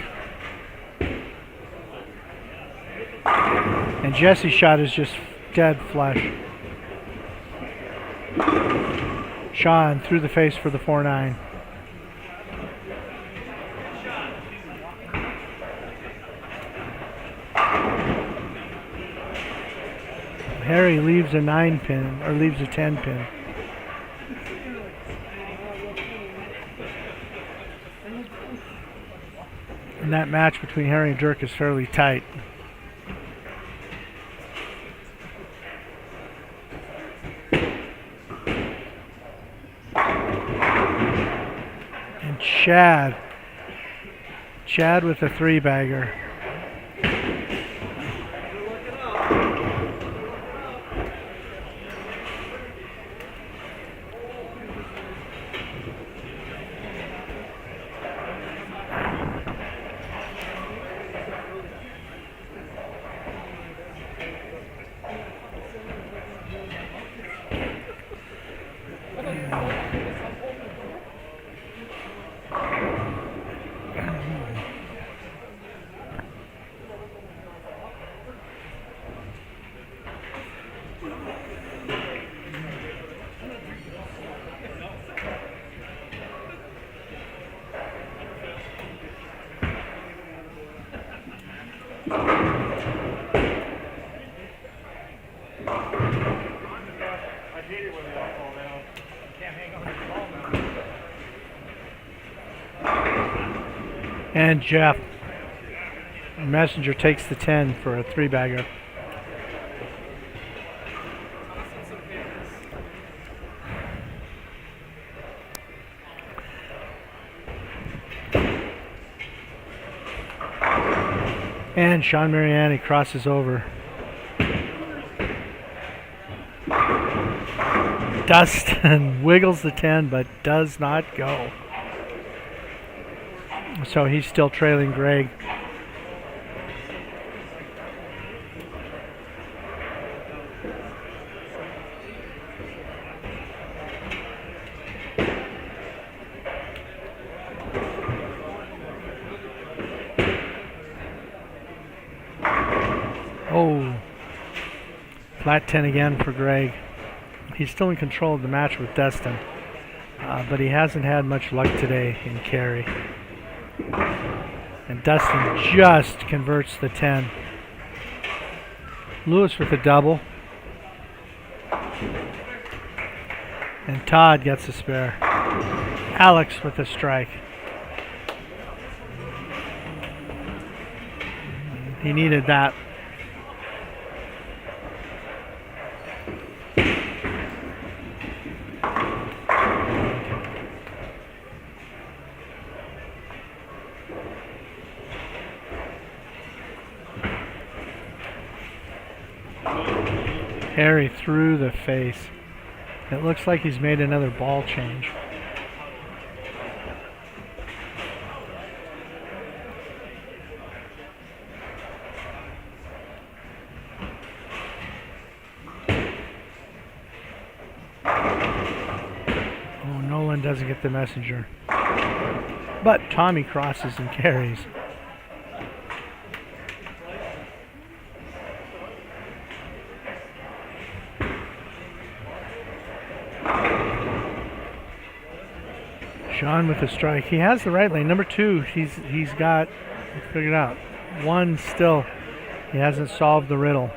And Jesse's shot is just dead flush. Sean through the face for the 4-9. Harry leaves a 9 pin, or leaves a 10 pin. And that match between Harry and Dirk is fairly tight. And Chad with a 3-bagger. And Jeff Messenger takes the 10 for a 3-bagger. And Sean Mariani crosses over. Dustin wiggles the 10 but does not go. So he's still trailing Greg. Oh, flat 10 again for Greg. He's still in control of the match with Dustin, but he hasn't had much luck today in carry. And Dustin just converts the 10. Lewis with a double. And Todd gets a spare. Alex with a strike. He needed that. Harry through the face. It looks like he's made another ball change. Oh, Nolan doesn't get the messenger. But Tommy crosses and carries. Sean with a strike. He has the right lane. Number 2, he's got figured out. 1 still. He hasn't solved the riddle.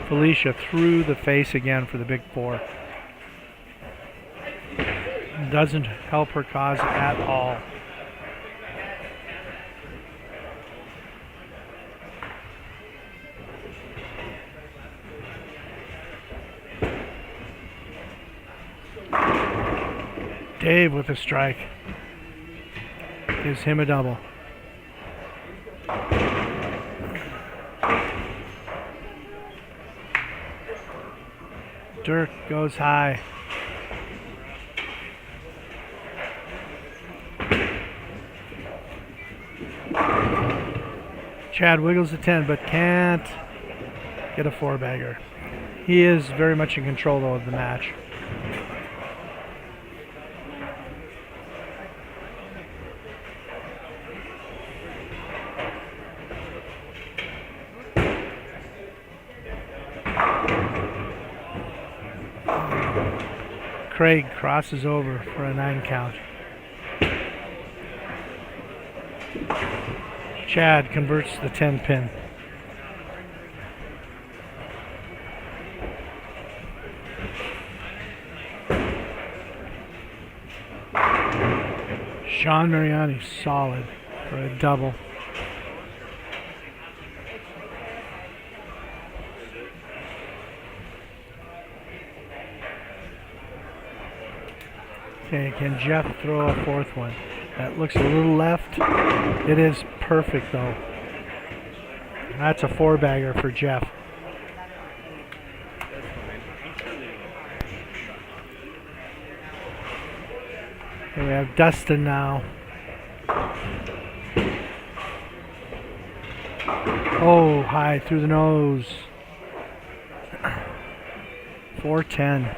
Felicia through the face again for the big 4. Doesn't help her cause at all. Dave with a strike. Gives him a double. Dirk goes high. Chad wiggles the 10, but can't get a 4-bagger. He is very much in control, though, of the match. Craig crosses over for a 9 count. Chad converts the 10 pin. Sean Mariani solid for a double. Okay, can Jeff throw a 4th one? That looks a little left. It is perfect, though. That's a 4-bagger for Jeff. Okay, we have Dustin now. Oh, high through the nose. 4-10.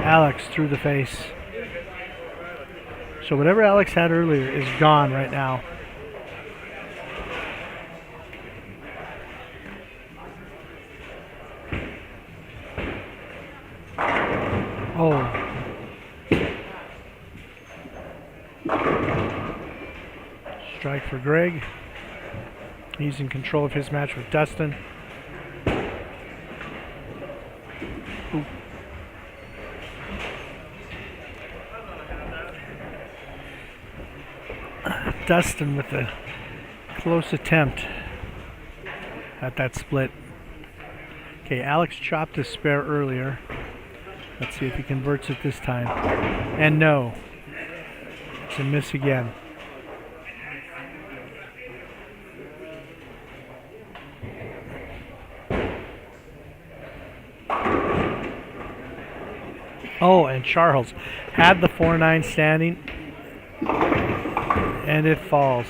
Alex through the face. So whatever Alex had earlier is gone right now. Oh. Strike for Greg. He's in control of his match with Dustin. Ooh. Dustin with a close attempt at that split. Okay, Alex chopped his spare earlier. Let's see if he converts it this time. And no. It's a miss again. Oh, and Charles had the 4-9 standing. And it falls.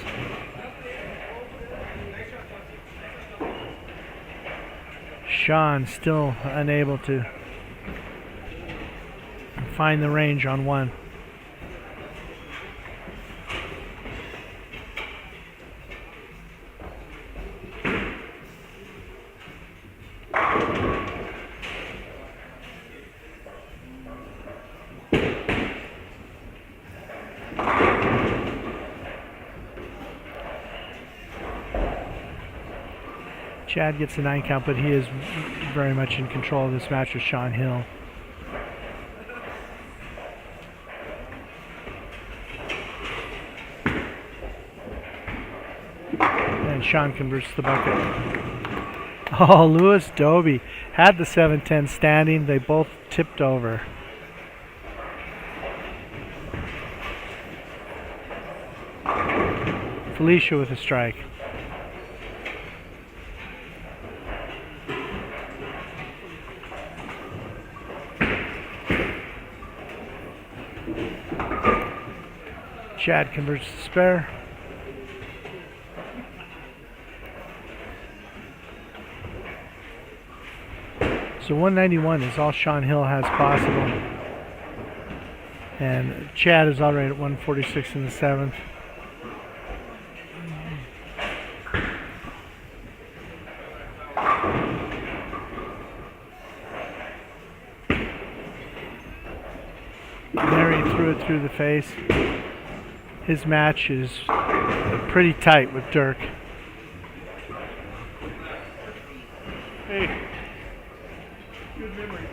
Sean still unable to find the range on one. Chad gets a 9 count, but he is very much in control of this match with Sean Hill. And Sean converts the bucket. Oh, Lewis Doby had the 7-10 standing. They both tipped over. Felicia with a strike. Chad converts the spare. So 191 is all Sean Hill has possible. And Chad is already at 146 in the 7th. Mary threw it through the face. His match is pretty tight with Dirk. Hey. Good memory.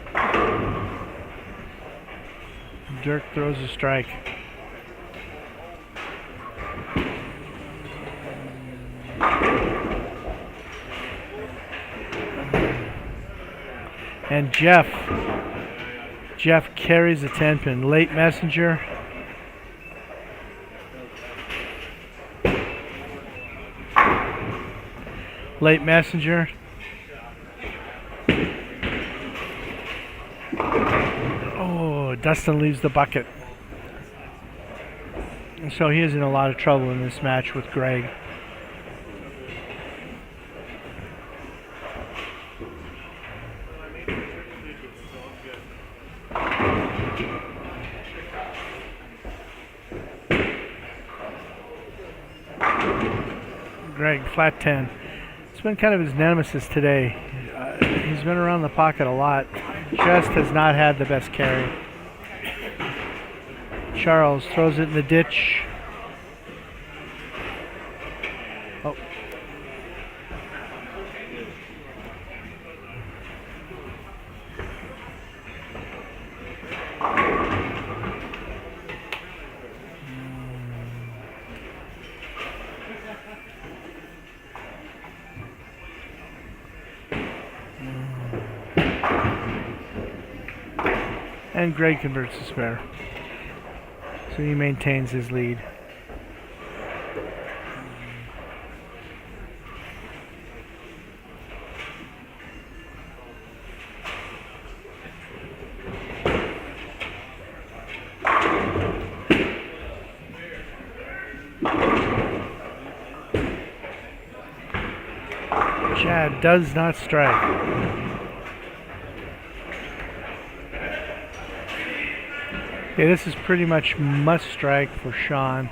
Dirk throws a strike. And Jeff carries the 10 pin. Late messenger. Late messenger. Oh, Dustin leaves the bucket. And so he is in a lot of trouble in this match with Greg. Greg, flat 10. It's been kind of his nemesis today. He's been around the pocket a lot. Just has not had the best carry. Charles throws it in the ditch. Oh. And Greg converts the spare. So he maintains his lead. Chad does not strike. Okay, this is pretty much must strike for Sean.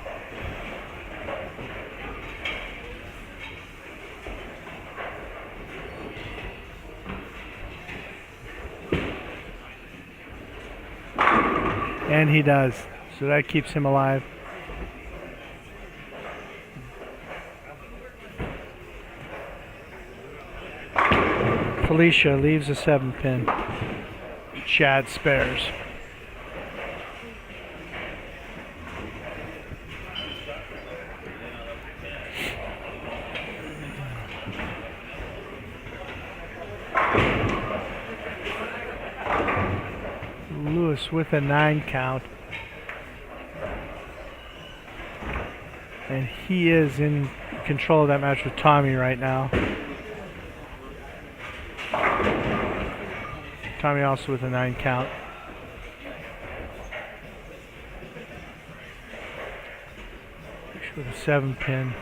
And he does. So that keeps him alive. Felicia leaves a 7-pin. Chad spares. With a 9 count, and he is in control of that match with Tommy right now. Tommy also with a 9 count. With a 7-pin.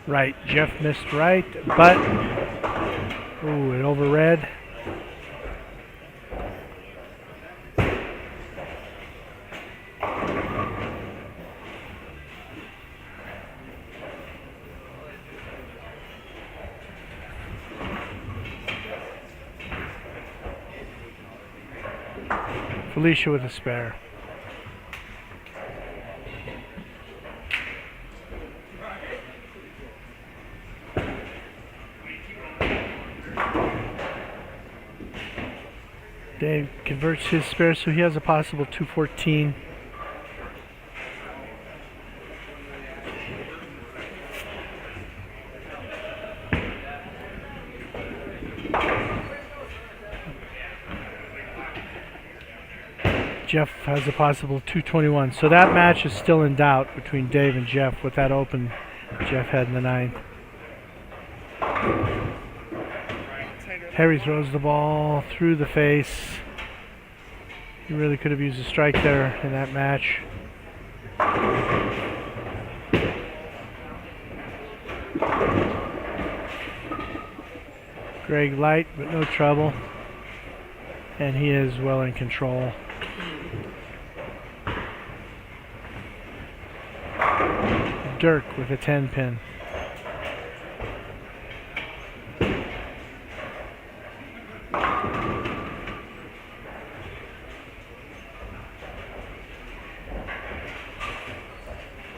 Right, Jeff missed right, but ooh, it overread. Felicia with a spare. Dave converts his spare, so he has a possible 214. Jeff has a possible 221. So that match is still in doubt between Dave and Jeff with that open Jeff had in the 9th. Harry throws the ball through the face. He really could have used a strike there in that match. Greg light, but no trouble. And he is well in control. Dirk with a 10-pin.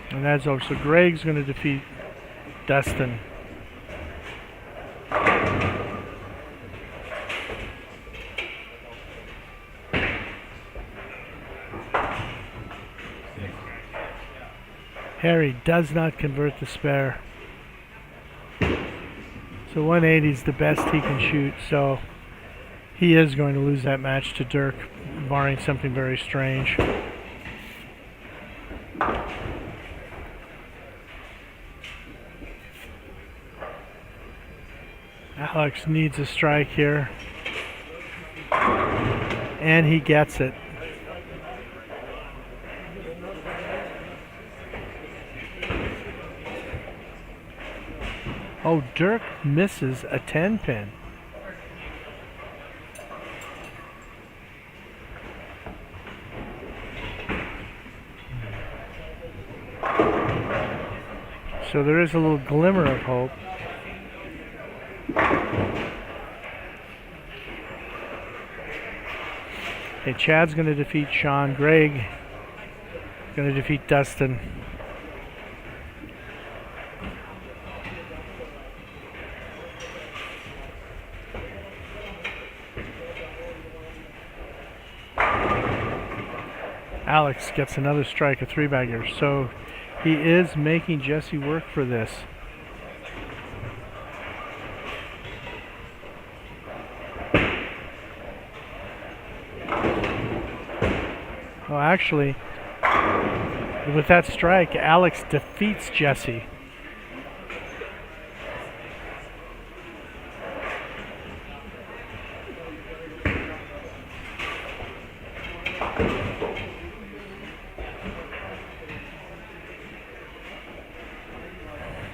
And that's over. So Greg's going to defeat Dustin. Harry does not convert the spare. So 180 is the best he can shoot. So he is going to lose that match to Dirk, barring something very strange. Alex needs a strike here. And he gets it. Oh, Dirk misses a 10 pin. So there is a little glimmer of hope. Okay, Chad's going to defeat Sean. Greg going to defeat Dustin. Alex gets another strike, a 3-bagger. So he is making Jesse work for this. Well, actually, with that strike, Alex defeats Jesse.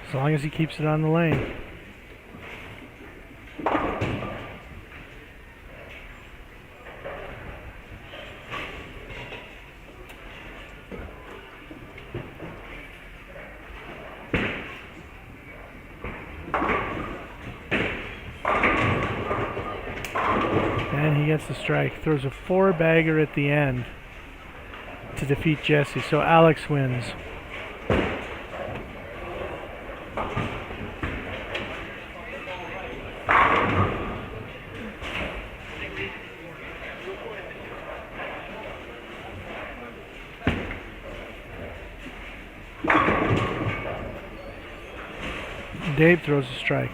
As long as he keeps it on the lane. And he gets the strike. Throws a 4-bagger at the end to defeat Jesse. So Alex wins. Dave throws a strike.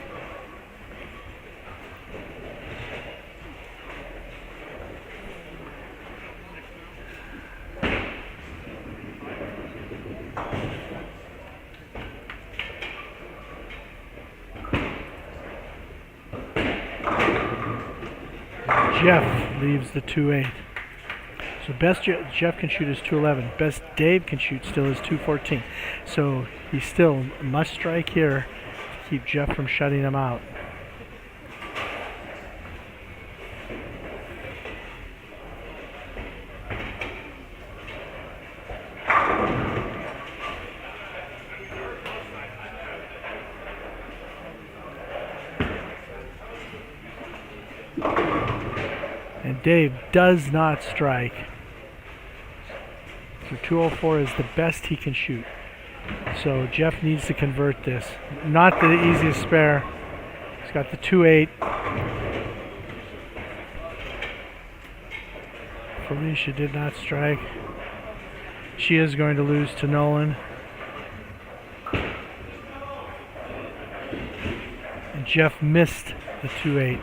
Jeff leaves the 2-8. So best Jeff can shoot is 211. Best Dave can shoot still is 214. So he still must strike here to keep Jeff from shutting him out. And Dave does not strike. So 204 is the best he can shoot. So Jeff needs to convert this. Not the easiest spare. He's got the 2-8. Felicia did not strike. She is going to lose to Nolan. And Jeff missed the 2-8.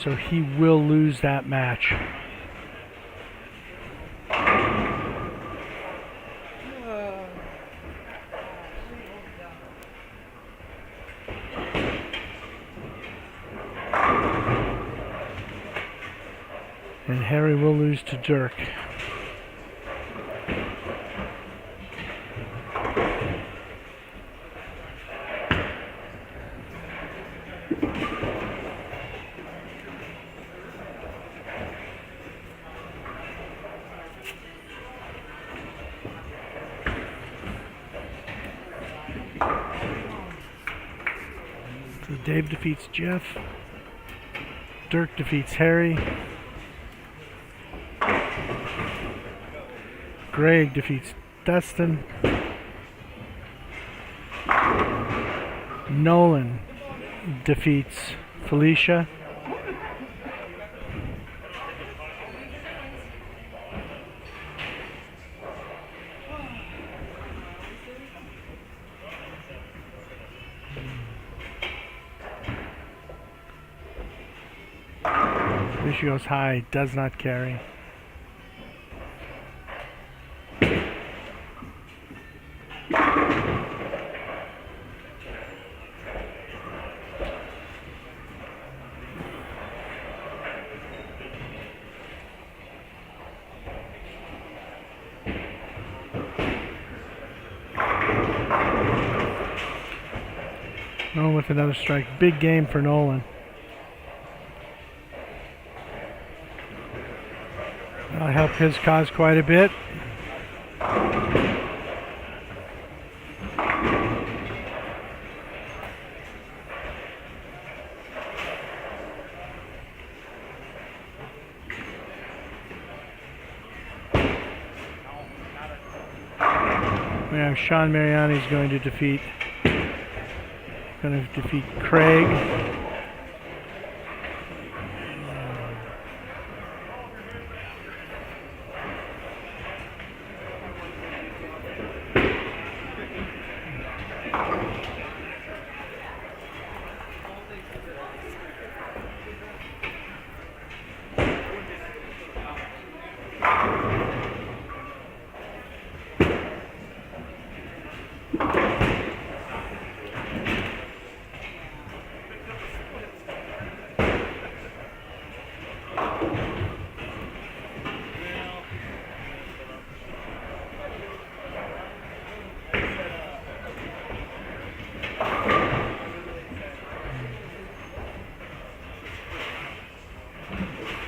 So he will lose that match. And Harry will lose to Dirk. So Dave defeats Jeff. Dirk defeats Harry. Greg defeats Dustin. Nolan defeats Felicia. Felicia goes high, does not carry. Nolan with another strike. Big game for Nolan. That'll help his cause quite a bit. We have Sean Mariani's going to defeat Craig.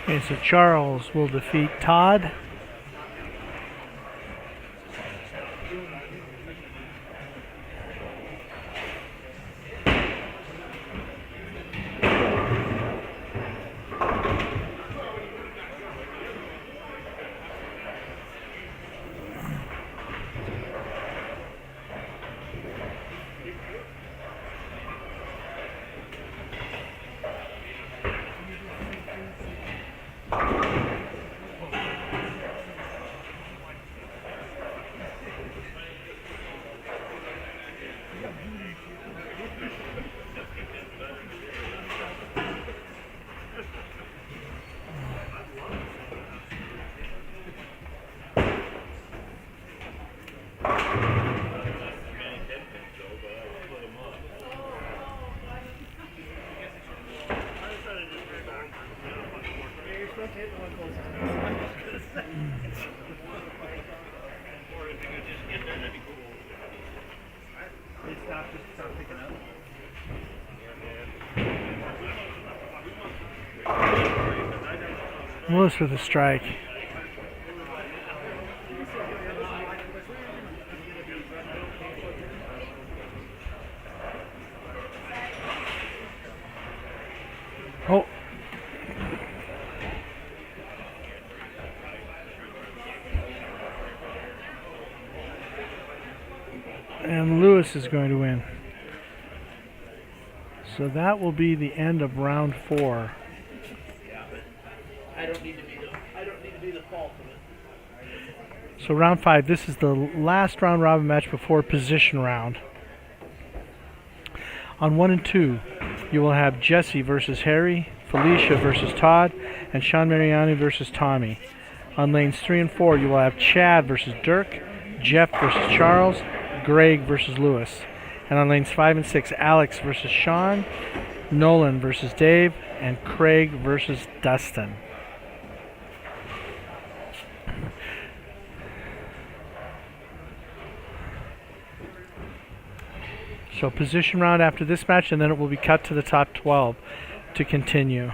Okay, so Charles will defeat Todd. Lewis with a strike. Oh. And Lewis is going to win. So that will be the end of round 4. I don't need to be the fault of it. So round 5, this is the last round robin match before position round. On 1 and 2, you will have Jesse versus Harry, Felicia versus Todd, and Sean Mariani versus Tommy. On lanes 3 and 4, you will have Chad versus Dirk, Jeff versus Charles, Greg versus Lewis. And on lanes 5 and 6, Alex versus Sean, Nolan versus Dave, and Craig versus Dustin. So position round after this match, and then it will be cut to the top 12 to continue.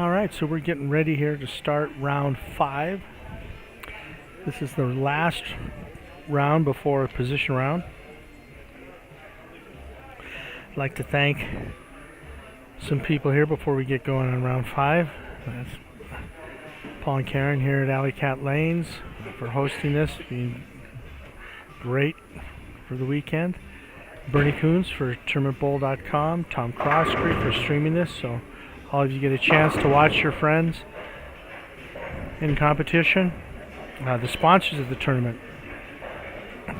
All right, so we're getting ready here to start round 5. This is the last round before a position round. I'd like to thank some people here before we get going on round 5. That's Paul and Karen here at Alley Cat Lanes for hosting this, being great for the weekend. Bernie Coons for tournamentbowl.com, Tom Crosscreek for streaming this, so all of you get a chance to watch your friends in competition. The sponsors of the tournament: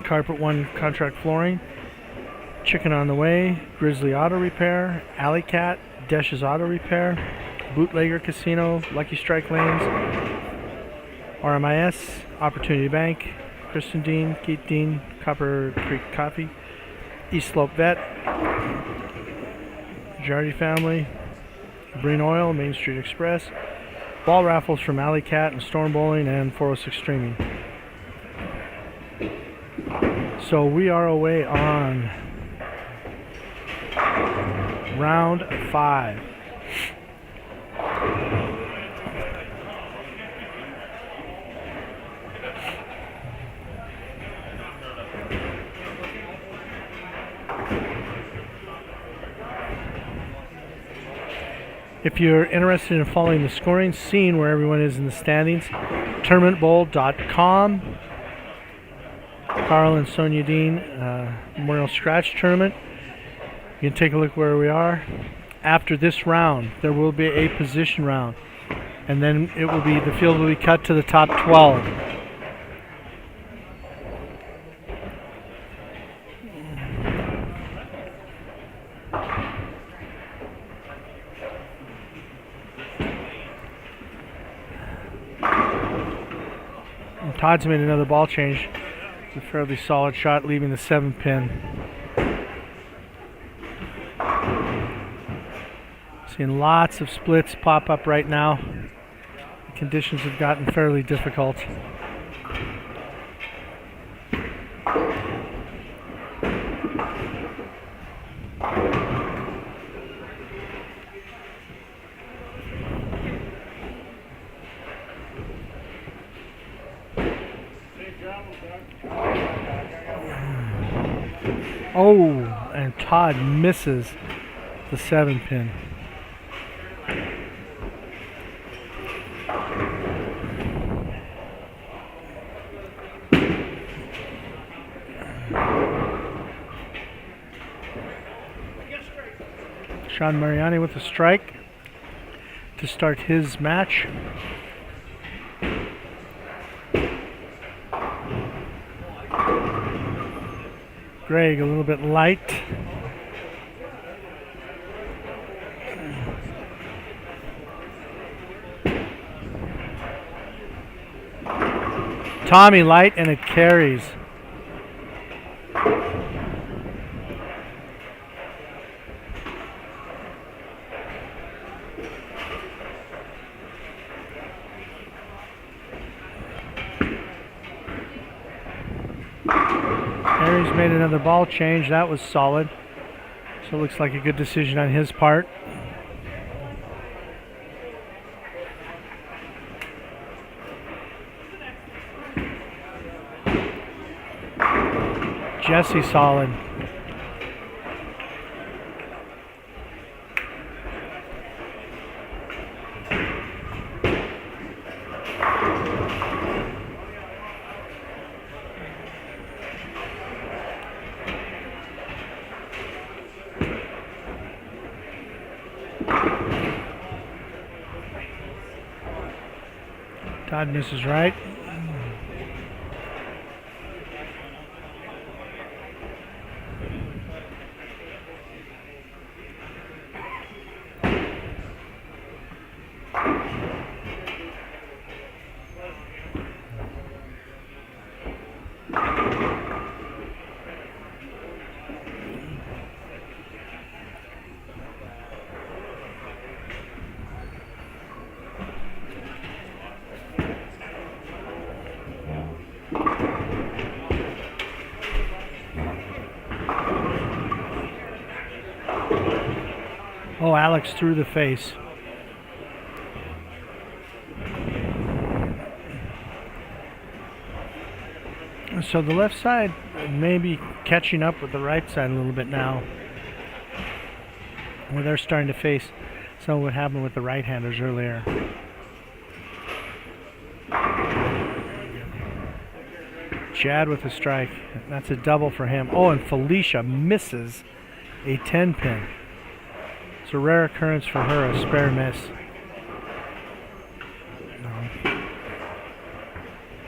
Carpet One Contract Flooring, Chicken on the Way, Grizzly Auto Repair, Alley Cat, Desh's Auto Repair, Bootlegger Casino, Lucky Strike Lanes, RMIS, Opportunity Bank, Kristen Dean, Keith Dean, Copper Creek Coffee, East Slope Vet, Jardy Family, Green Oil, Main Street Express, ball raffles from Alley Cat and Storm Bowling, and 406 Streaming. So we are away on round 5. If you're interested in following the scoring, seeing where everyone is in the standings, tournamentbowl.com. Karl and Sonja Dehn Memorial Scratch Tournament. You can take a look where we are. After this round, there will be a position round, and then it will be, the field will be cut to the top 12. Todd's made another ball change. It's a fairly solid shot, leaving the 7 pin. Seeing lots of splits pop up right now. The conditions have gotten fairly difficult. Oh, and Todd misses the 7 pin. Sean Mariani with a strike to start his match. Greg a little bit light. Tommy light, and it carries. Harry's made another ball change. That was solid. So it looks like a good decision on his part. Jesse solid. Todd misses right. Oh, Alex through the face. So the left side may be catching up with the right side a little bit now, where they're starting to face some of what happened with the right-handers earlier. Chad with a strike. That's a double for him. Oh, and Felicia misses a 10-pin. It's a rare occurrence for her, a spare miss.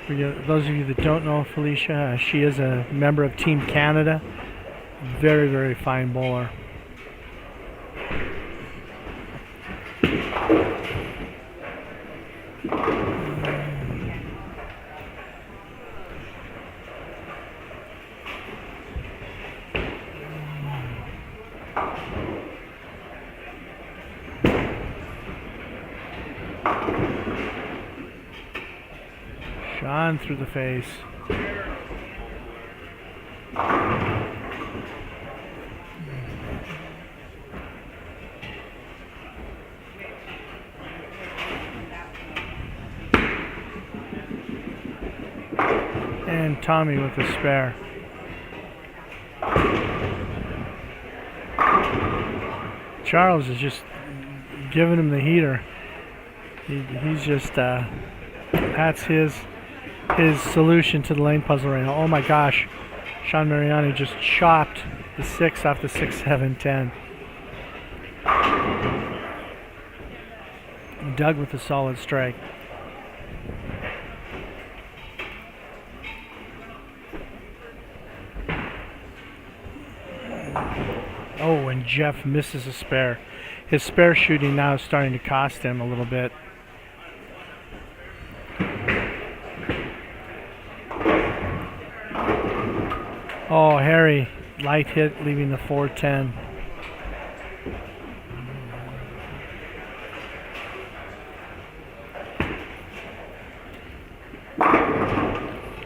For those of you that don't know Felicia, she is a member of Team Canada. Very, very fine bowler. Sean through the face. And Tommy with the spare. Charles is just giving him the heater. He's just that's his solution to the lane puzzle right now. Oh my gosh, Sean Mariani just chopped the 6 off the 6, 7, 10. Doug with a solid strike. Oh, and Jeff misses a spare. His spare shooting now is starting to cost him a little bit. Oh, Harry, light hit, leaving the 410.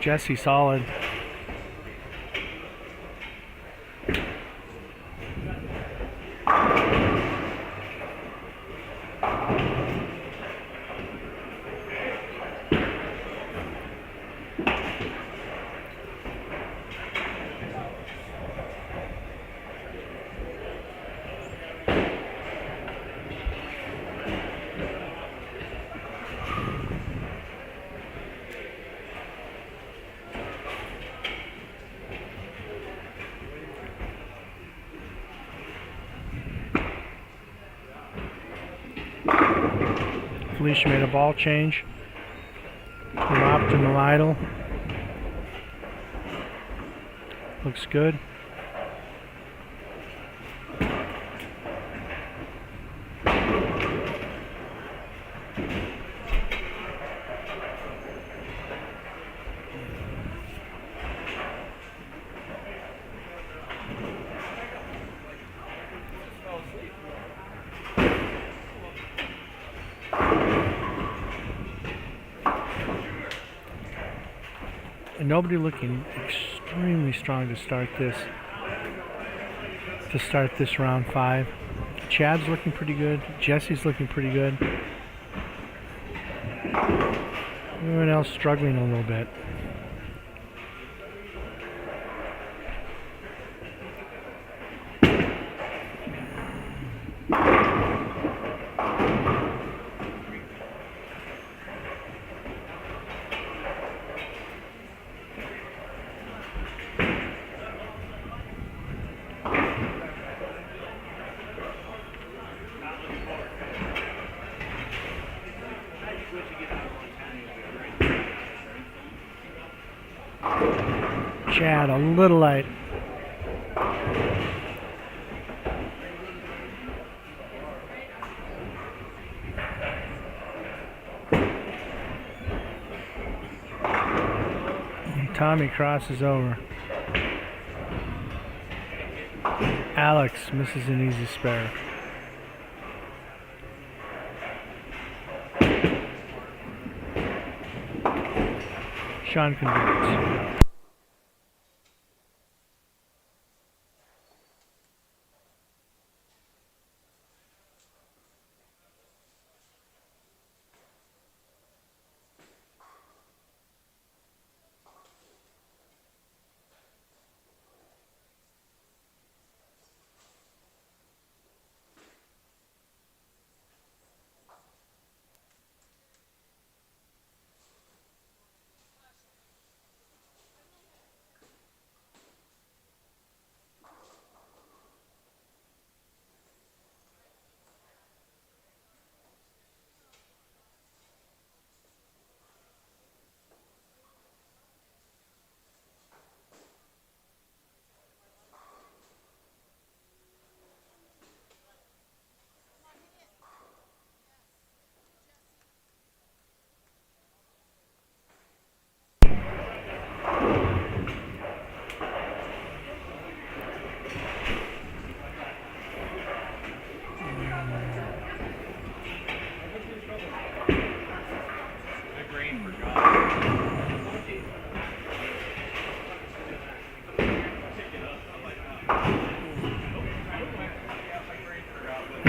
Jesse solid. Felicia made a ball change from optimal idle. Looks good. And nobody looking extremely strong to start this round 5. Chad's looking pretty good. Jesse's looking pretty good. Everyone else struggling a little bit. Chad a little light. And Tommy crosses over. Alex misses an easy spare. Sean converts.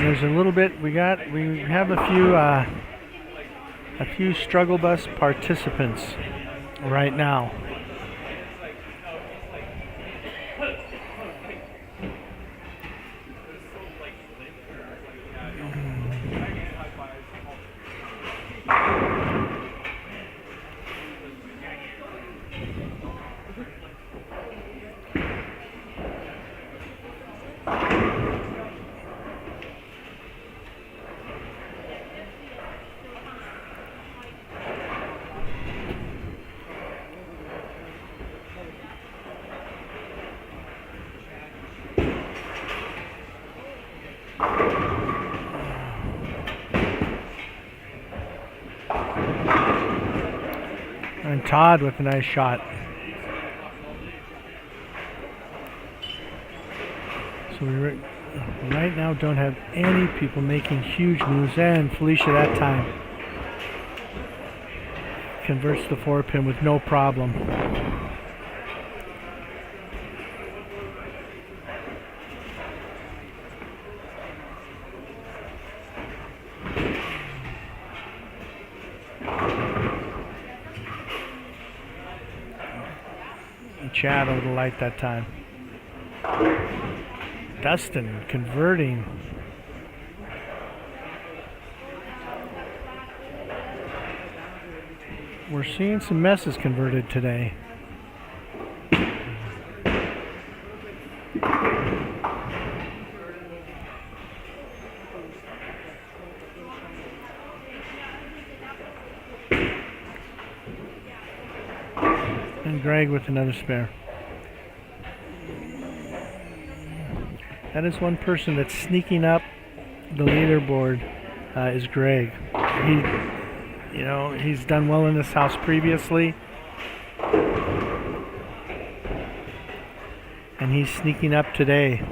there's a little bit. We have a few struggle bus participants right now. And Todd with a nice shot. So we right now don't have any people making huge moves. And Felicia that time converts the 4-pin with no problem. Chad over the light that time. Dustin converting. We're seeing some messes converted today. And Greg with another spare. That is one person that's sneaking up the leaderboard is Greg. He's done well in this house previously. And he's sneaking up today.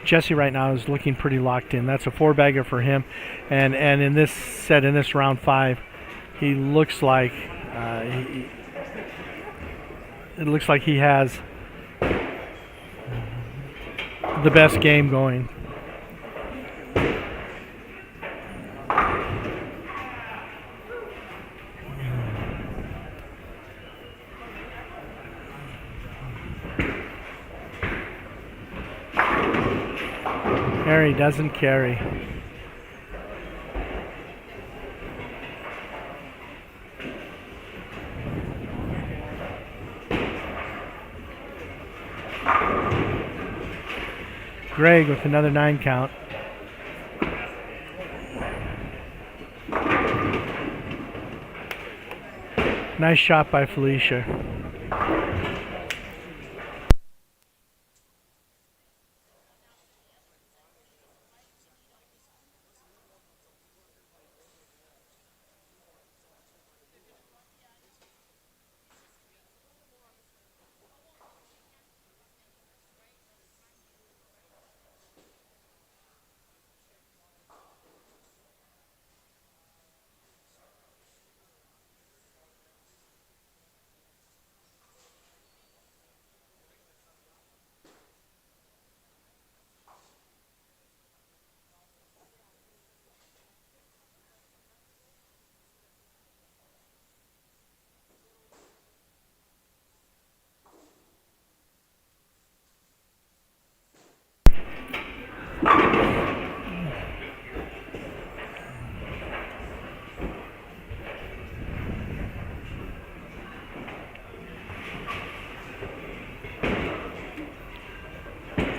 Jesse right now is looking pretty locked in. That's a 4-bagger for him, and in this set, in this round 5, he looks like it looks like he has the best game going. Harry doesn't carry. Greg with another 9 count. Nice shot by Felicia.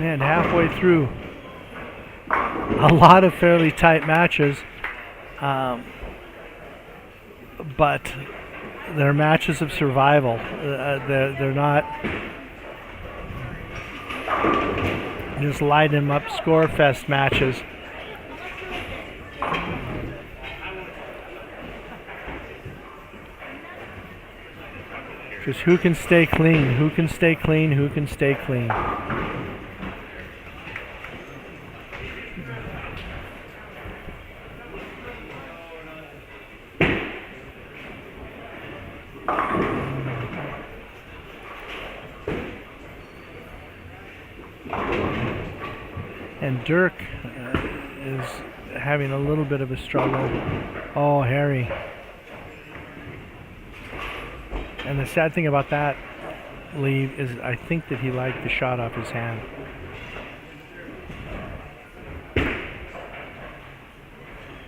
And halfway through, a lot of fairly tight matches, but they're matches of survival. They're not just light them up score fest matches. Just who can stay clean, who can stay clean, who can stay clean. And Dirk is having a little bit of a struggle. Oh, Harry. And the sad thing about that, Lee, is I think that he liked the shot off his hand.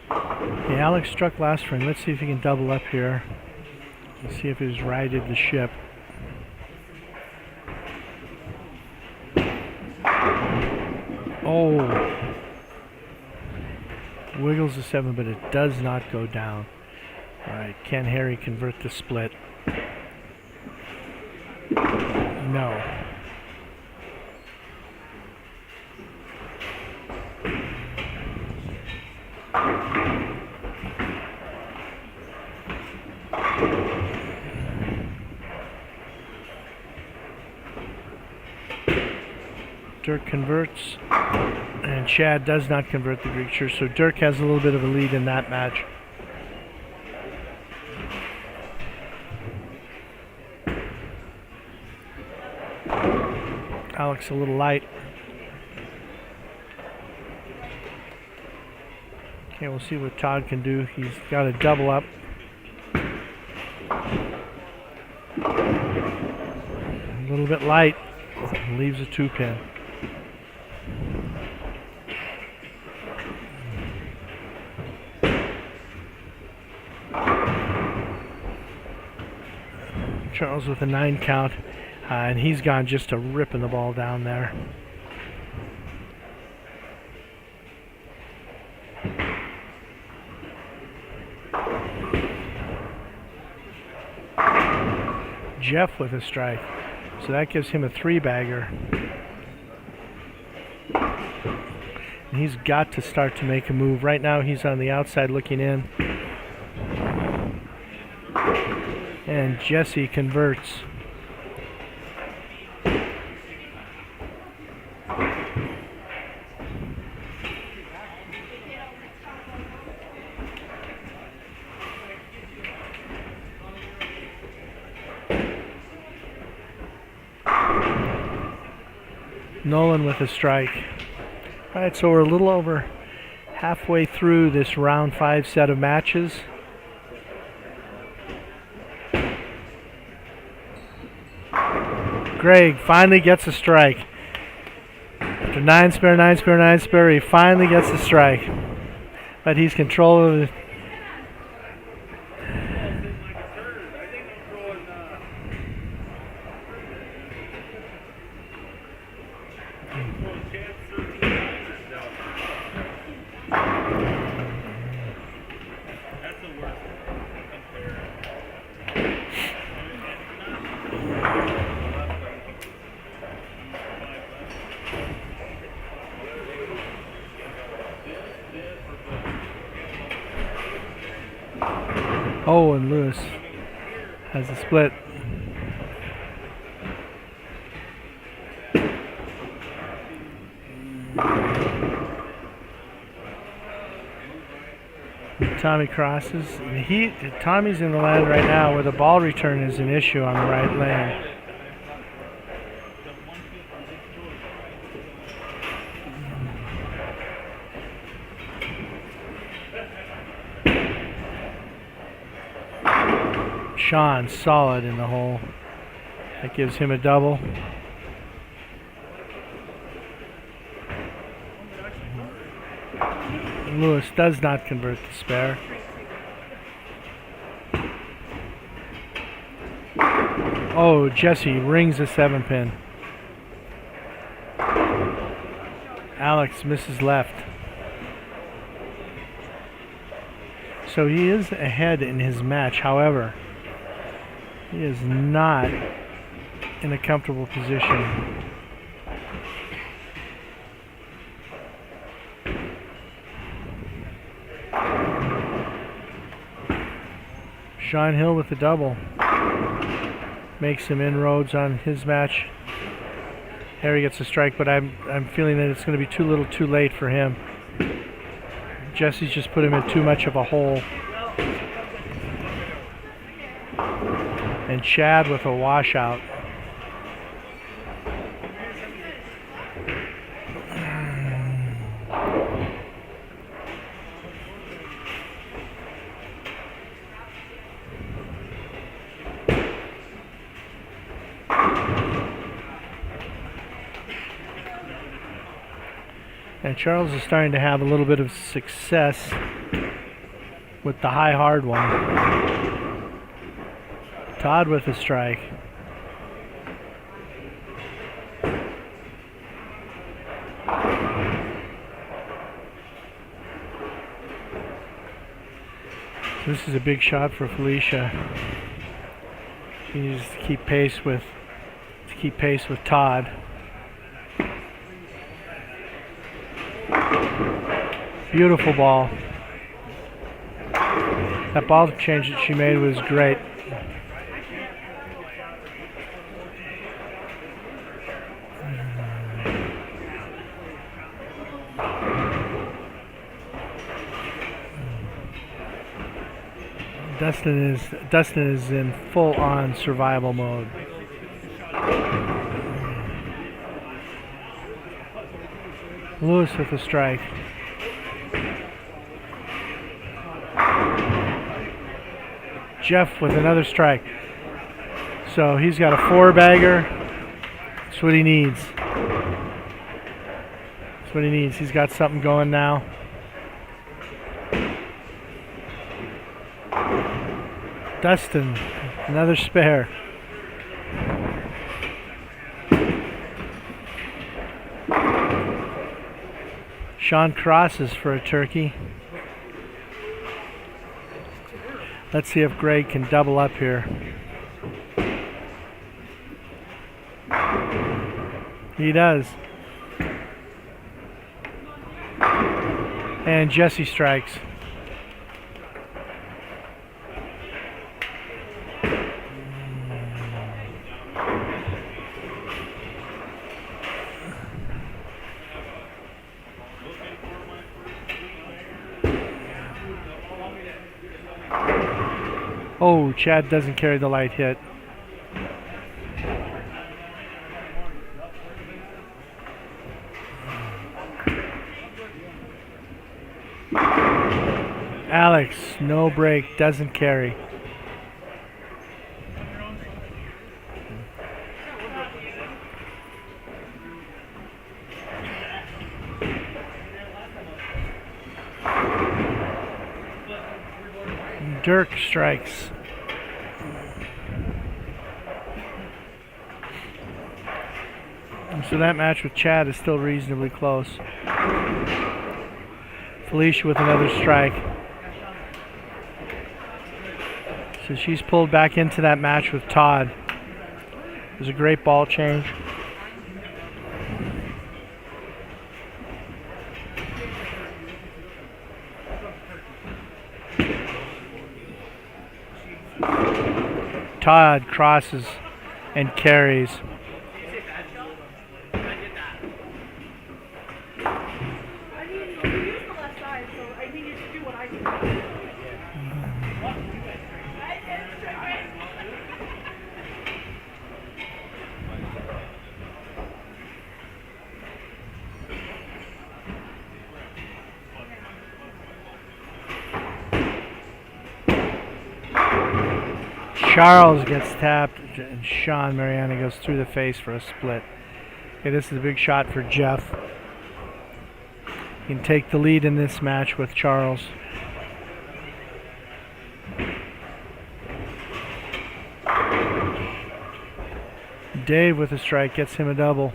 Okay, Alex struck last frame. Let's see if he can double up here. Let's see if he's righted the ship. Oh. Wiggles the 7, but it does not go down. All right, can Harry convert the split? No. Dirk converts, and Chad does not convert the Greek church, so Dirk has a little bit of a lead in that match. Alex a little light. Okay, we'll see what Todd can do. He's got a double up. A little bit light. Leaves a 2-pin. Charles with a 9 count. And he's gone just to ripping the ball down there. Jeff with a strike. So that gives him a 3-bagger. And he's got to start to make a move. Right now he's on the outside looking in. And Jesse converts. Nolan with a strike. All right, so we're a little over halfway through this round 5 set of matches. Greg finally gets a strike. After 9 spare, 9 spare, 9 spare, he finally gets a strike. But he's control of it. Oh, and Lewis has a split. Tommy crosses. Tommy's in the land right now where the ball return is an issue on the right lane. Sean solid in the hole. That gives him a double. Lewis does not convert the spare. Oh, Jesse rings a 7-pin. Alex misses left. So he is ahead in his match. However, he is not in a comfortable position. Sean Hill with the double. Makes some inroads on his match. Harry gets a strike, but I'm feeling that it's going to be too little too late for him. Jesse's just put him in too much of a hole. And Chad with a washout. And Charles is starting to have a little bit of success with the high hard one. Todd with a strike. This is a big shot for Felicia. She needs to keep pace with Todd. Beautiful ball. That ball change that she made was great. Dustin is in full-on survival mode. Lewis with a strike. Jeff with another strike. So he's got a 4-bagger. That's what he needs. That's what he needs. He's got something going now. Dustin, another spare. Sean crosses for a turkey. Let's see if Greg can double up here. He does. And Jesse strikes. Oh, Chad doesn't carry the light hit. Alex, no break, doesn't carry. Dirk strikes. So that match with Chad is still reasonably close. Felicia with another strike. So she's pulled back into that match with Todd. It was a great ball change. Todd crosses and carries. Charles gets tapped, and Sean Mariana goes through the face for a split. Okay, this is a big shot for Jeff. He can take the lead in this match with Charles. Dave with a strike gets him a double.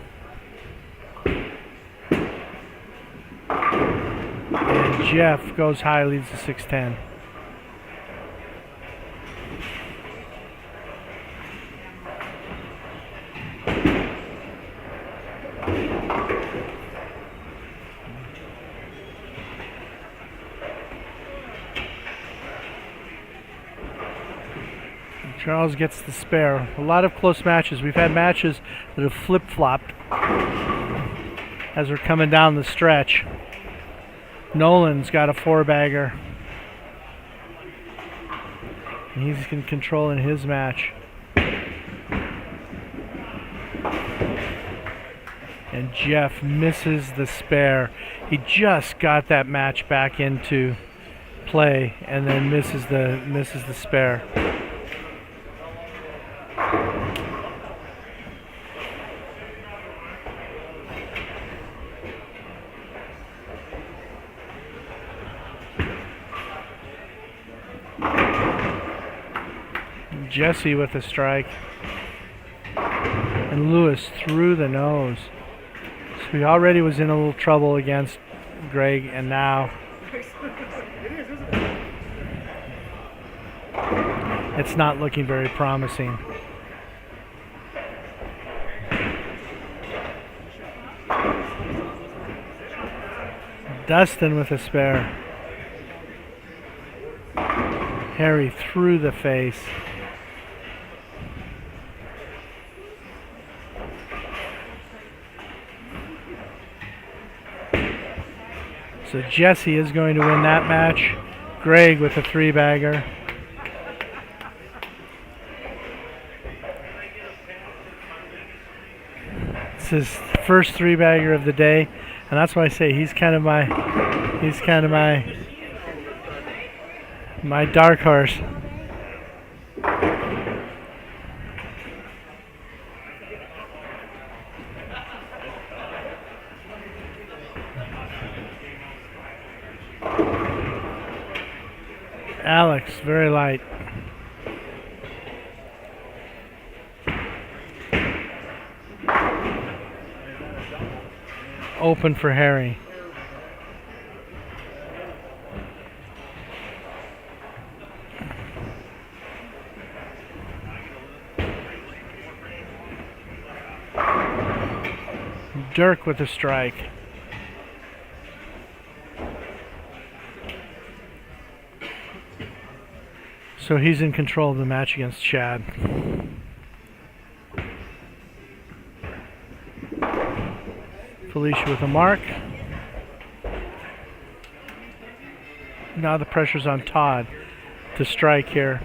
And Jeff goes high, leads the 6-10. Charles gets the spare. A lot of close matches. We've had matches that have flip-flopped as we're coming down the stretch. Nolan's got a 4-bagger. He's in control in his match. And Jeff misses the spare. He just got that match back into play and then misses the spare. Jesse with a strike. And Lewis through the nose. So he already was in a little trouble against Greg, and now it's not looking very promising. Dustin with a spare. Harry through the face. So Jesse is going to win that match. Greg with a 3-bagger. It's his first 3-bagger of the day, and that's why I say he's kind of my dark horse. Alex, very light. Open for Harry. Dirk with a strike. So he's in control of the match against Chad. Felicia with a mark. Now the pressure's on Todd to strike here.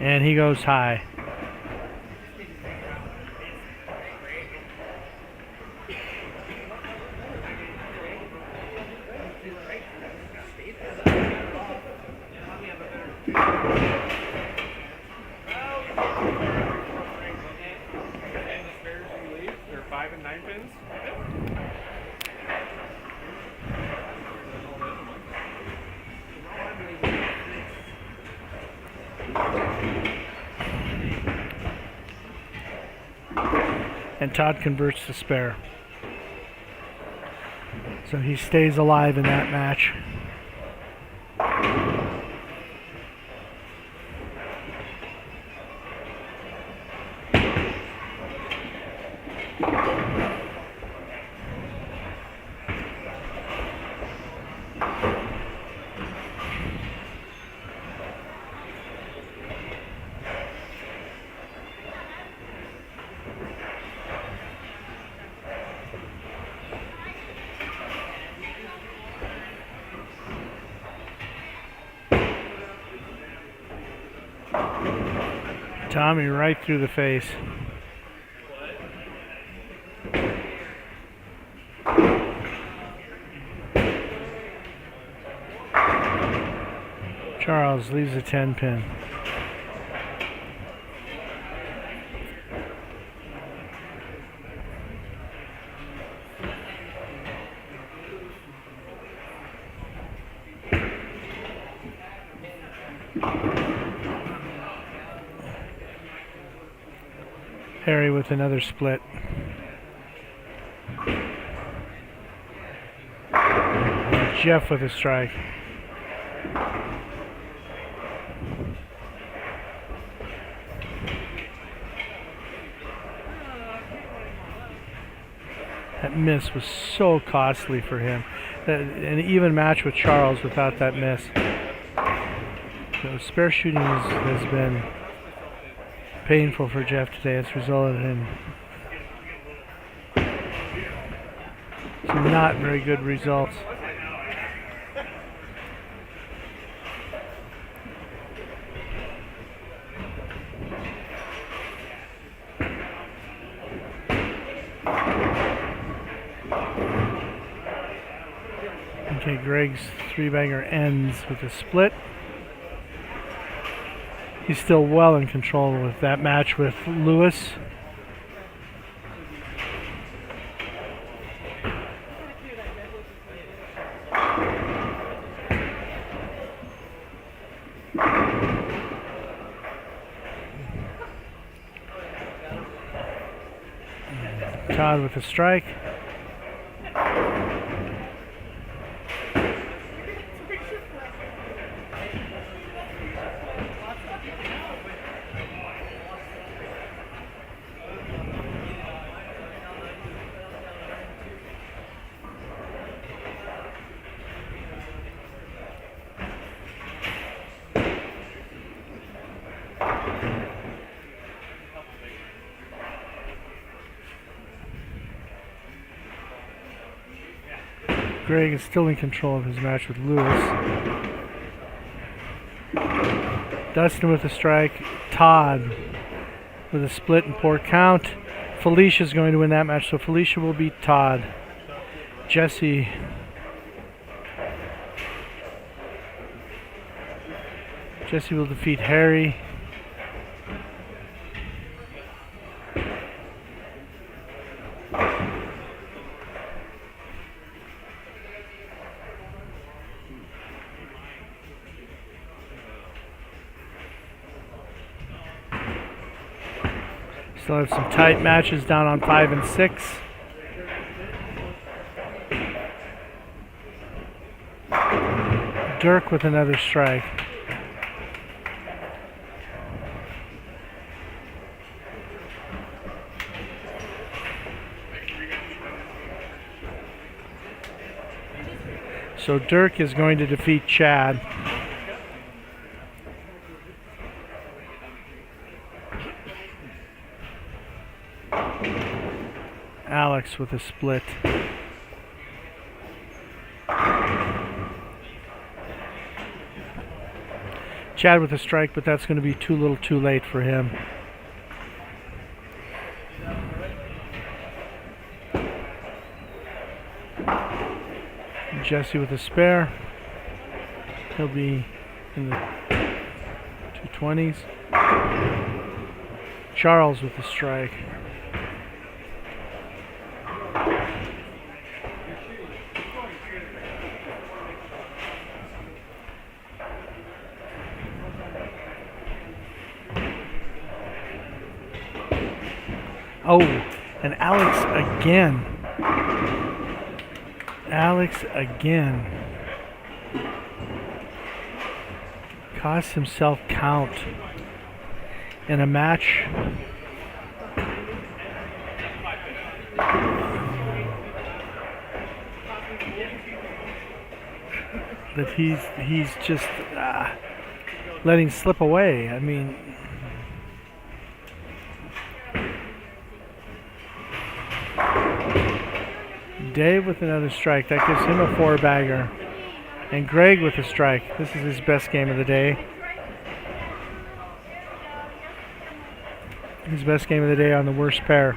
And he goes high. And Todd converts the spare. So he stays alive in that match. Tommy right through the face. Charles leaves a 10-pin. Harry with another split. Jeff with a strike. That miss was so costly for him. An even match with Charles without that miss. So spare shooting has been painful for Jeff today. It's resulted in some not very good results. Okay, Greg's three-bagger ends with a split. He's still well in control with that match with Lewis. Todd with a strike. Greg is still in control of his match with Lewis. Dustin with a strike. Todd with a split and poor count. Felicia's going to win that match, so Felicia will beat Todd. Jesse will defeat Harry. Still have some tight matches down on 5 and 6. Dirk with another strike. So Dirk is going to defeat Chad. Alex with a split. Chad with a strike, but that's going to be too little too late for him. Jesse with a spare. He'll be in the 220s. Charles with a strike. Oh, and Alex again. Alex again. Cost himself count in a match that he's just letting slip away. I mean, Dave with another strike. That gives him a 4-bagger. And Greg with a strike. This is his best game of the day. His best game of the day on the worst pair.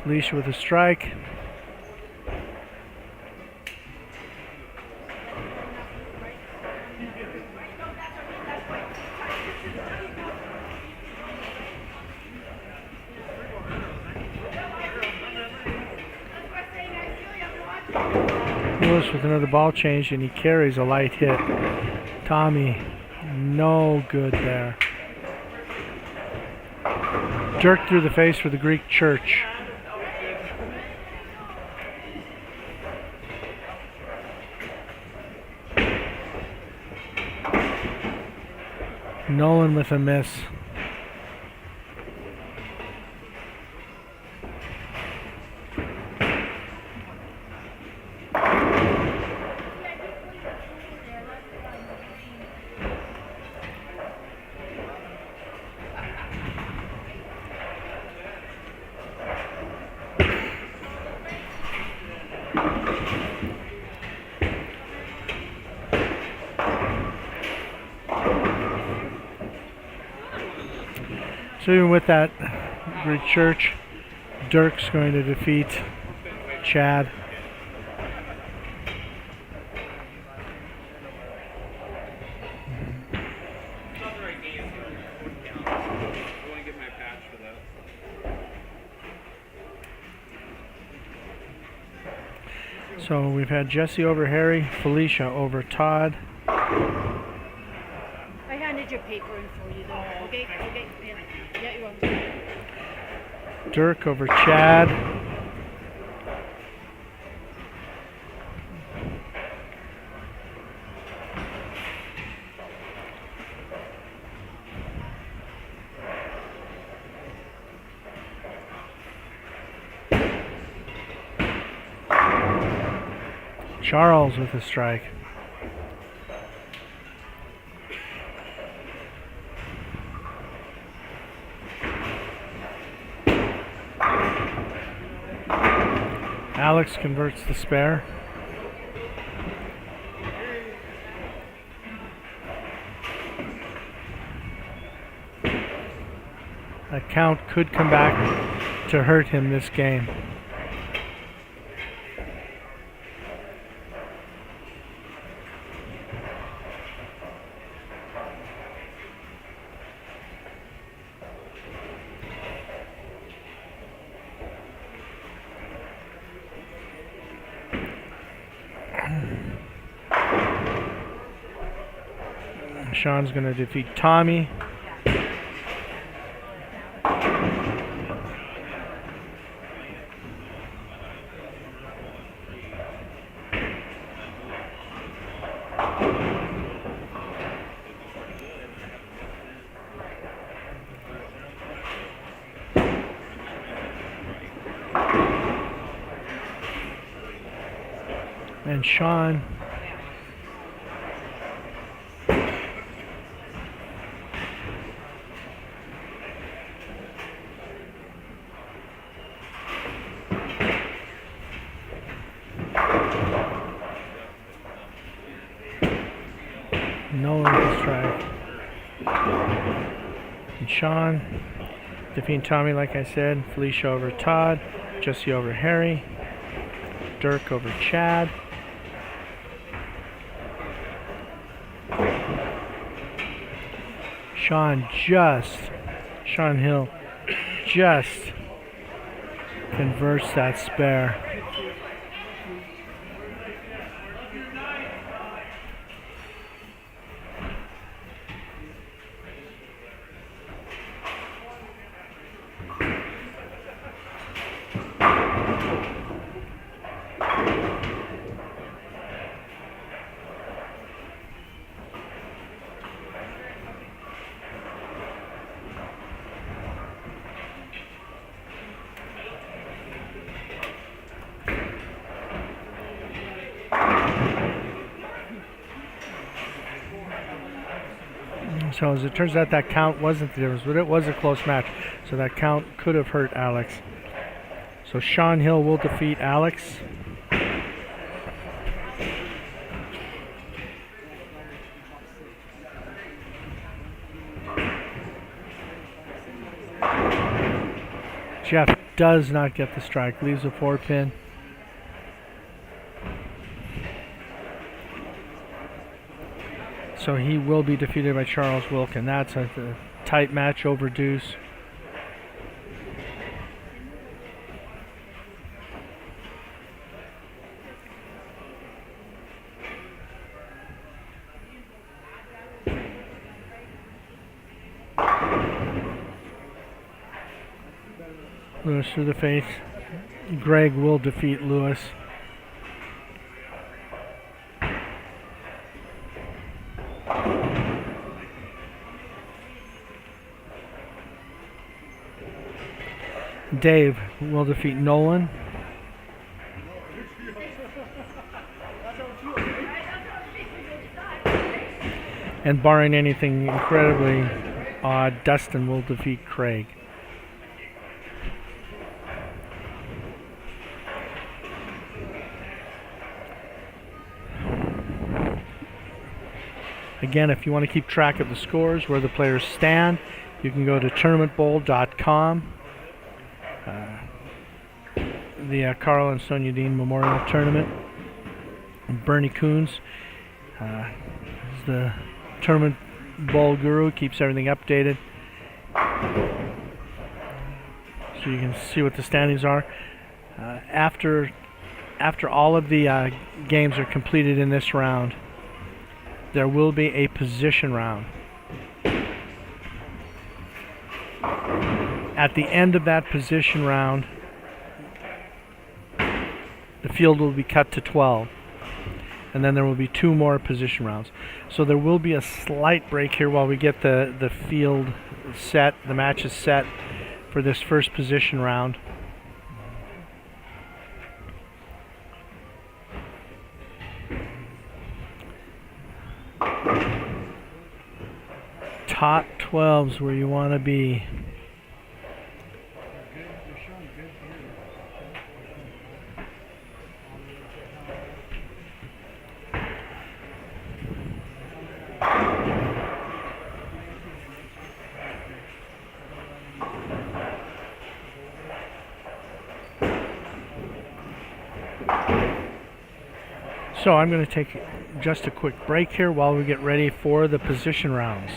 Alicia with a strike. Lewis with another ball change, and he carries a light hit. Tommy, no good there. Jerk through the face for the Greek Church. Nolan with a miss. So even with that Greek Church, Dirk's going to defeat Chad. So we've had Jesse over Harry, Felicia over Todd. I handed your paper in for you, though. Okay, yeah, you want. Dirk over Chad. Charles with a strike. Alex converts the spare. That count could come back to hurt him this game. Sean's going to defeat Tommy. And Sean and Sean defeating Tommy, like I said. Felicia over Todd. Jesse over Harry. Dirk over Chad. Sean Hill just converts that spare. So as it turns out, that count wasn't the difference, but it was a close match. So that count could have hurt Alex. So Sean Hill will defeat Alex. Jeff does not get the strike, leaves a 4-pin. So he will be defeated by Charles Wilkin. That's a tight match over deuce. Lewis through the face. Greg will defeat Lewis. Dave will defeat Nolan. And barring anything incredibly odd, Dustin will defeat Craig. Again, if you want to keep track of the scores, where the players stand, you can go to tournamentbowl.com. The Karl and Sonja Dehn Memorial Tournament. Bernie Coons is the tournament bowl guru, keeps everything updated. So you can see what the standings are. After all of the games are completed in this round, there will be a position round. At the end of that position round, the field will be cut to 12. And then there will be 2 more position rounds. So there will be a slight break here while we get the field set, the matches set for this first position round. Top 12's where you want to be. So I'm going to take just a quick break here while we get ready for the position rounds.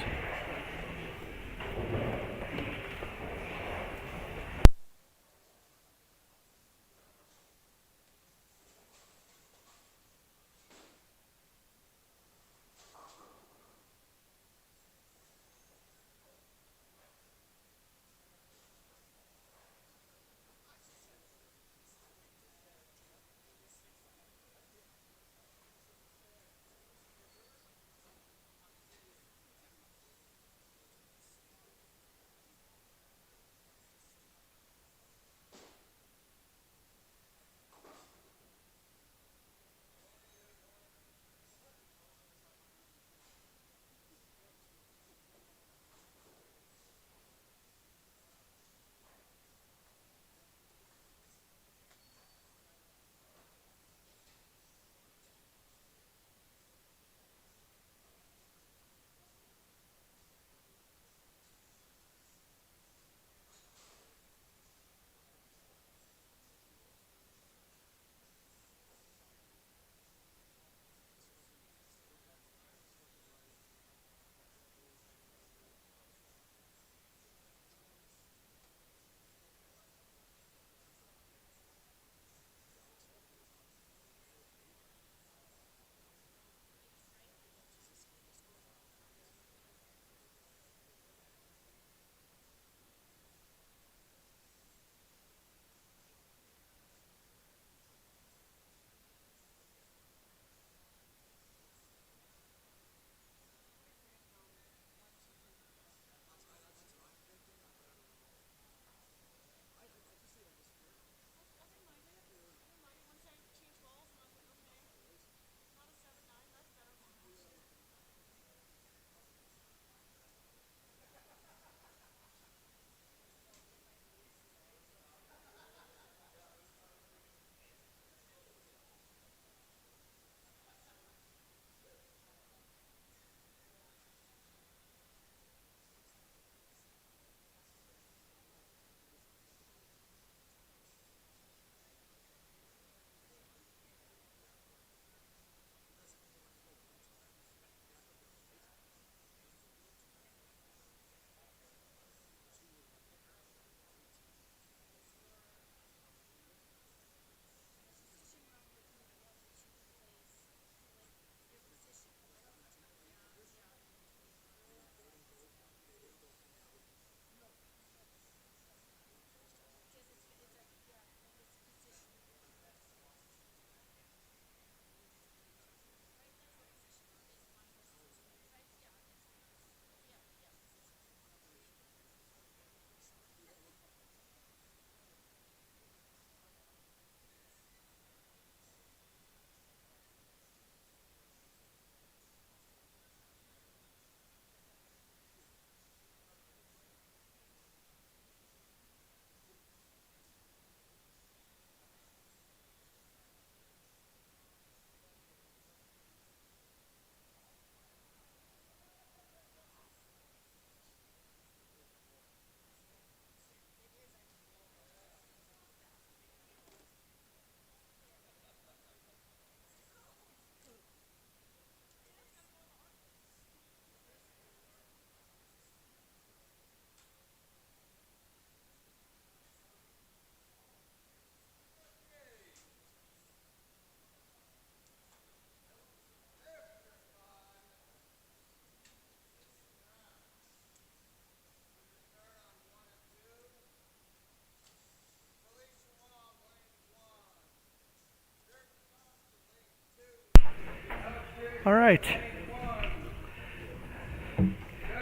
All right.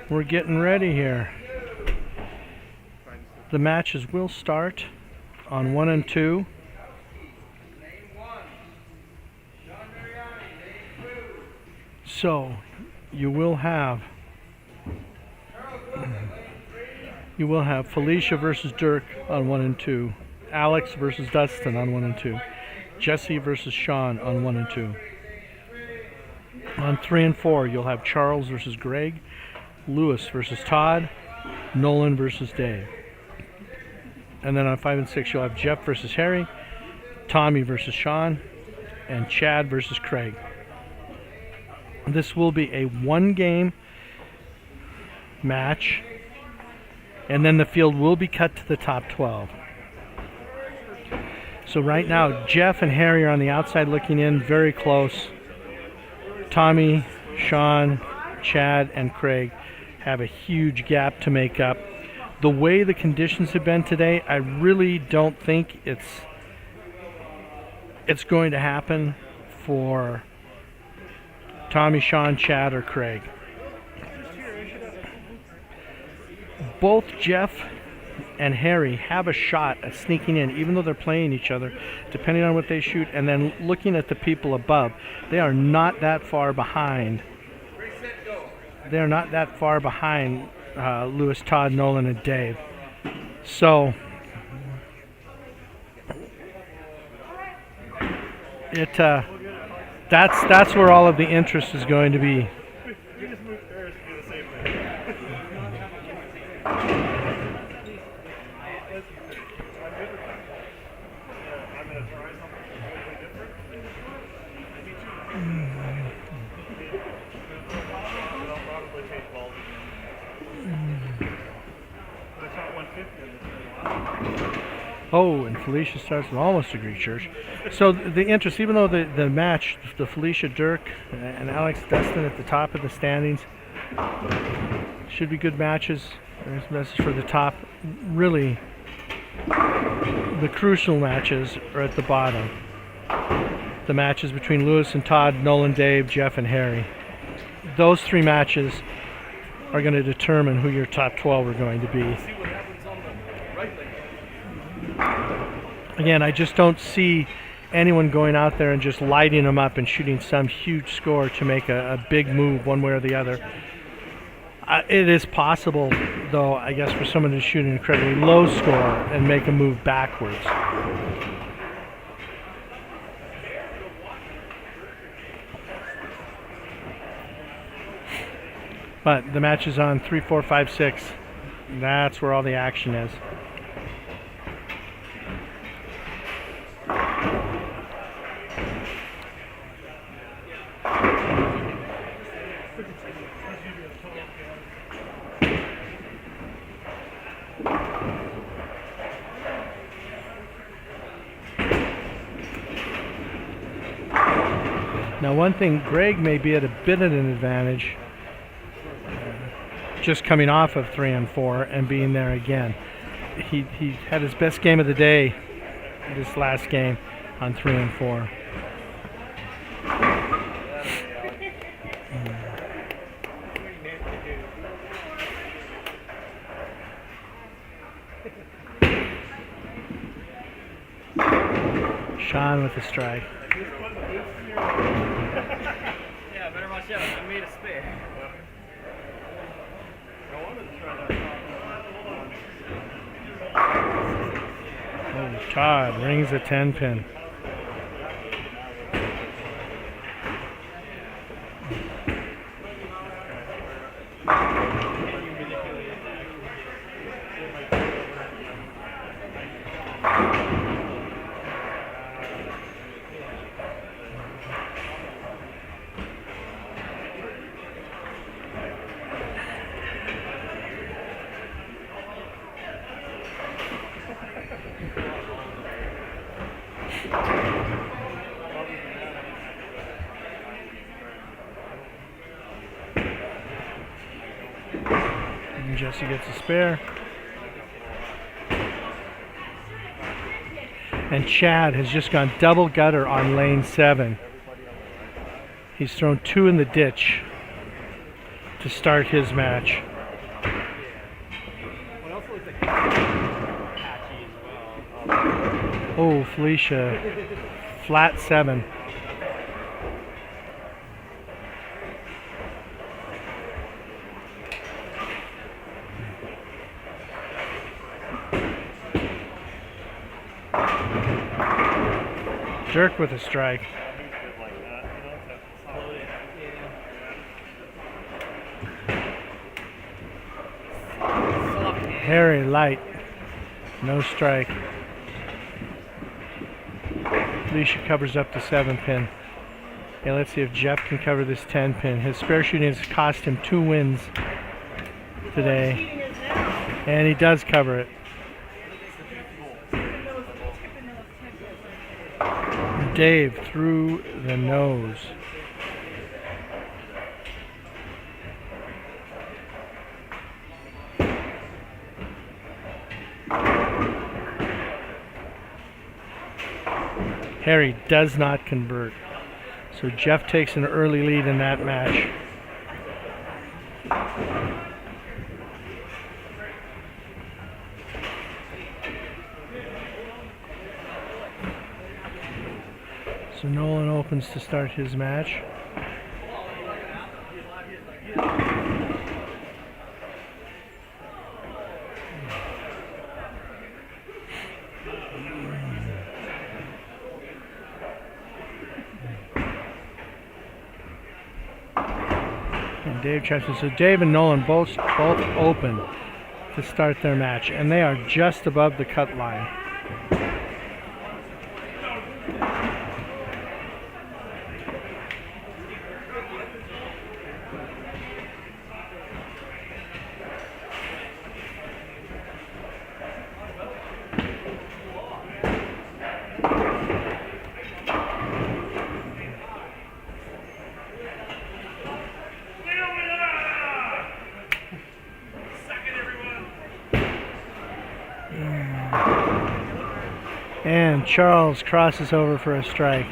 We're getting ready here. The matches will start on 1 and 2. So you will have Felicia versus Dirk on 1 and 2, Alex versus Dustin on 1 and 2, Jesse versus Sean on 1 and 2. On 3 and 4, you'll have Charles versus Greg, Lewis versus Todd, Nolan versus Dave. And then on 5 and 6, you'll have Jeff versus Harry, Tommy versus Sean, and Chad versus Craig. This will be a 1-game match, and then the field will be cut to the top 12. So right now, Jeff and Harry are on the outside looking in, very close. Tommy, Sean, Chad, and Craig have a huge gap to make up. The way the conditions have been today, I really don't think it's going to happen for Tommy, Sean, Chad, or Craig. Both Jeff and Harry have a shot at sneaking in, even though they're playing each other, depending on what they shoot. And then looking at the people above, they are not that far behind. They are not that far behind Lewis, Todd, Nolan, and Dave. So that's where all of the interest is going to be. Oh, and Felicia starts with almost a Greek church. So the interest, even though the match, the Felicia, Dirk, and Alex Dustin at the top of the standings, should be good matches. There's a message for the top. Really, the crucial matches are at the bottom. The matches between Lewis and Todd, Nolan, Dave, Jeff, and Harry. Those 3 matches are going to determine who your top 12 are going to be. Again, I just don't see anyone going out there and just lighting them up and shooting some huge score to make a big move one way or the other. It is possible, though, I guess, for someone to shoot an incredibly low score and make a move backwards. But the match is on 3, 4, 5, 6. That's where all the action is. Now, one thing, Greg may be at a bit of an advantage just coming off of 3 and 4 and being there again. He had his best game of the day this last game on 3 and 4. Sean with the strike. Yeah, better watch out. I made a spare. Oh, Todd rings a 10-pin. And Jesse gets a spare. And Chad has just gone double gutter on lane 7. He's thrown 2 in the ditch to start his match. What else looks like patchy as well? Oh, Felicia. Flat 7. Dirk with a strike. Harry light. No strike. Felicia covers up the 7 pin. Okay, let's see if Jeff can cover this 10 pin. His spare shooting has cost him 2 wins today. And he does cover it. Dave through the nose. Harry does not convert. So Jeff takes an early lead in that match. So Nolan opens to start his match. And Dave checks it. So Dave and Nolan both open to start their match, and they are just above the cut line. And Charles crosses over for a strike.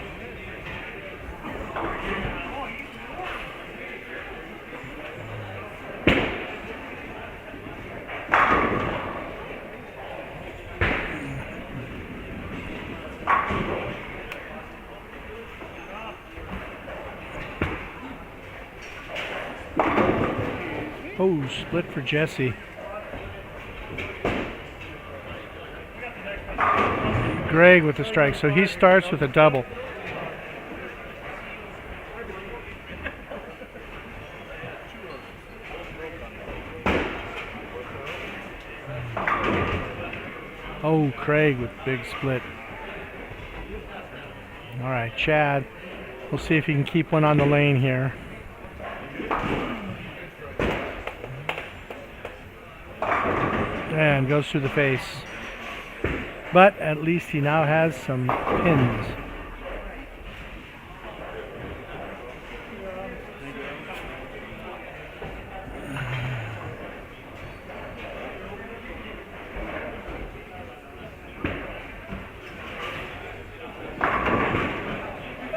Oh, split for Jesse. Greg with the strike, so he starts with a double. Oh, Craig with big split. All right, Chad. We'll see if he can keep one on the lane here. And goes through the face. But at least he now has some pins.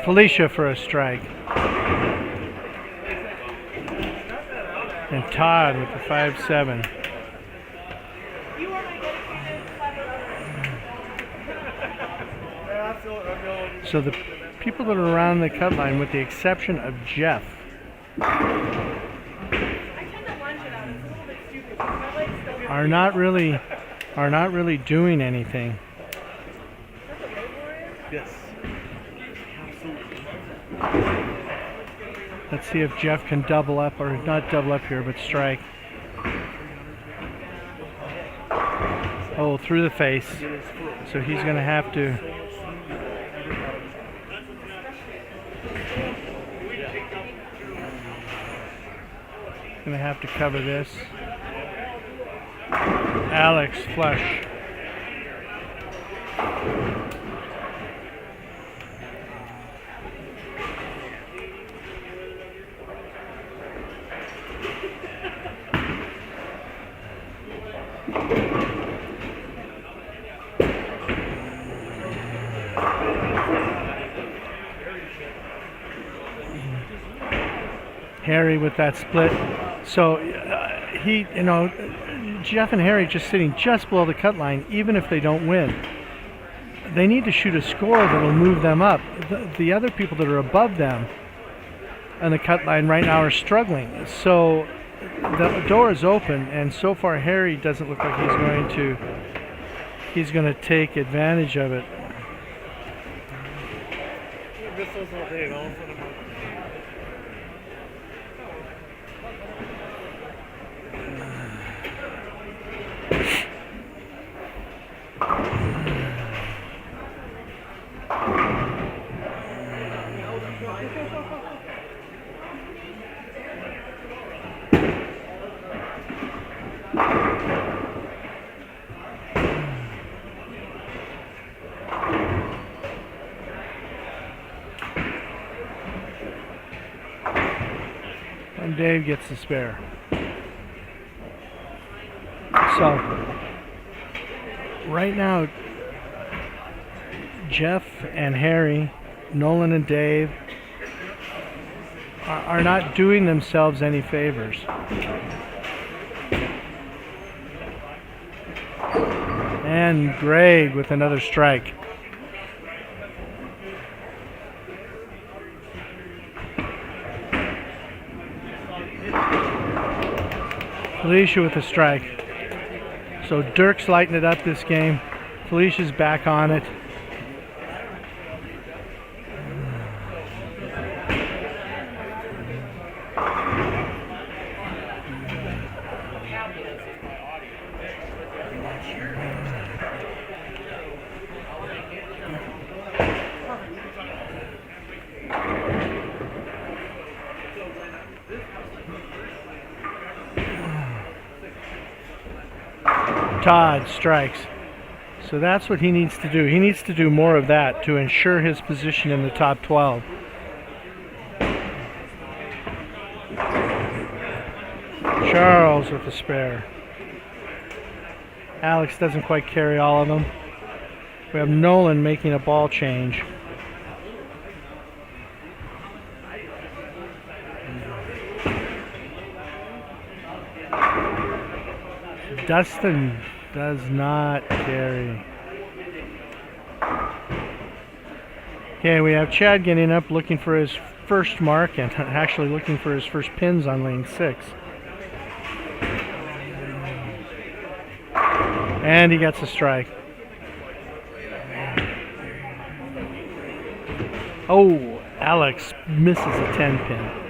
Felicia for a strike. And Todd with the 5-7. So the people that are around the cut line, with the exception of Jeff, are not really doing anything. Yes. Let's see if Jeff can double up, or not double up here, but strike. Oh, through the face. So he's going to have to. Going to have to cover this. Alex flush. Harry with that split. So Jeff and Harry just sitting just below the cut line, even if they don't win. They need to shoot a score that will move them up. The other people that are above them on the cut line right now are struggling. So the door is open, and so far Harry doesn't look like he's going to take advantage of it. And Dave gets the spare. So, right now, Jeff and Harry, Nolan and Dave are not doing themselves any favors. And Greg with another strike. Felicia with a strike. So Dirk's lighting it up this game. Felicia's back on it. Todd strikes. So that's what he needs to do. He needs to do more of that to ensure his position in the top 12. Charles with the spare. Alex doesn't quite carry all of them. We have Nolan making a ball change. Dustin does not carry. Okay, we have Chad getting up looking for his first mark and actually looking for his first pins on lane 6. And he gets a strike. Oh, Alex misses a 10 pin.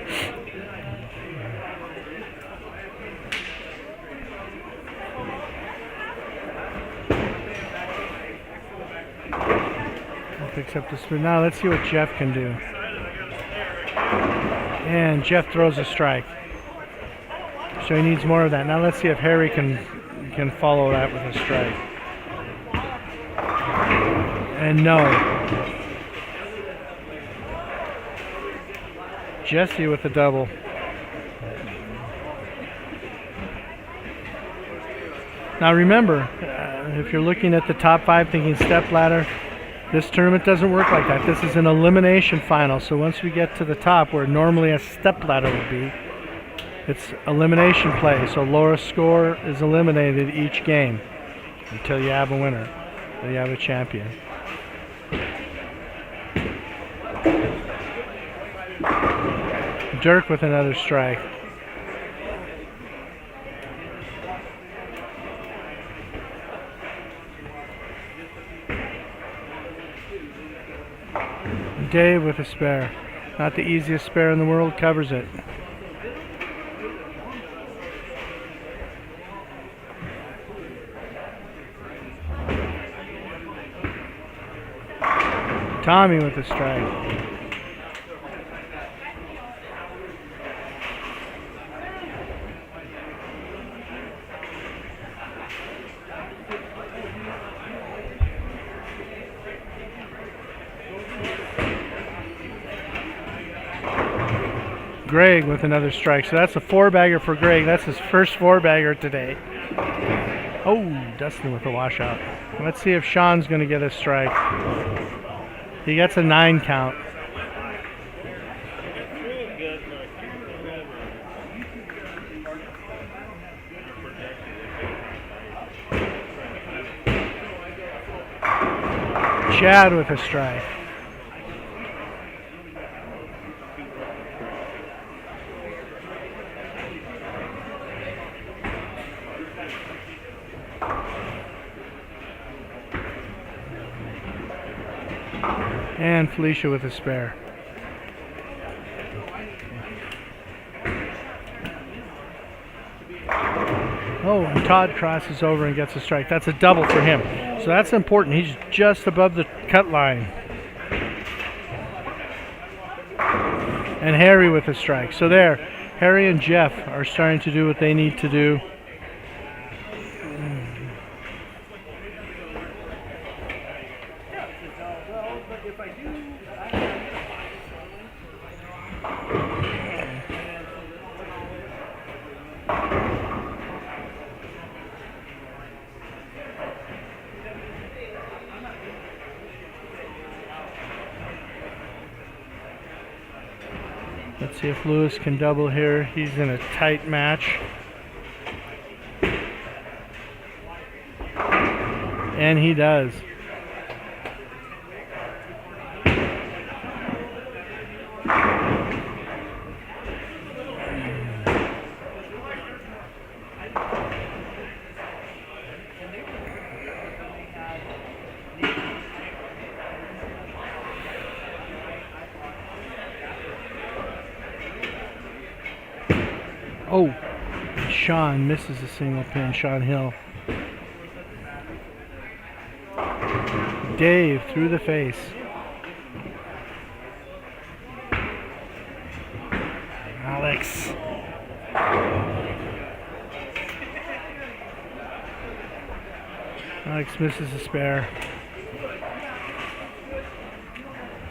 Picks up the spin. Now let's see what Jeff can do. And Jeff throws a strike. So he needs more of that. Now let's see if Harry can follow that with a strike. And no. Jesse with the double. Now remember, if you're looking at the top 5 thinking step ladder, this tournament doesn't work like that. This is an elimination final. So once we get to the top, where normally a step ladder would be, it's elimination play. So lowest score is eliminated each game until you have a winner, until you have a champion. Dirk with another strike. Dave with a spare. Not the easiest spare in the world, covers it. Tommy with a strike. Greg with another strike. So that's a 4-bagger for Greg. That's his first 4-bagger today. Oh, Dustin with a washout. Let's see if Sean's going to get a strike. He gets a 9 count. Chad with a strike. And Felicia with a spare. Oh, and Todd crosses over and gets a strike. That's a double for him. So that's important. He's just above the cut line. And Harry with a strike. So there, Harry and Jeff are starting to do what they need to do. Let's see if Lewis can double here. He's in a tight match. And he does. Oh, Sean misses a single pin, Sean Hill. Dave through the face. Alex. Alex misses a spare.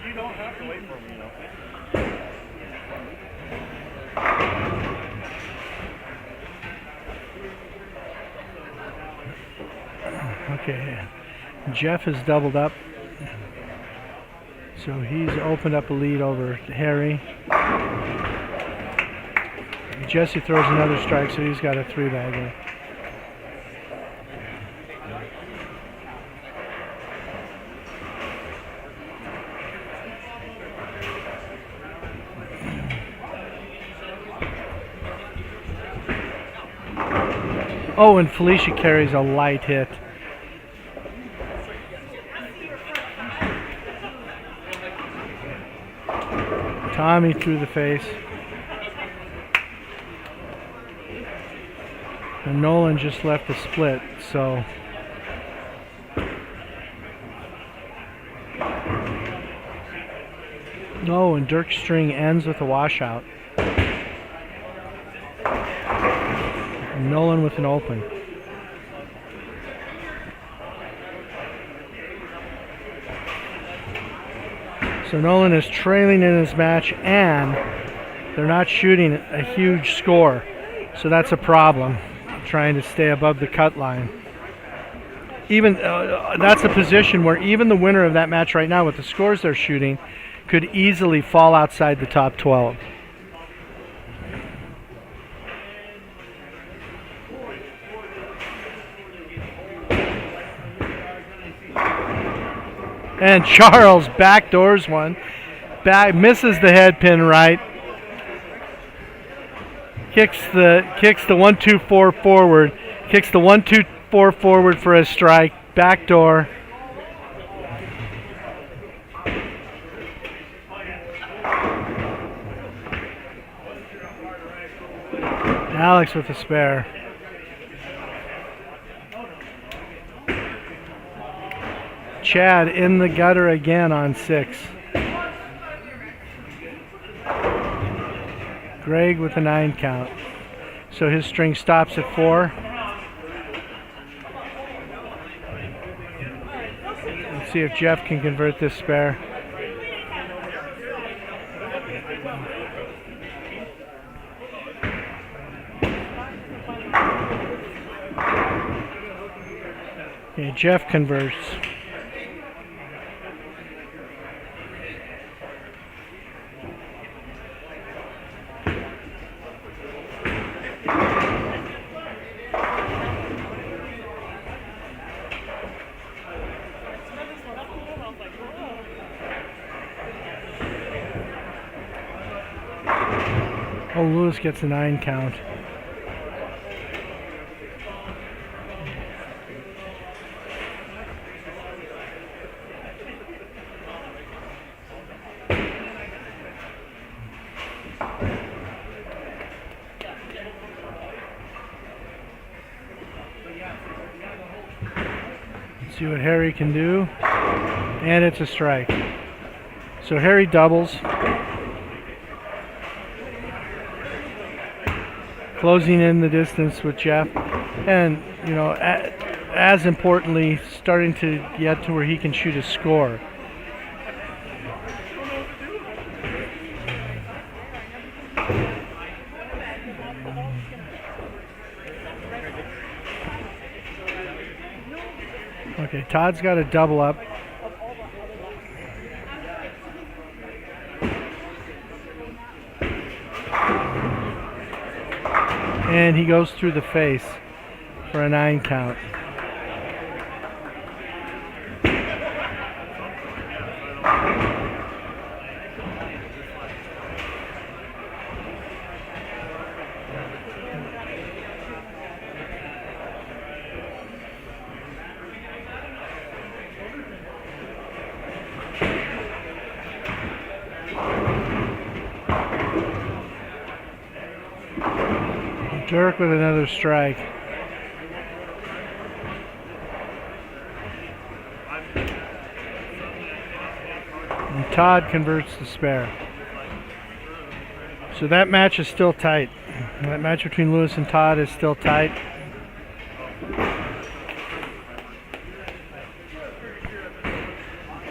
You don't have to wait for me, Okay, Jeff has doubled up, so he's opened up a lead over Harry. Jesse throws another strike, so he's got a 3-bagger. Oh, and Felicia carries a light hit. Tommy through the face. And Nolan just left the split, so. Oh, and Dirk's string ends with a washout. And Nolan with an open. So Nolan is trailing in his match, and they're not shooting a huge score. So that's a problem, trying to stay above the cut line. Even that's a position where even the winner of that match right now with the scores they're shooting could easily fall outside the top 12. And Charles backdoors one. Misses the head pin right. Kicks the 1-2-4 forward. Kicks the 1-2-4 forward for a strike. Backdoor. Alex with a spare. Chad in the gutter again on 6. Greg with a 9 count. So his string stops at 4. Let's see if Jeff can convert this spare. Okay, Jeff converts. Oh, Lewis gets a 9 count. Let's see what Harry can do. And it's a strike. So Harry doubles. Closing in the distance with Jeff. And, you know, as importantly, starting to get to where he can shoot a score. Okay, Todd's got a double up. And he goes through the face for a 9 count. Dirk with another strike. And Todd converts the spare. So that match is still tight. That match between Lewis and Todd is still tight.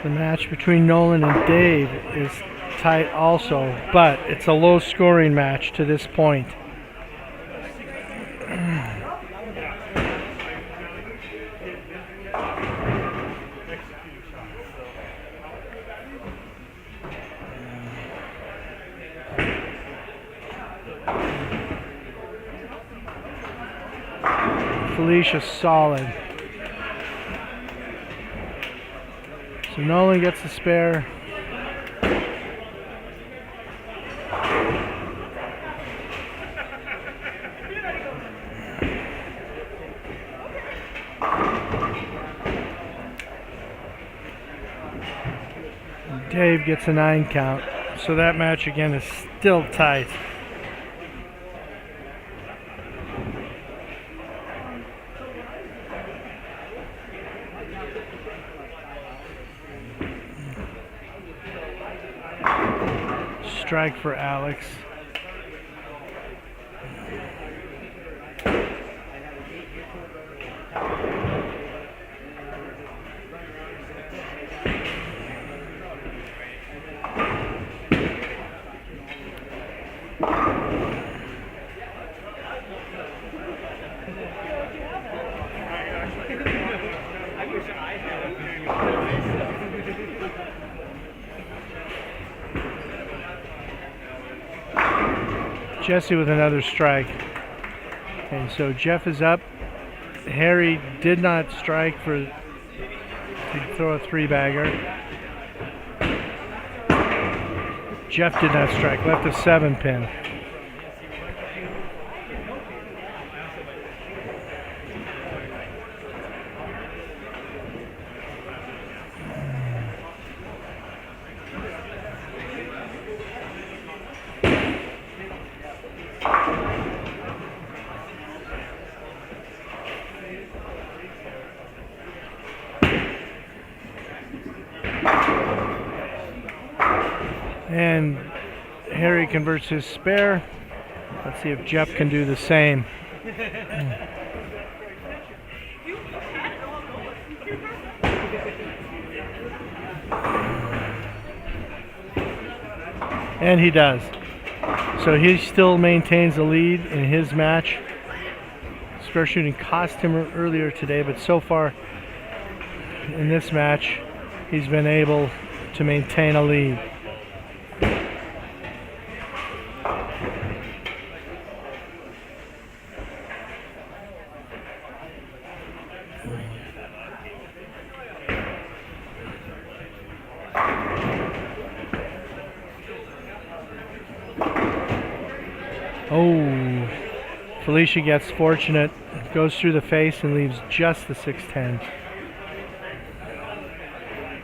The match between Nolan and Dave is tight also, but it's a low scoring match to this point. Felicia's solid. So Nolan gets the spare. Dave gets a 9 count. So that match again is still tight. Strike for Alex. Jesse with another strike. Okay, so Jeff is up. Harry did not strike to throw a 3-bagger. Jeff did not strike, left a 7-pin. And Harry converts his spare. Let's see if Jeff can do the same. And he does. So he still maintains the lead in his match. Spare shooting cost him earlier today, but so far in this match, he's been able to maintain a lead. Oh, Felicia gets fortunate, goes through the face and leaves just the 6-10.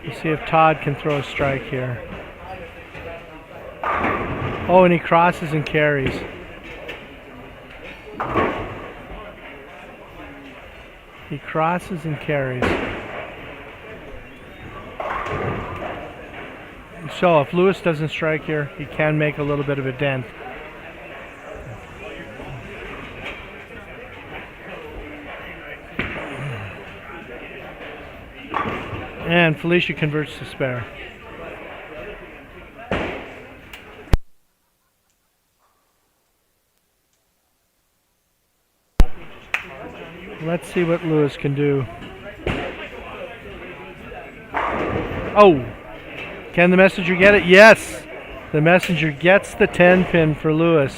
We'll see if Todd can throw a strike here. Oh, and he crosses and carries. He crosses and carries. So if Lewis doesn't strike here, he can make a little bit of a dent. And Felicia converts to spare. Let's see what Lewis can do. Oh! Can the messenger get it? Yes! The messenger gets the 10 pin for Lewis.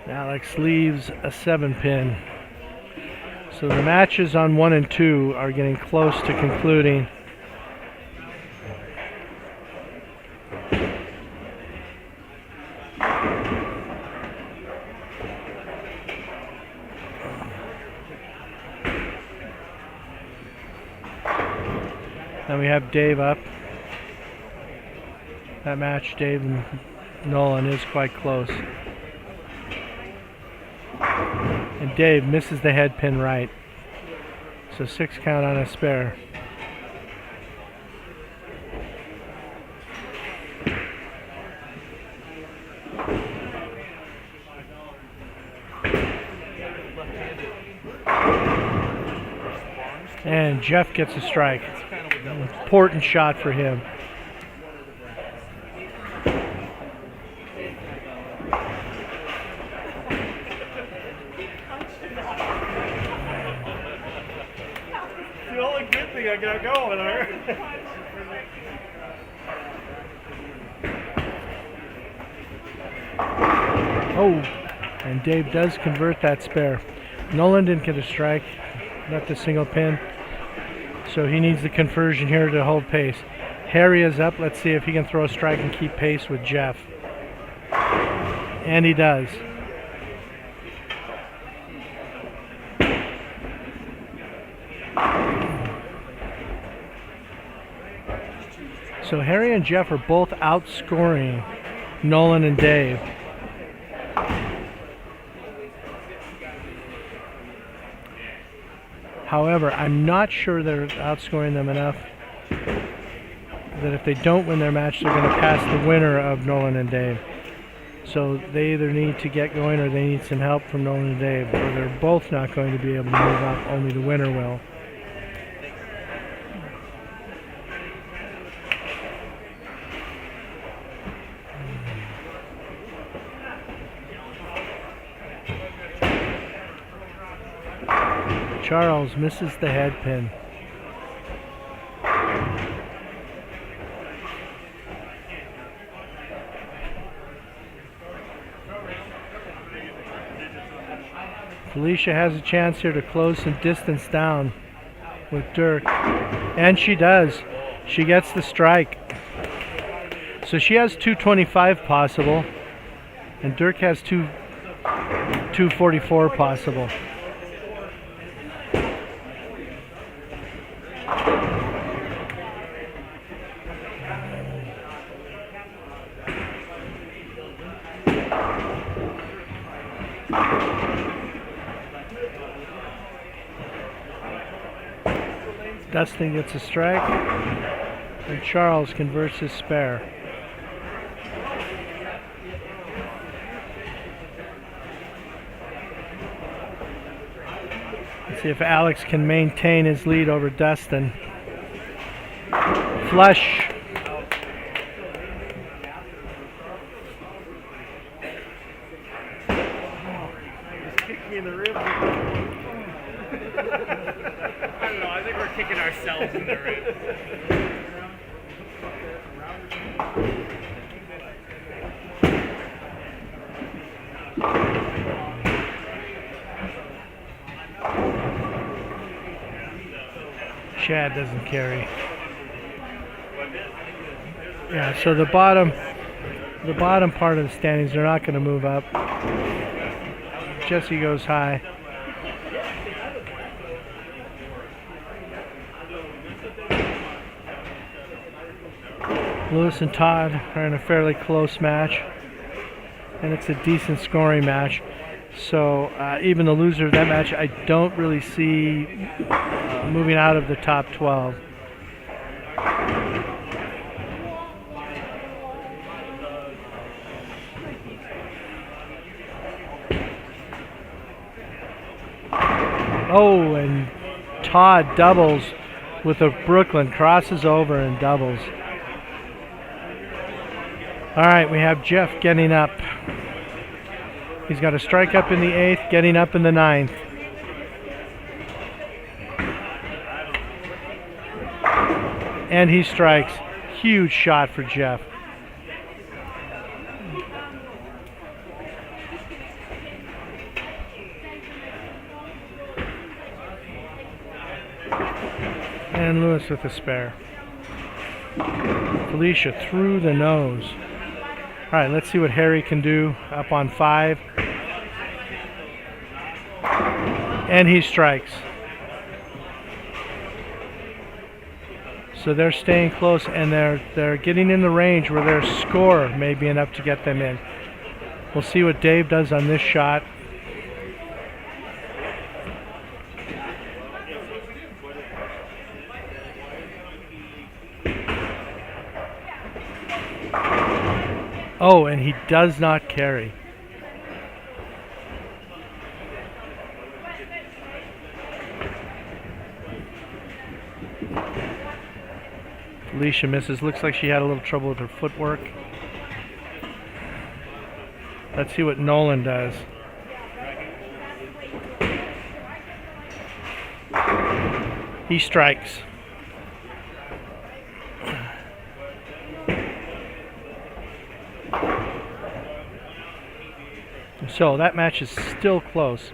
Alex leaves a 7 pin. So the matches on 1 and 2 are getting close to concluding. Then we have Dave up. That match, Dave and Nolan, is quite close. And Dave misses the head pin right. So 6 count on a spare. And Jeff gets a strike. Important shot for him. The only good thing I got going there. Oh, and Dave does convert that spare. Nolan didn't get a strike, not the single pin. So he needs the conversion here to hold pace. Harry is up. Let's see if he can throw a strike and keep pace with Jeff. And he does. So Harry and Jeff are both outscoring Nolan and Dave. However, I'm not sure they're outscoring them enough that if they don't win their match, they're going to pass the winner of Nolan and Dave. So they either need to get going or they need some help from Nolan and Dave, or they're both not going to be able to move up. Only the winner will. Charles misses the head pin. Felicia has a chance here to close some distance down with Dirk. And she does. She gets the strike. So she has 225 possible. And Dirk has 244 possible. Dustin gets a strike, and Charles converts his spare. Let's see if Alex can maintain his lead over Dustin. Flush. Kick me in the ribs. I don't know, I think we're kicking ourselves in the ribs. Chad doesn't carry. Yeah, so the bottom part of the standings, they're not going to move up. Jesse goes high. Lewis and Todd are in a fairly close match, and it's a decent scoring match. So even the loser of that match, I don't really see moving out of the top 12. Oh, and Todd doubles with a Brooklyn, crosses over and doubles. All right, we have Jeff getting up. He's got a strike up in the 8th, getting up in the 9th. And he strikes. Huge shot for Jeff. And Lewis with a spare. Felicia through the nose. All right, let's see what Harry can do up on 5. And he strikes. So they're staying close, and they're getting in the range where their score may be enough to get them in. We'll see what Dave does on this shot. Oh, and he does not carry. Felicia misses. Looks like she had a little trouble with her footwork. Let's see what Nolan does. He strikes. So that match is still close.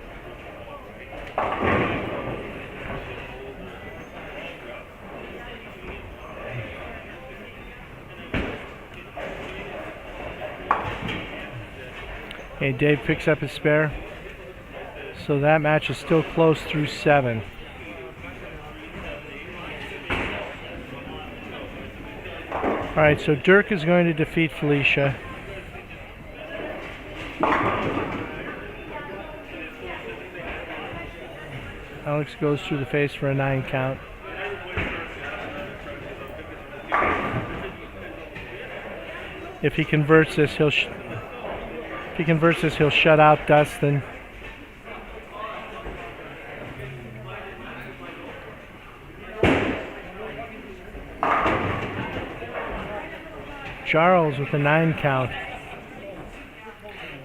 Okay, Dave picks up his spare. So that match is still close through 7. All right, so Dirk is going to defeat Felicia. Alex goes through the face for a 9 count. If he converts this, he'll shut out Dustin. Charles with a 9 count.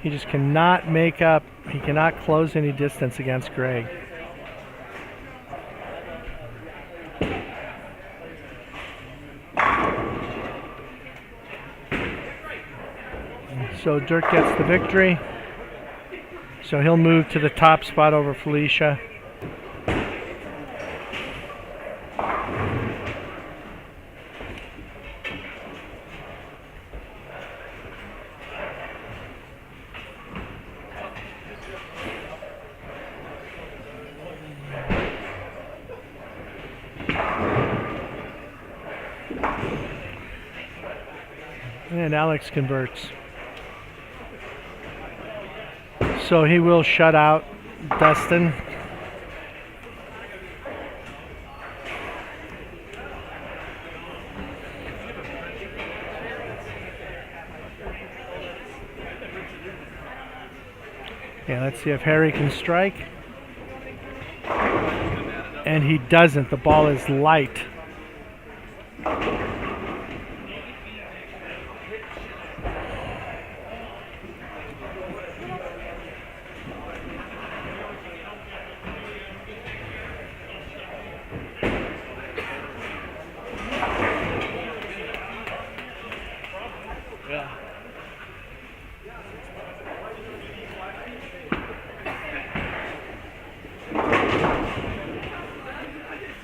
He just cannot make up. He cannot close any distance against Greg. So Dirk gets the victory. So he'll move to the top spot over Felicia. And Alex converts. So he will shut out Dustin. Yeah, let's see if Harry can strike. And he doesn't. The ball is light.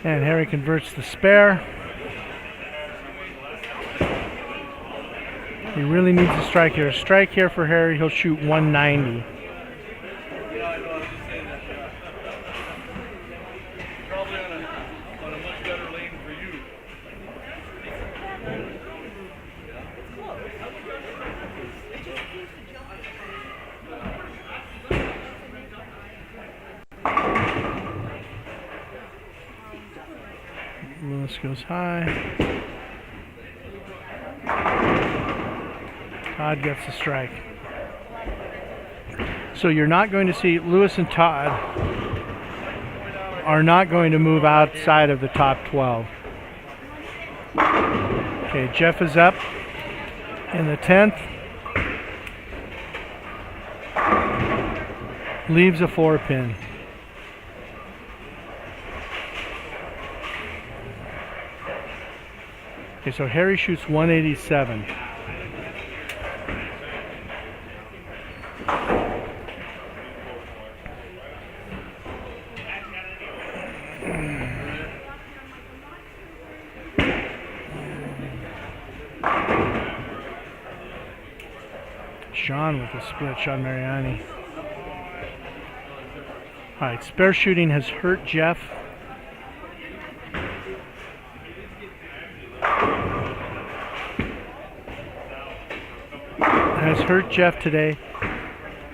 And Harry converts the spare. He really needs a strike here. A strike here for Harry, he'll shoot 190. Yeah, I know. I was just saying that. Yeah. Probably on a much better lane for you. Lewis goes high. Todd gets the strike. So you're not going to see Lewis and Todd are not going to move outside of the top 12. Okay, Jeff is up in the 10th. Leaves a 4-pin. Okay, so Harry shoots 187. Sean with a split, Sean Mariani. All right, spare shooting has hurt Jeff. Has hurt Jeff today.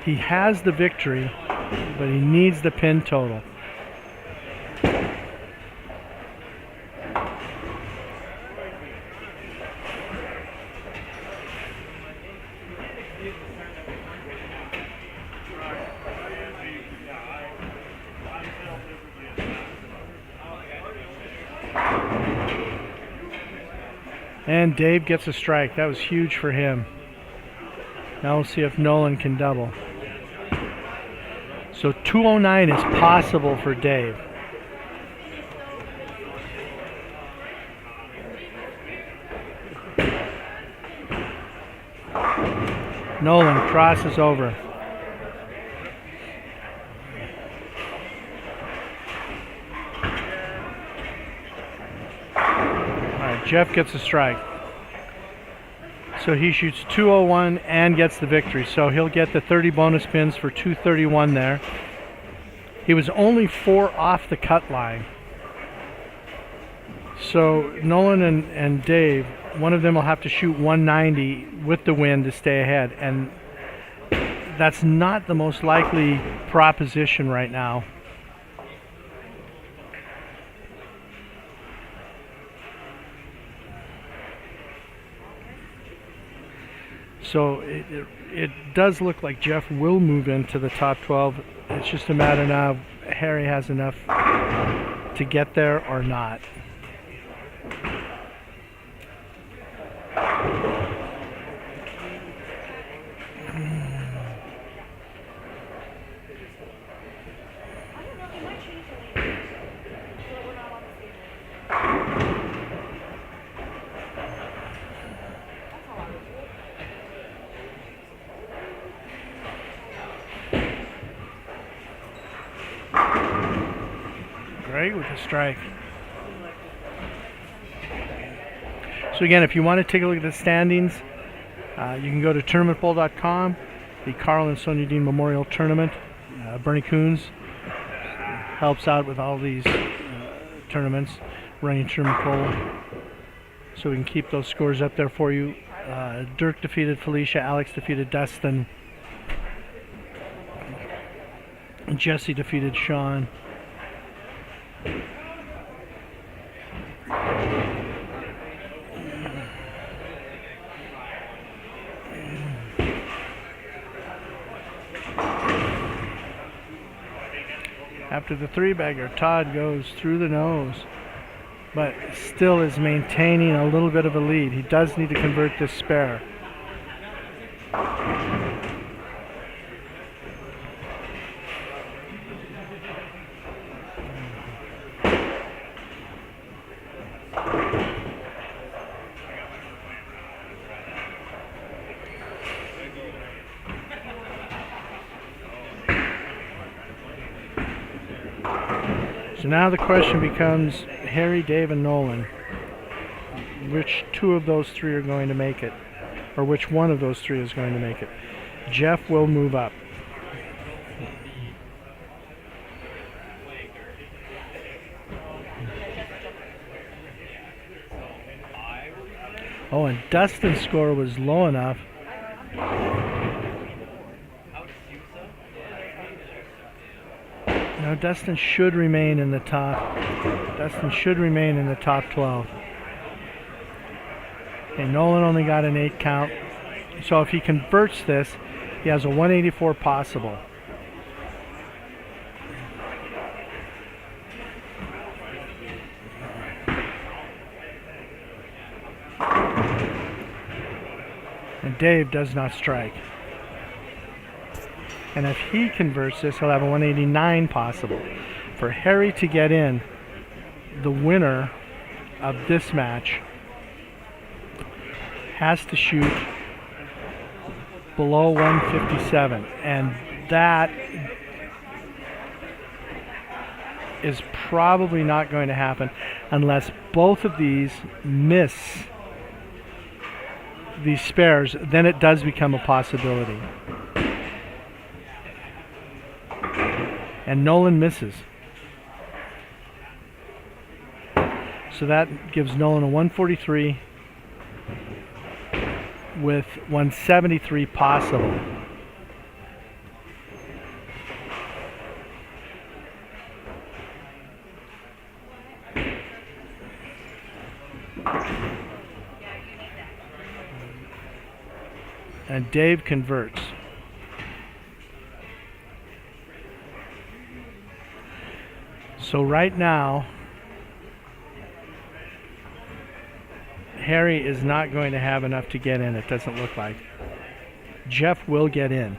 He has the victory, but he needs the pin total. And Dave gets a strike. That was huge for him. Now we'll see if Nolan can double. So 209 is possible for Dave. Nolan crosses over. Jeff gets a strike. So he shoots 201 and gets the victory. So he'll get the 30 bonus pins for 231 there. He was only 4 off the cut line. So Nolan and Dave, one of them will have to shoot 190 with the win to stay ahead. And that's not the most likely proposition right now. So it does look like Jeff will move into the top 12. It's just a matter now if Harry has enough to get there or not. Great with the strike. So again, if you want to take a look at the standings, you can go to tournamentbowl.com, the Karl and Sonja Dehn Memorial Tournament. Bernie Coons helps out with all these tournaments, running Tournament Bowl, so we can keep those scores up there for you. Dirk defeated Felicia, Alex defeated Dustin, Jesse defeated Sean. After the 3-bagger, Todd goes through the nose, but still is maintaining a little bit of a lead. He does need to convert this spare. So now the question becomes, Harry, Dave, and Nolan. Which two of those three are going to make it? Or which one of those three is going to make it? Jeff will move up. Oh, and Dustin's score was low enough. Now Dustin should remain in the top. Dustin should remain in the top 12. Okay, Nolan only got an 8 count. So if he converts this, he has a 184 possible. And Dave does not strike. And if he converts this, he'll have a 189 possible. For Harry to get in, the winner of this match has to shoot below 157. And that is probably not going to happen unless both of these miss these spares. Then it does become a possibility. And Nolan misses. So that gives Nolan a 143 with 173 possible. And Dave converts. So right now, Harry is not going to have enough to get in, it doesn't look like. Jeff will get in.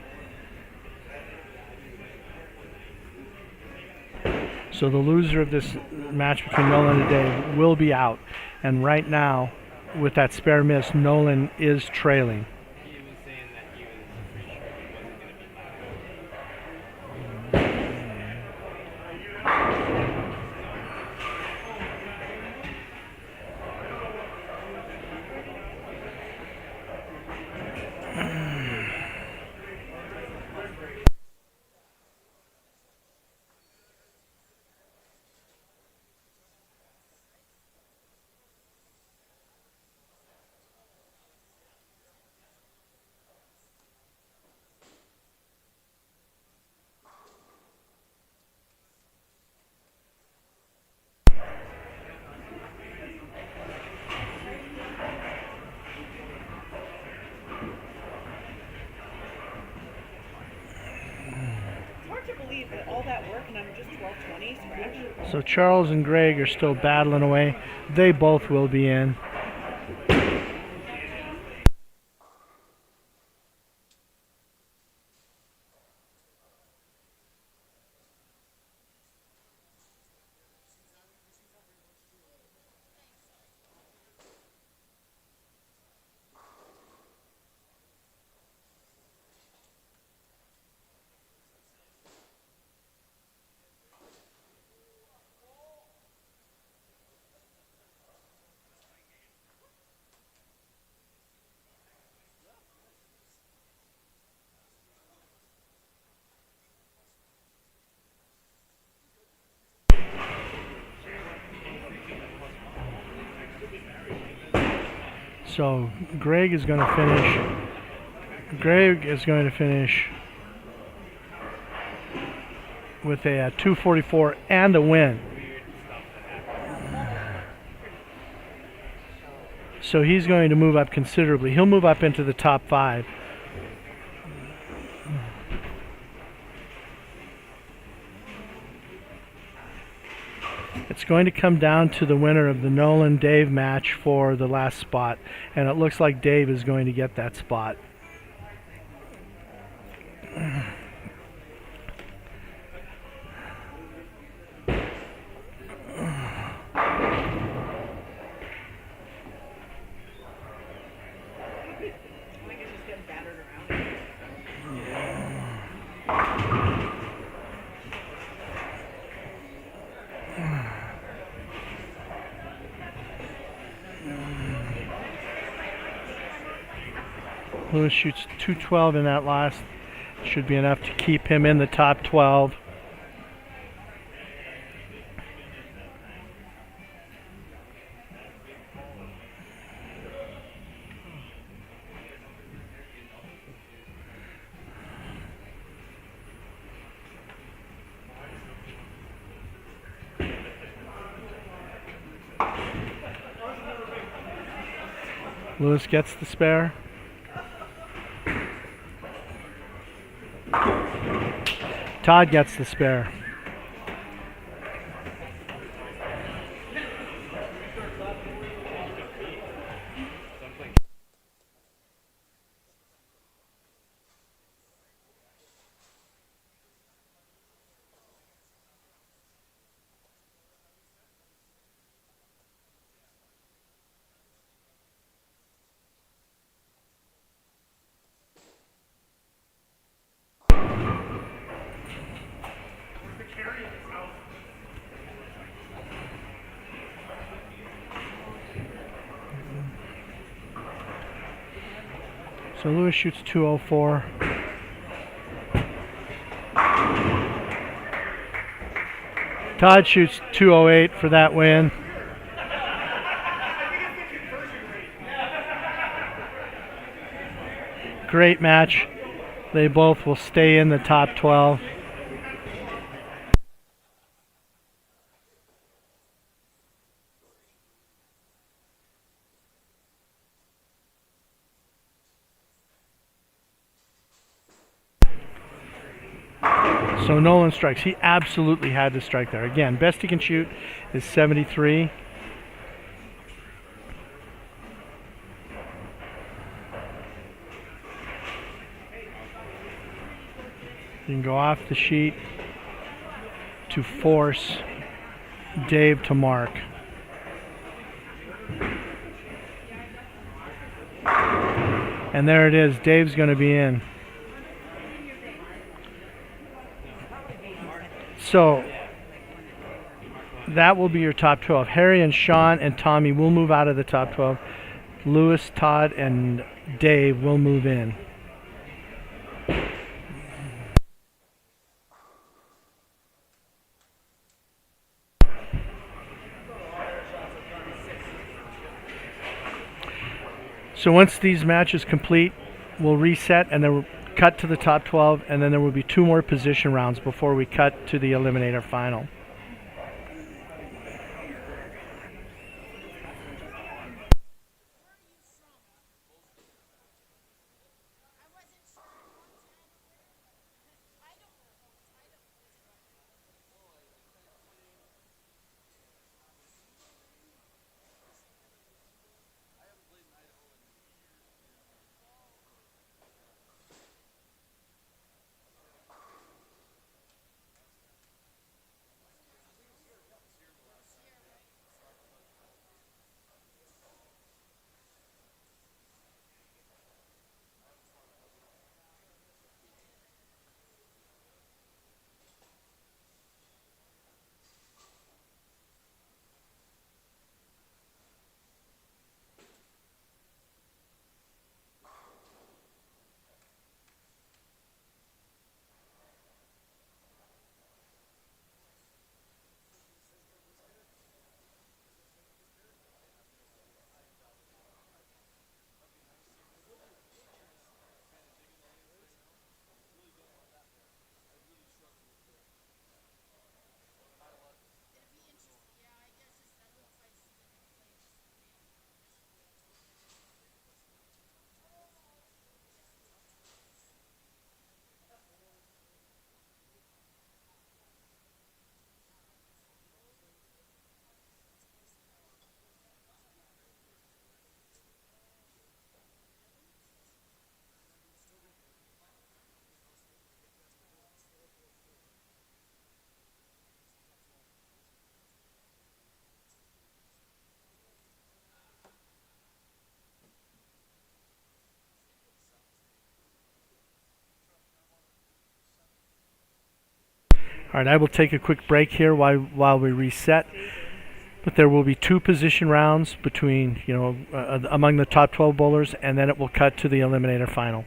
So the loser of this match between Nolan and Dave will be out. And right now, with that spare miss, Nolan is trailing. He was saying that he was pretty sure he wasn't going to be So Charles and Greg are still battling away. They both will be in. So Greg is going to finish. Greg is going to finish with a 244 and a win. So he's going to move up considerably. He'll move up into the top 5. It's going to come down to the winner of the Nolan-Dave match for the last spot, and it looks like Dave is going to get that spot. Lewis shoots 212 in that last. Should be enough to keep him in the top 12. Lewis gets the spare. Todd gets the spare. So Lewis shoots 204. Todd shoots 208 for that win. Great match. They both will stay in the top 12. So Nolan strikes. He absolutely had to strike there. Again, best he can shoot is 73. You can go off the sheet to force Dave to mark. And there it is. Dave's going to be in. So that will be your top 12. Harry and Sean and Tommy will move out of the top 12. Lewis, Todd, and Dave will move in. So once these matches complete, we'll reset and then we'll cut to the top 12, and then there will be 2 more position rounds before we cut to the Eliminator final. All right, I will take a quick break here while we reset. But there will be 2 position rounds between, among the top 12 bowlers, and then it will cut to the Eliminator final.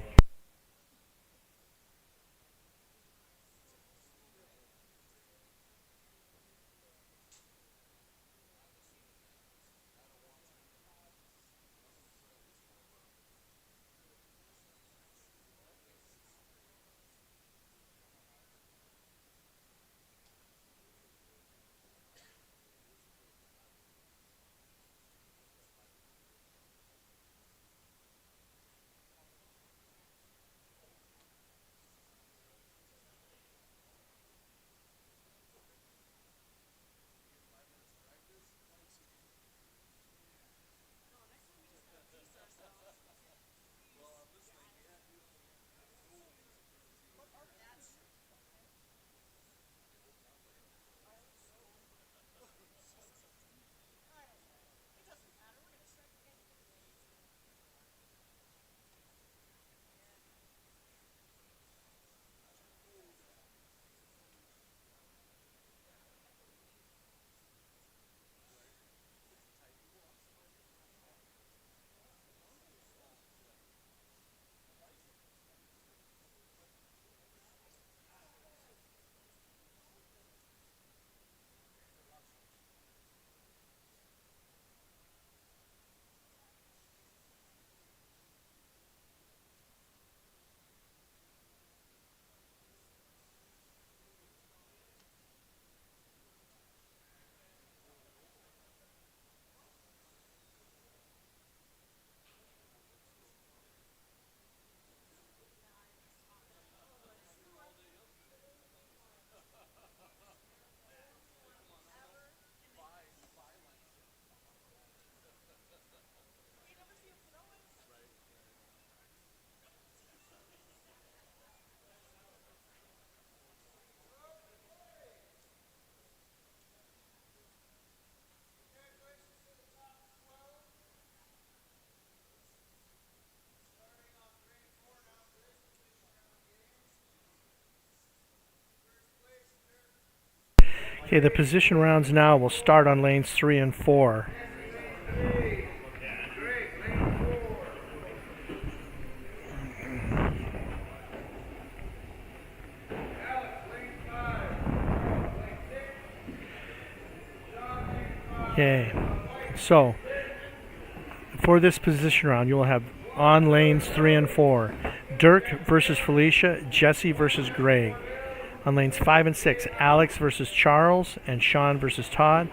Okay, the position rounds now will start on lanes 3 and 4. Okay, so for this position round, you will have on lanes 3 and 4, Dirk versus Felicia, Jesse versus Greg. On lanes 5 and 6, Alex versus Charles, and Sean versus Todd.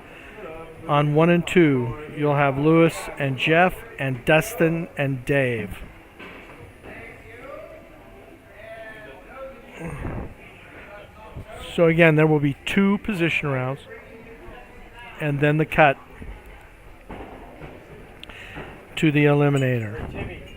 On 1 and 2, you'll have Lewis and Jeff, and Dustin and Dave. So again, there will be 2 position rounds, and then the cut to the Eliminator.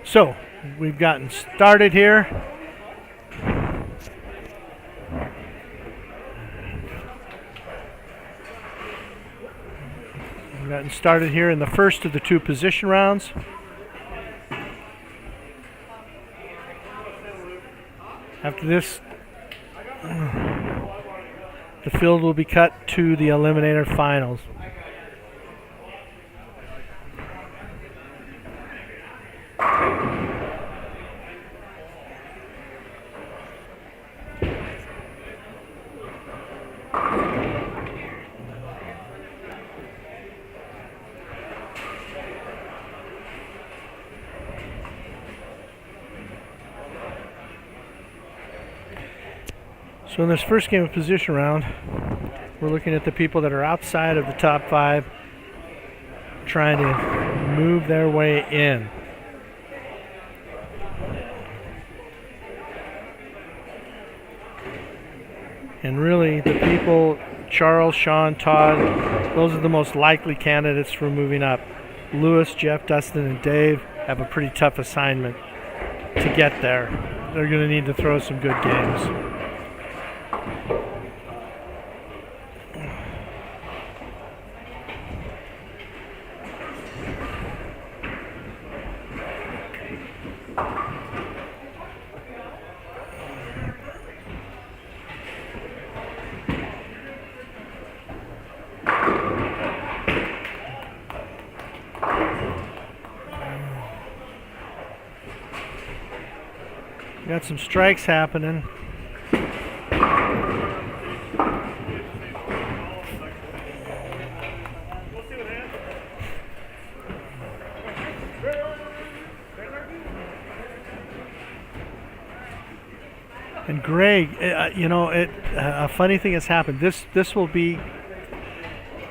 So, we've gotten started here. We've gotten started here in the first of the 2 position rounds. After this, the field will be cut to the Eliminator finals. So in this first game of position round, we're looking at the people that are outside of the top 5, trying to move their way in. And really, the people, Charles, Sean, Todd, those are the most likely candidates for moving up. Lewis, Jeff, Dustin, and Dave have a pretty tough assignment to get there. They're going to need to throw some good games. got some strikes happening. And Greg, a funny thing has happened. This will be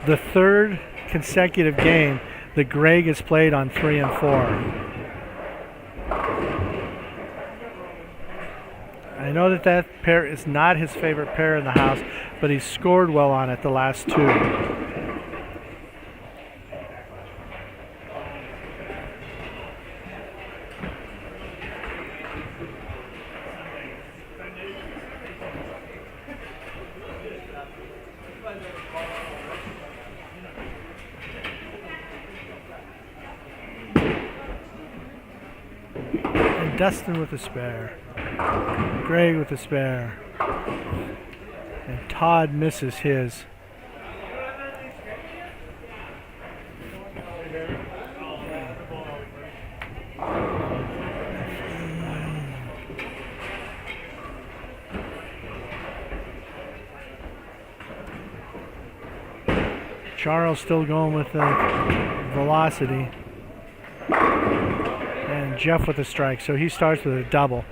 the third consecutive game that Greg has played on 3 and 4. I know that pair is not his favorite pair in the house, but he's scored well on it the last 2. Dustin with a spare. Greg with a spare. And Todd misses his. Charles still going with the velocity. And Jeff with a strike, so he starts with a double.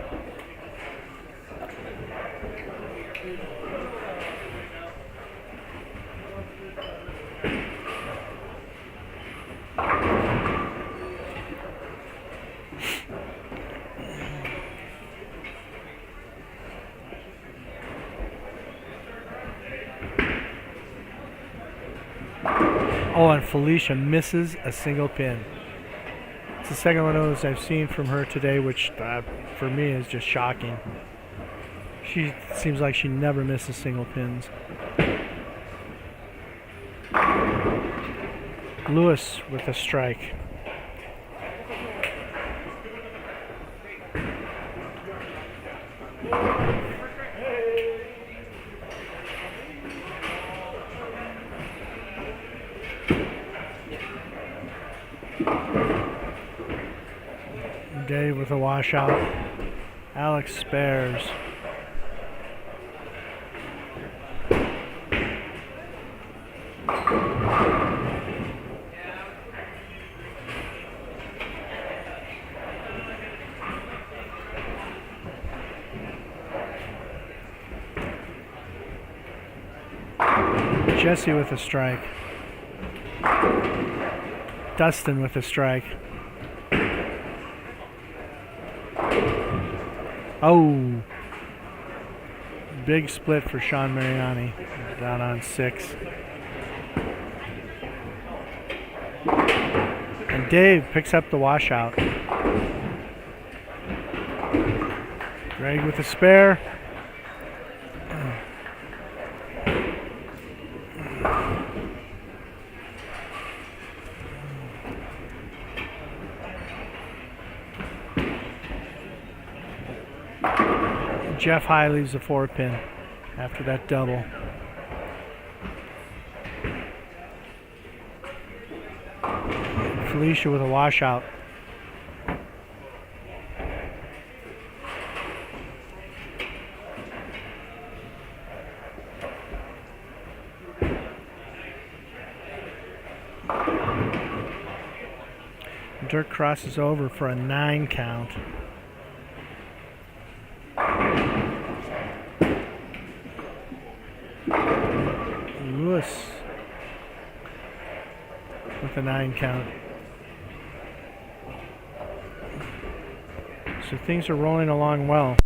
Oh, and Felicia misses a single pin. It's the second one of those I've seen from her today, which for me is just shocking. She seems like she never misses single pins. Lewis with a strike. Dave with a washout. Alex spares. Jesse with a strike. Dustin with a strike. Oh, big split for Sean Mariani, down on 6. And Dave picks up the washout. Greg with a spare. Jeff High leaves a 4-pin after that double. Felicia with a washout. Dirk crosses over for a 9 count. Lewis with a 9 count. So things are rolling along well.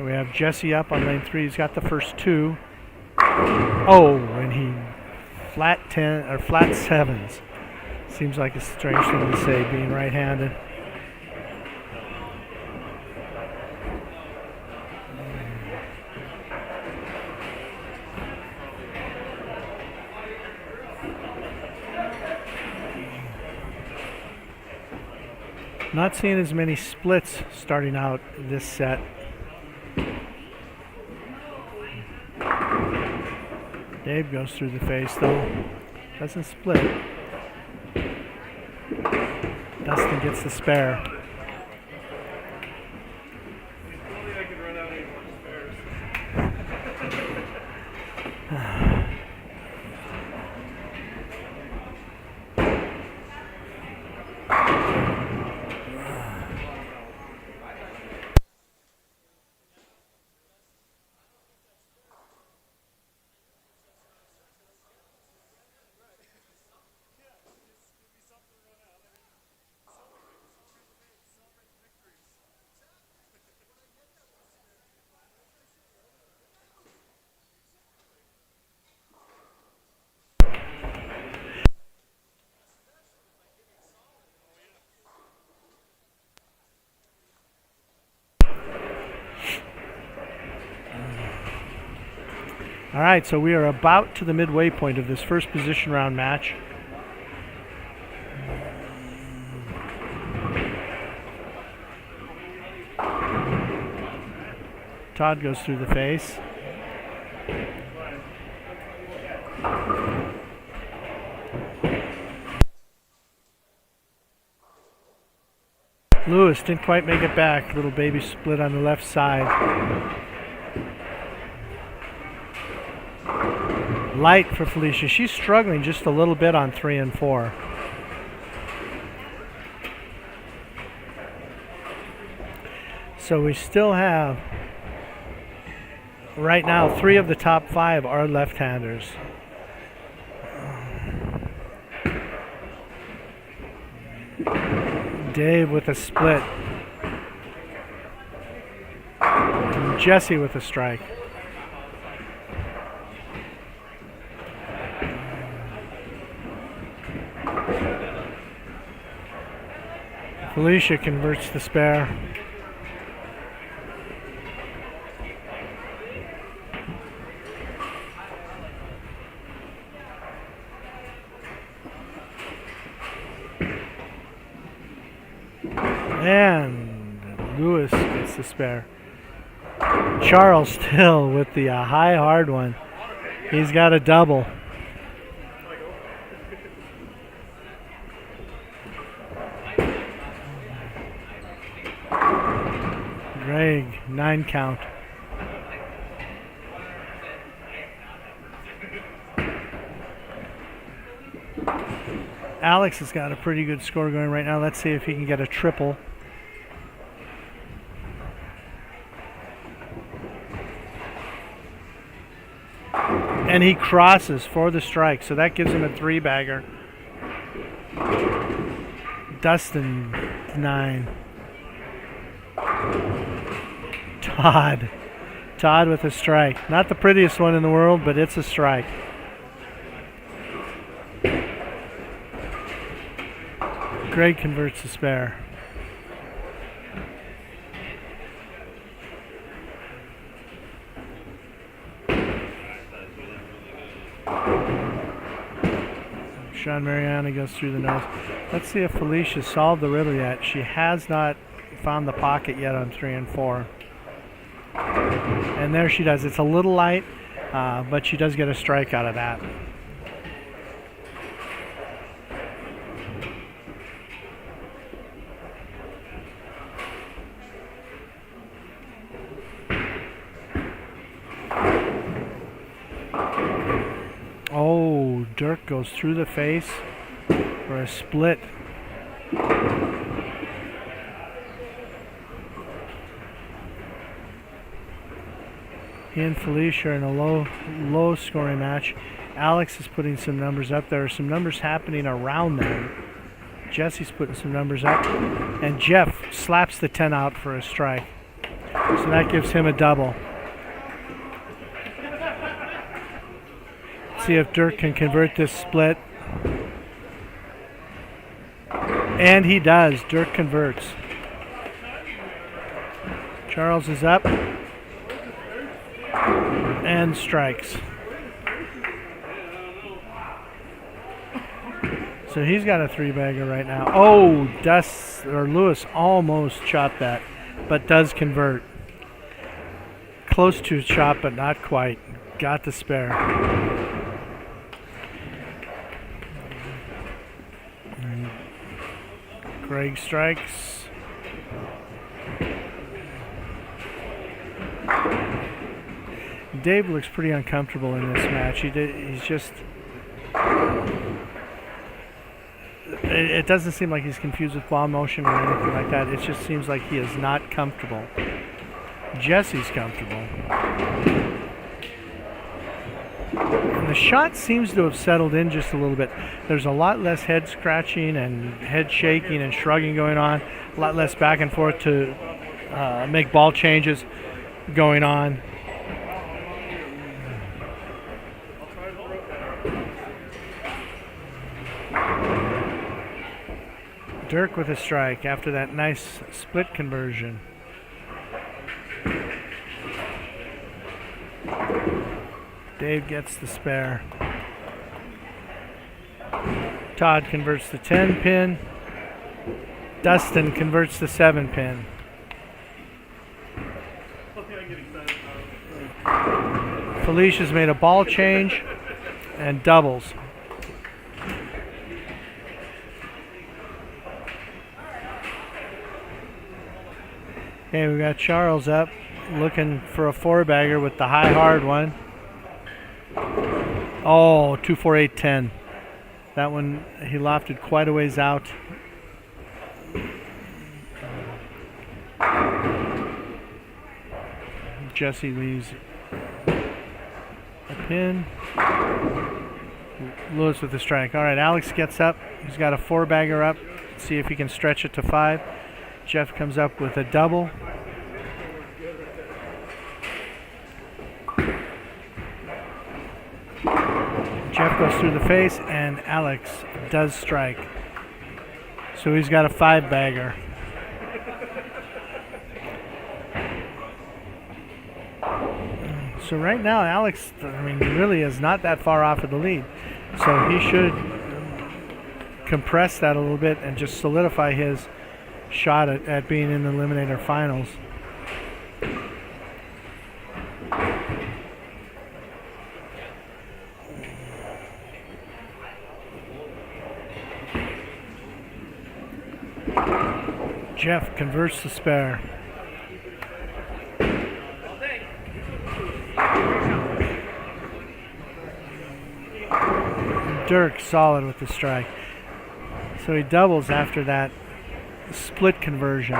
So we have Jesse up on lane 3. He's got the first 2. Oh, and he flat 10 or flat 7s. Seems like a strange thing to say, being right-handed. Not seeing as many splits starting out this set. Dave goes through the face though. Doesn't split. Dustin gets the spare. Only I could run out any more spares. All right, so we are about to the midway point of this first position round match. Todd goes through the face. Lewis didn't quite make it back. Little baby split on the left side. Light for Felicia. She's struggling just a little bit on 3 and 4. So we still have, right now, 3 of the top 5 are left-handers. Dave with a split. And Jesse with a strike. Felicia converts the spare. And Lewis gets the spare. Charles still with the high hard one. He's got a double. Greg, 9 count. Alex has got a pretty good score going right now. Let's see if he can get a triple. And he crosses for the strike, so that gives him a 3-bagger. Dustin, 9. Todd with a strike. Not the prettiest one in the world, but it's a strike. Greg converts the spare. Sean Mariana goes through the nose. Let's see if Felicia solved the riddle yet. She has not found the pocket yet on 3 and 4. And there she does. It's a little light, but she does get a strike out of that. Oh, Dirk goes through the face for a split. He and Felicia are in a low scoring match. Alex is putting some numbers up. There are some numbers happening around them. Jesse's putting some numbers up. And Jeff slaps the 10 out for a strike. So that gives him a double. See if Dirk can convert this split. And he does. Dirk converts. Charles is up and strikes. So he's got a 3-bagger right now. Oh, Lewis almost chopped that, but does convert. Close to chop, but not quite. Got the spare. And Greg strikes. Dave looks pretty uncomfortable in this match. He's just... It doesn't seem like he's confused with ball motion or anything like that. It just seems like he is not comfortable. Jesse's comfortable. And the shot seems to have settled in just a little bit. There's a lot less head scratching and head shaking and shrugging going on. A lot less back and forth to make ball changes going on. Dirk with a strike after that nice split conversion. Dave gets the spare. Todd converts the 10 pin. Dustin converts the 7 pin. Felicia's made a ball change and doubles. Okay, we got Charles up, looking for a 4-bagger with the high hard one. Oh, 2, 4, 8, 10. That one, he lofted quite a ways out. Jesse leaves a pin. Lewis with the strike. All right, Alex gets up. He's got a 4-bagger up. See if he can stretch it to 5. Jeff comes up with a double. Jeff goes through the face, and Alex does strike. So he's got a 5-bagger. So right now, Alex, really is not that far off of the lead. So he should compress that a little bit and just solidify his shot at being in the Eliminator finals. Jeff converts the spare. Dirk solid with the strike. So he doubles after that split conversion.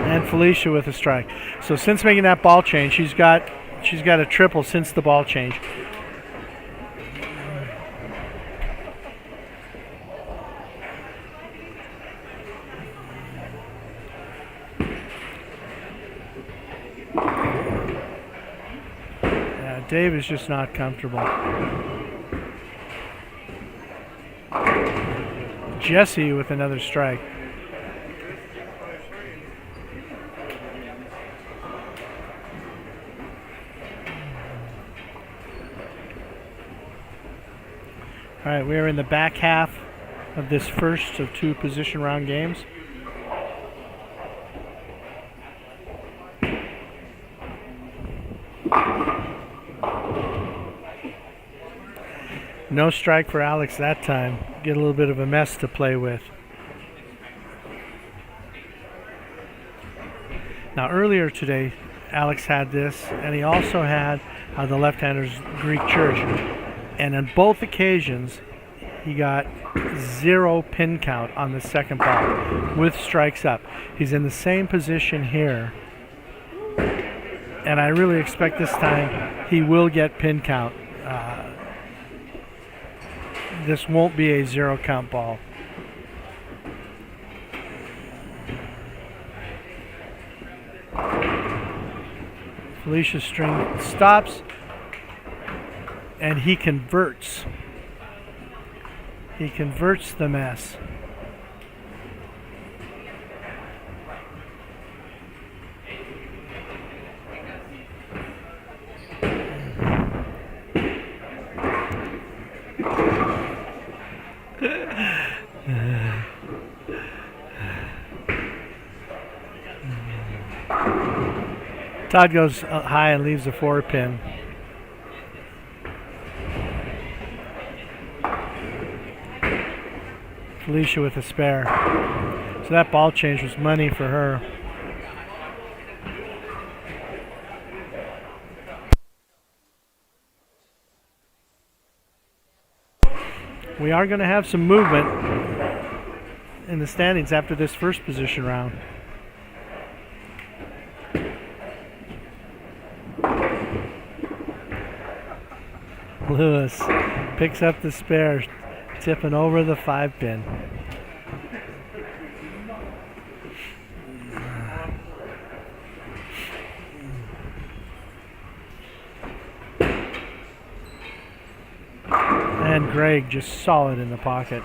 And Felicia with a strike. So since making that ball change, she's got a triple since the ball change. Dave is just not comfortable. Jesse with another strike. All right, we are in the back half of this first of 2 position round games. No strike for Alex that time. Get a little bit of a mess to play with. Now earlier today, Alex had this, and he also had the left-hander's Greek church. And on both occasions, He got 0 pin count on the second ball with strikes up. He's in the same position here. And I really expect this time he will get pin count. This won't be a 0 count ball. Felicia's string stops, and he converts. He converts the mess. Todd goes high and leaves a 4 pin. Felicia with a spare. So that ball change was money for her. We are going to have some movement in the standings after this first position round. Lewis picks up the spare, tipping over the 5 pin. And Greg just solid in the pocket.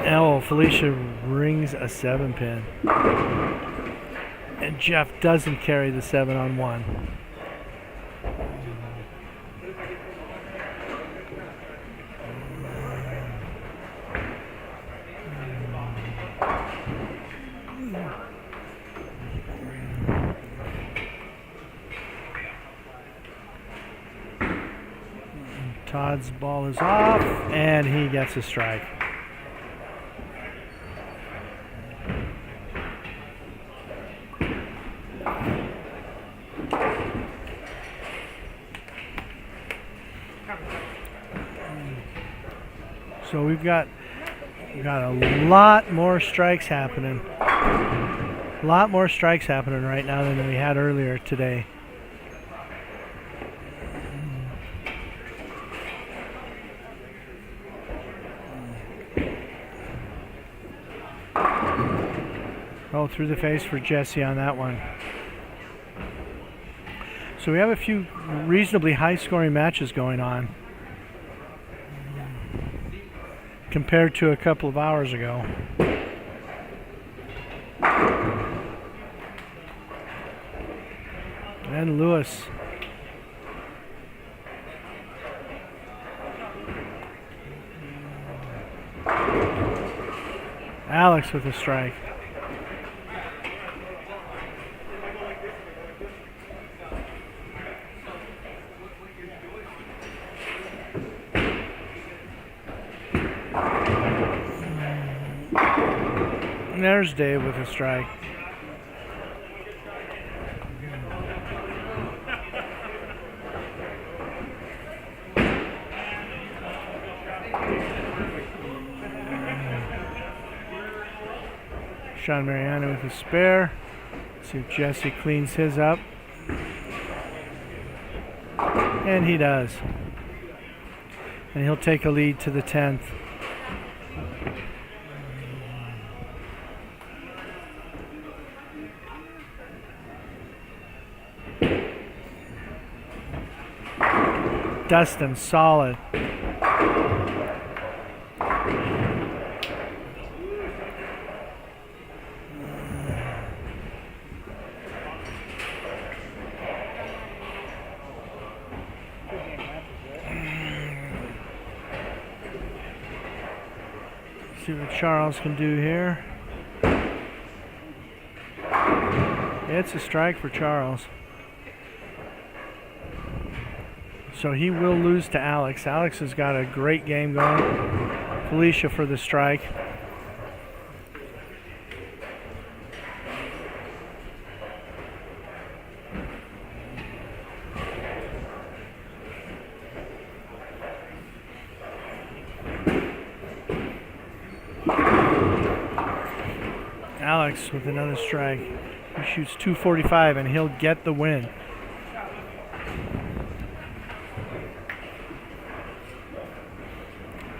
Oh, Felicia rings a 7 pin. And Jeff doesn't carry the 7-on-1. Todd's ball is off, and he gets a strike. So we've got a lot more strikes happening. A lot more strikes happening right now than we had earlier today. Oh, through the face for Jesse on that one. So we have a few reasonably high-scoring matches going on compared to a couple of hours ago. And Lewis. Alex with a strike. And there's Dave with a strike. Sean Mariano with a spare. See if Jesse cleans his up. And he does. And he'll take a lead to the 10th. Dustin, solid. See what Charles can do here. It's a strike for Charles. So he will lose to Alex. Alex has got a great game going. Felicia for the strike. Alex with another strike. He shoots 245 and he'll get the win.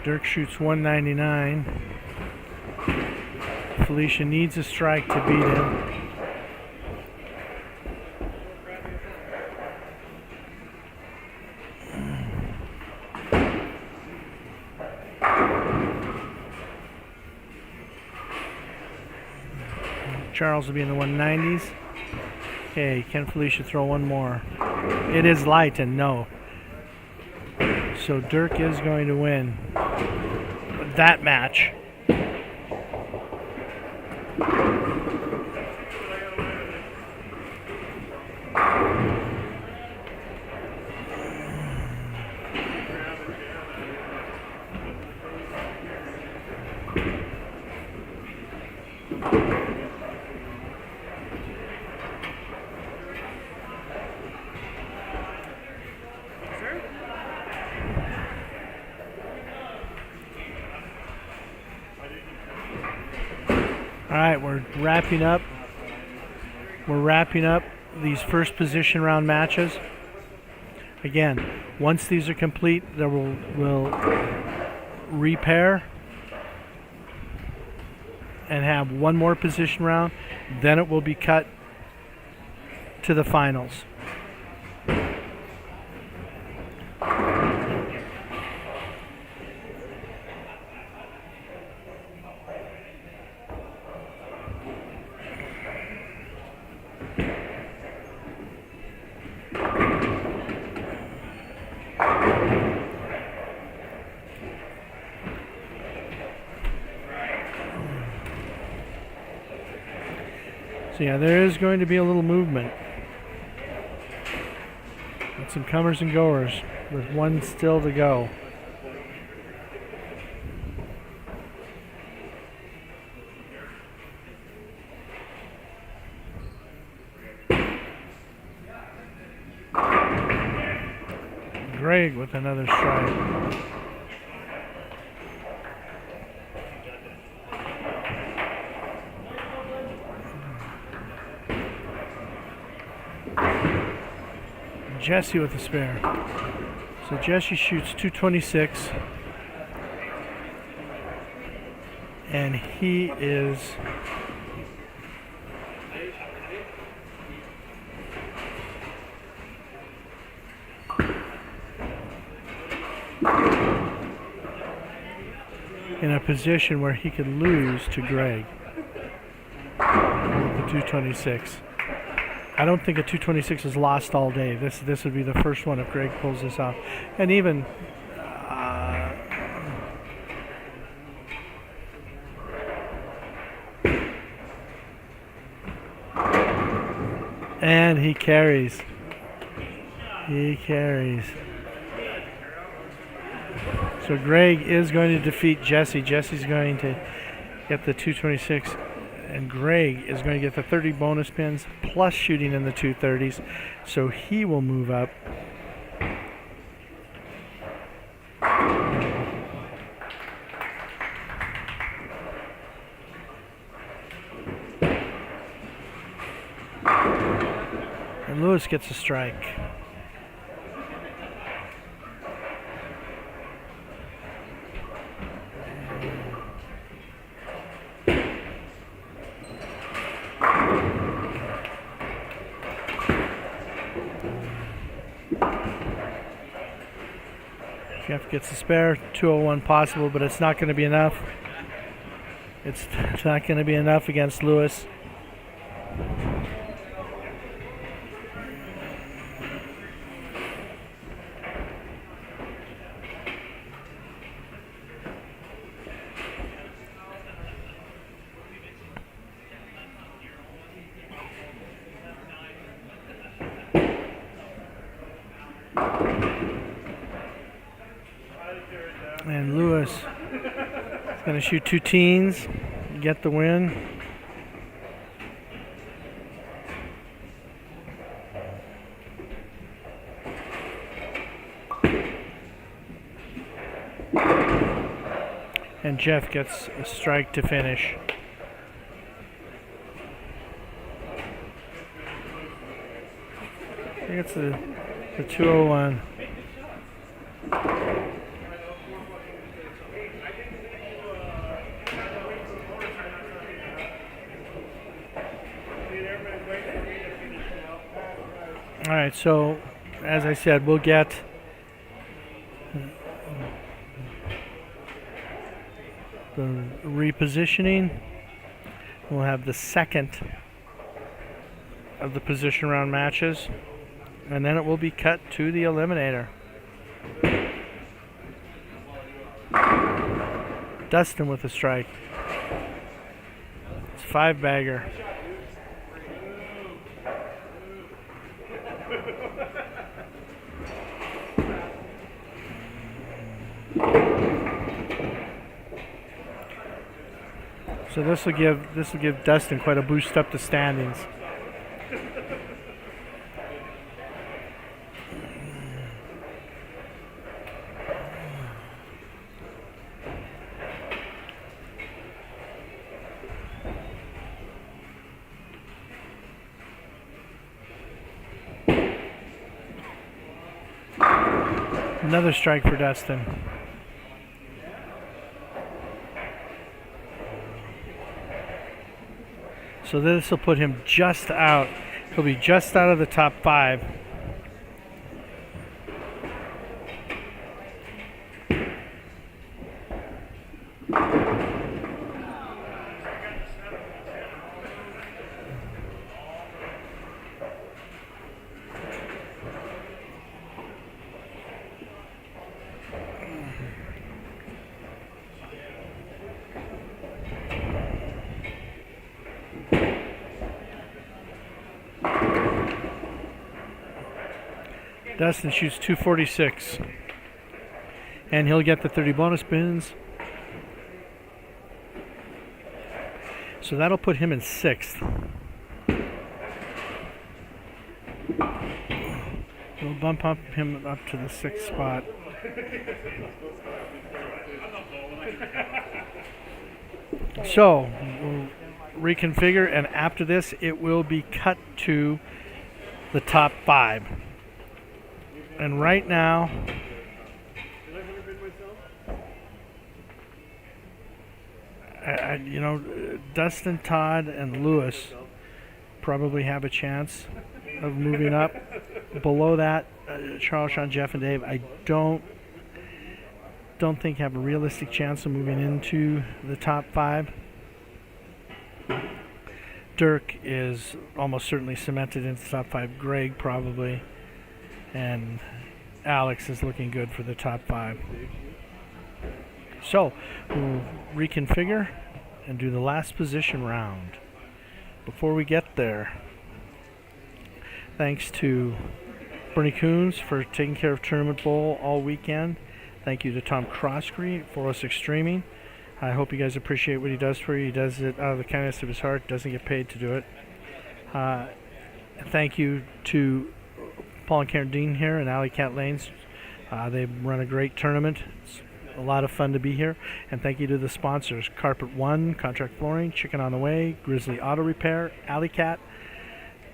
Dirk shoots 199. Felicia needs a strike to beat him. Charles will be in the 190s. Okay, can Felicia throw one more? It is light and no. So Dirk is going to win that match. All right, we're wrapping up. We're wrapping up these first position round matches. Again, once these are complete, there we'll repair and have one more position round. Then it will be cut to the finals. So yeah, there is going to be a little movement. Got some comers and goers with one still to go. Greg with another strike. Jesse with a spare. So Jesse shoots 226. And he is in a position where he could lose to Greg with the 226. I don't think a 226 is lost all day. This would be the first one if Greg pulls this off. And even and he carries. He carries. So Greg is going to defeat Jesse. Jesse's going to get the 226. And Greg is going to get the 30 bonus pins plus shooting in the 230s. So he will move up. And Lewis gets a strike. Jeff gets a spare. 201 possible, but it's not going to be enough. It's not going to be enough against Lewis. And Lewis is going to shoot 2 teens, get the win. And Jeff gets a strike to finish. I think it's the 201. All right, so as I said, we'll get the repositioning. We'll have the second of the position round matches, and then it will be cut to the Eliminator. Dustin with a strike. It's 5-bagger. So this will give Dustin quite a boost up the standings. Another strike for Dustin. So this will put him just out. He'll be just out of the top 5. Dustin shoots 246. And he'll get the 30 bonus spins. So that'll put him in 6th. We'll bump up him up to the 6th spot. So we'll reconfigure, and after this it will be cut to the top 5. And right now, Dustin, Todd, and Lewis probably have a chance of moving up. Below that, Charles, Sean, Jeff, and Dave, I don't think have a realistic chance of moving into the top 5. Dirk is almost certainly cemented into the top 5. Greg probably. And Alex is looking good for the top 5. So we'll reconfigure and do the last position round. Before we get there, thanks to Bernie Coons for taking care of Tournament Bowl all weekend. Thank you to Tom Croskery at 406 Streaming. I hope you guys appreciate what he does for you. He does it out of the kindness of his heart, doesn't get paid to do it. Thank you to Paul and Karen Dehn here in Alley Cat Lanes. They run a great tournament. It's a lot of fun to be here. And thank you to the sponsors: Carpet One, Contract Flooring, Chicken on the Way, Grizzly Auto Repair, Alley Cat,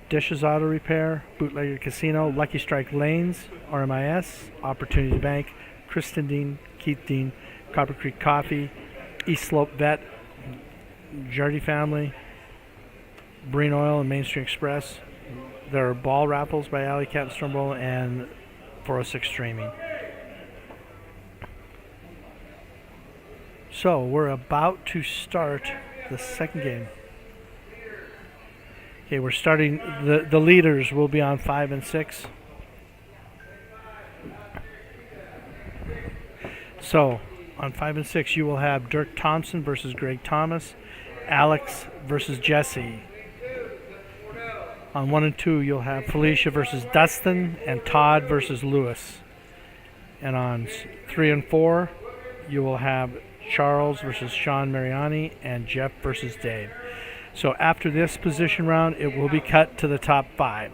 Dishes Auto Repair, Bootlegger Casino, Lucky Strike Lanes, RMIS, Opportunity Bank, Kristen Dehn, Keith Dehn, Copper Creek Coffee, East Slope Vet, Jardy Family, Breen Oil, and Main Street Express. There are ball raffles by Alley Cat and Stormbowl and 406 Streaming. So we're about to start the second game. Okay, we're starting. The leaders will be on 5 and 6. So on 5 and 6, you will have Dirk Thompson versus Greg Thomas, Alex versus Jesse. On 1 and 2, you'll have Felicia versus Dustin and Todd versus Lewis. And on 3 and 4, you will have Charles versus Sean Mariani and Jeff versus Dave. So after this position round, it will be cut to the top 5.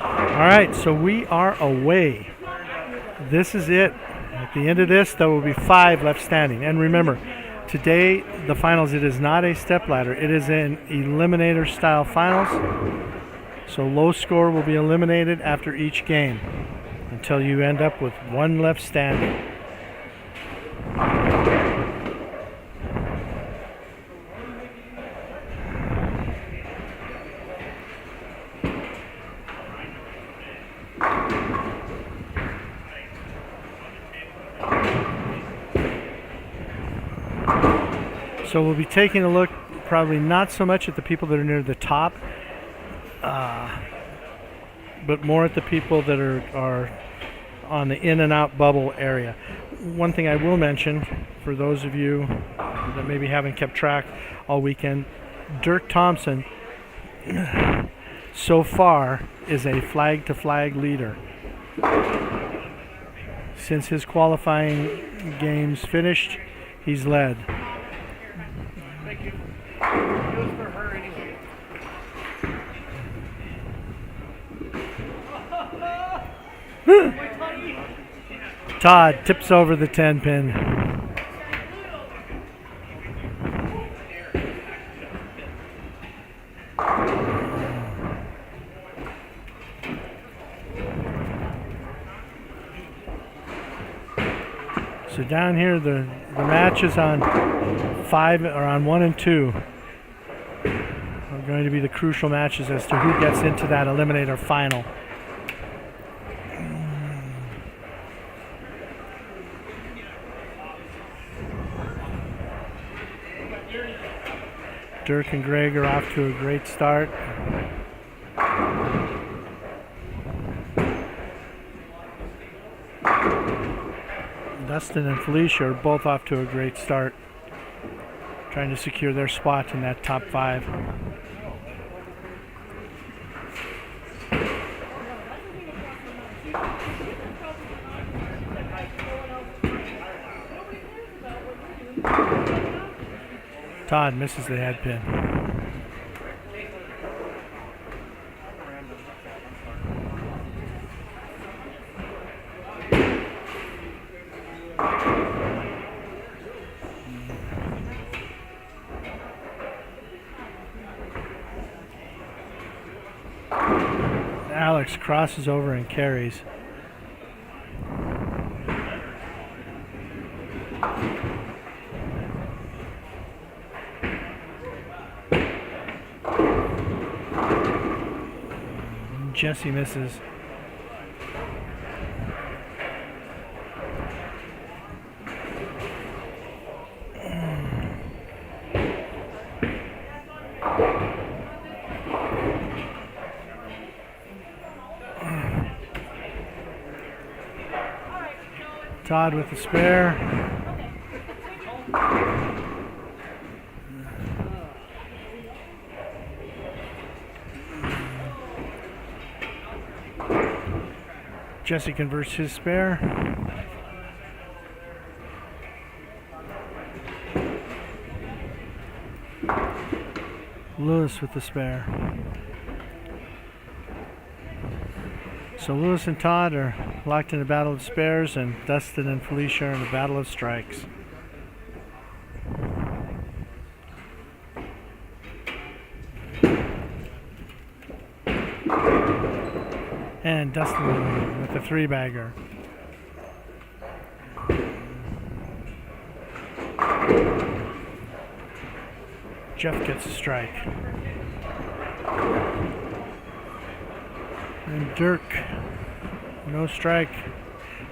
All right, so we are away. This is it. At the end of this, there will be 5 left standing. And remember, today, the finals, it is not a stepladder. It is an Eliminator style finals. So low score will be eliminated after each game until you end up with 1 left standing. So we'll be taking a look, probably not so much at the people that are near the top, but more at the people that are on the in and out bubble area. One thing I will mention, for those of you that maybe haven't kept track all weekend, Dirk Thompson so far is a flag-to-flag leader. Since his qualifying games finished, he's led. Todd tips over the 10 pin. So down here, the match is on 5 or on 1 and 2. Are going to be the crucial matches as to who gets into that Eliminator final. Dirk and Greg are off to a great start. Dustin and Felicia are both off to a great start, trying to secure their spot in that top 5. Todd misses the head pin. Alex crosses over and carries. Jesse misses. Todd with the spare. Jesse converts his spare. Lewis with the spare. So Lewis and Todd are locked in a battle of spares, and Dustin and Felicia are in a battle of strikes. And Dustin with the 3-bagger. Jeff gets a strike. And Dirk, no strike,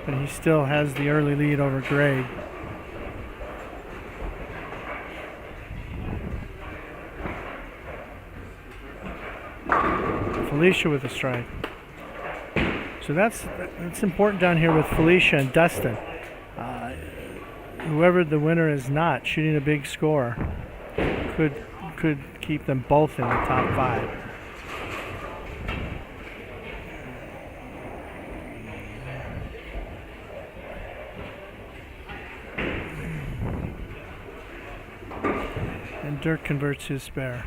but he still has the early lead over Greg. Felicia with a strike. So that's important down here with Felicia and Dustin. Whoever the winner is not, shooting a big score could keep them both in the top 5. And Dirk converts his spare.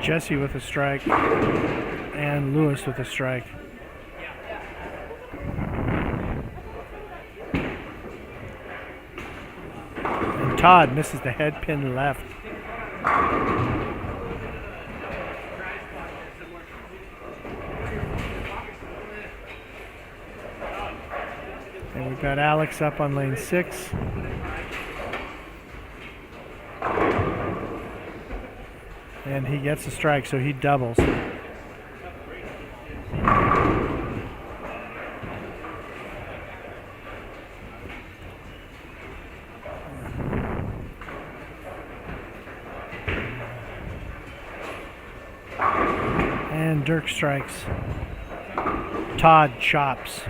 Jesse with a strike, and Lewis with a strike. And Todd misses the head pin left. And we've got Alex up on lane 6. And he gets a strike, so he doubles. And Dirk strikes. Todd chops.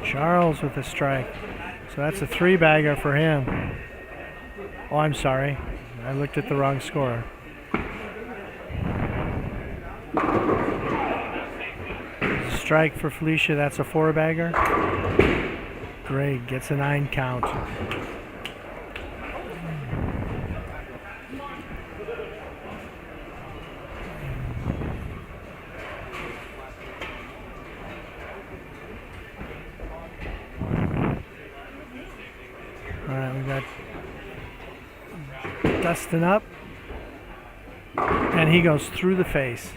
Charles with a strike. So that's a 3-bagger for him. Oh, I'm sorry. I looked at the wrong score. Strike for Felicia. That's a 4-bagger. Greg gets a 9 count. Dustin up, and he goes through the face.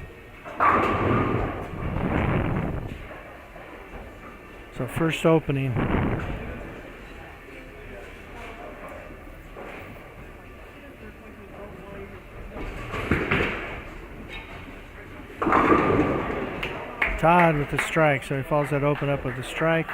So first opening. Todd with the strike, so he follows that open up with a strike.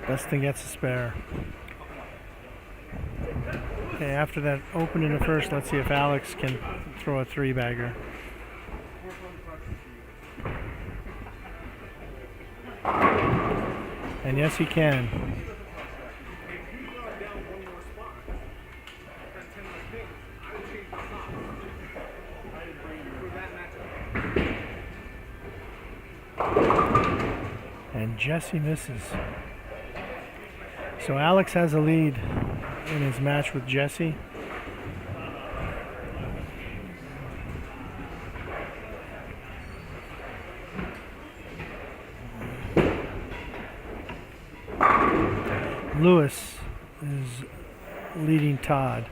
Dustin gets a spare. Okay, after that open in the first, let's see if Alex can throw a 3-bagger. And yes, he can. And Jesse misses. So Alex has a lead in his match with Jesse. Lewis is leading Todd.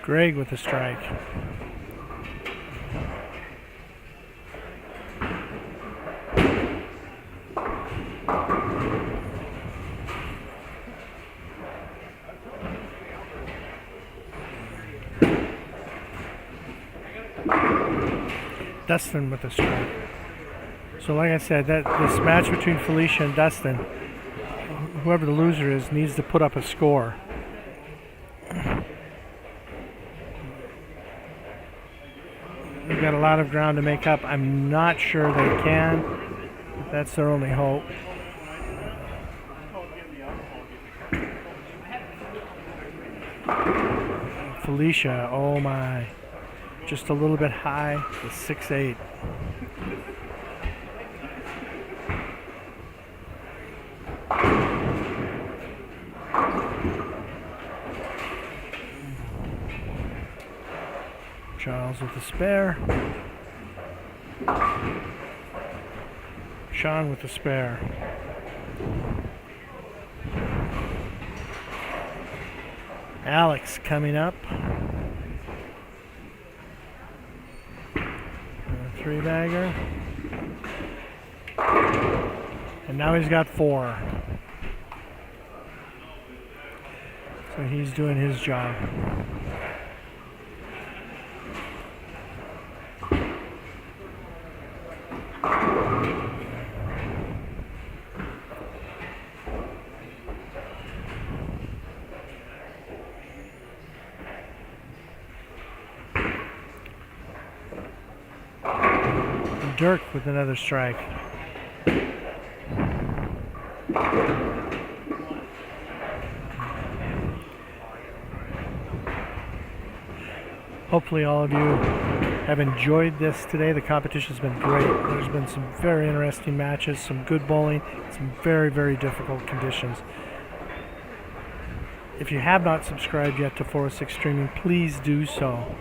Greg with a strike. Dustin with a strike. So like I said, that this match between Felicia and Dustin, whoever the loser is, needs to put up a score. They've got a lot of ground to make up. I'm not sure they can, but that's their only hope. Felicia, oh my. Just a little bit high, the 6'8". Charles with the spare. Sean with the spare. Alex coming up. Three-bagger. And now he's got 4. So he's doing his job. Dirk with another strike. Hopefully all of you have enjoyed this today. The competition's been great. There's been some very interesting matches, some good bowling, some very, very difficult conditions. If you have not subscribed yet to 406 Streaming, please do so.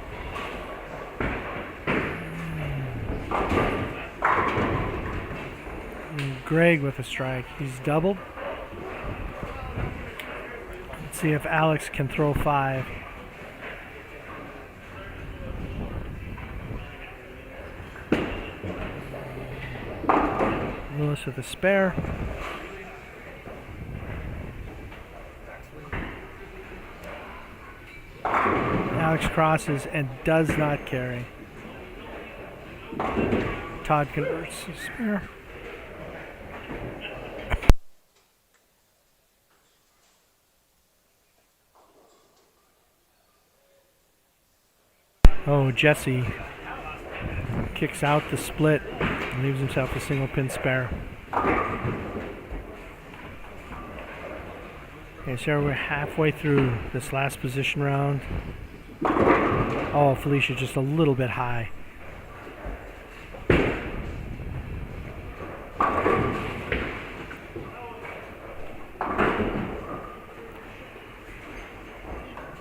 Greg with a strike. He's doubled. Let's see if Alex can throw 5. Lewis with a spare. Alex crosses and does not carry. Todd converts his spare. Oh, Jesse kicks out the split and leaves himself a single pin spare. Okay, so we're halfway through this last position round. Oh, Felicia just a little bit high.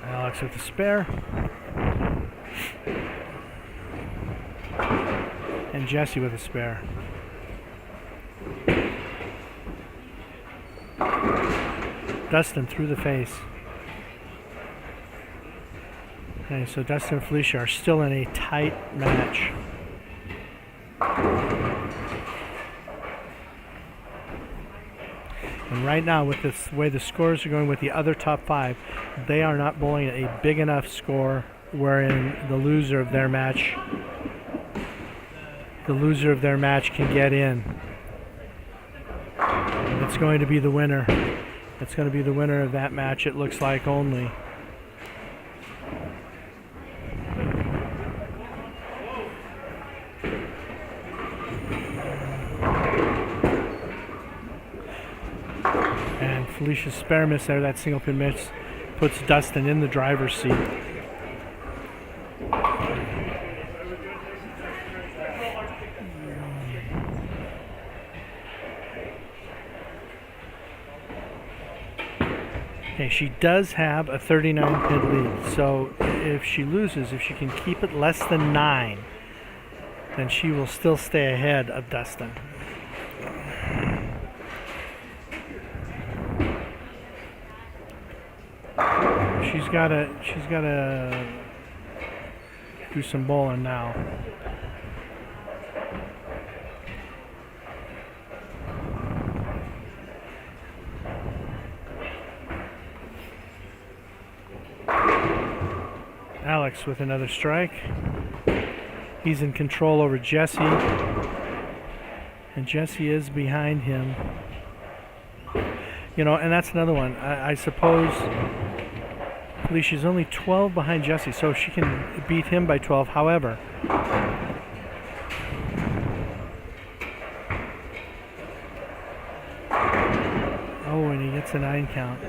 Alex with the spare. And Jesse with a spare. Dustin through the face. Okay, so Dustin and Felicia are still in a tight match. And right now, with this way the scores are going with the other top 5, they are not bowling a big enough score wherein the loser of their match can get in. It's going to be the winner. It's going to be the winner of that match, it looks like, only. Felicia's spare miss there, that single pin miss, puts Dustin in the driver's seat. Okay, she does have a 39 pin lead, so if she loses, if she can keep it less than 9, then she will still stay ahead of Dustin. She's gotta do some bowling now. Alex with another strike. He's in control over Jesse, and Jesse is behind him. You know, and that's another one. I suppose Felicia's only 12 behind Jesse, so she can beat him by 12. However, oh, and he gets a 9 count.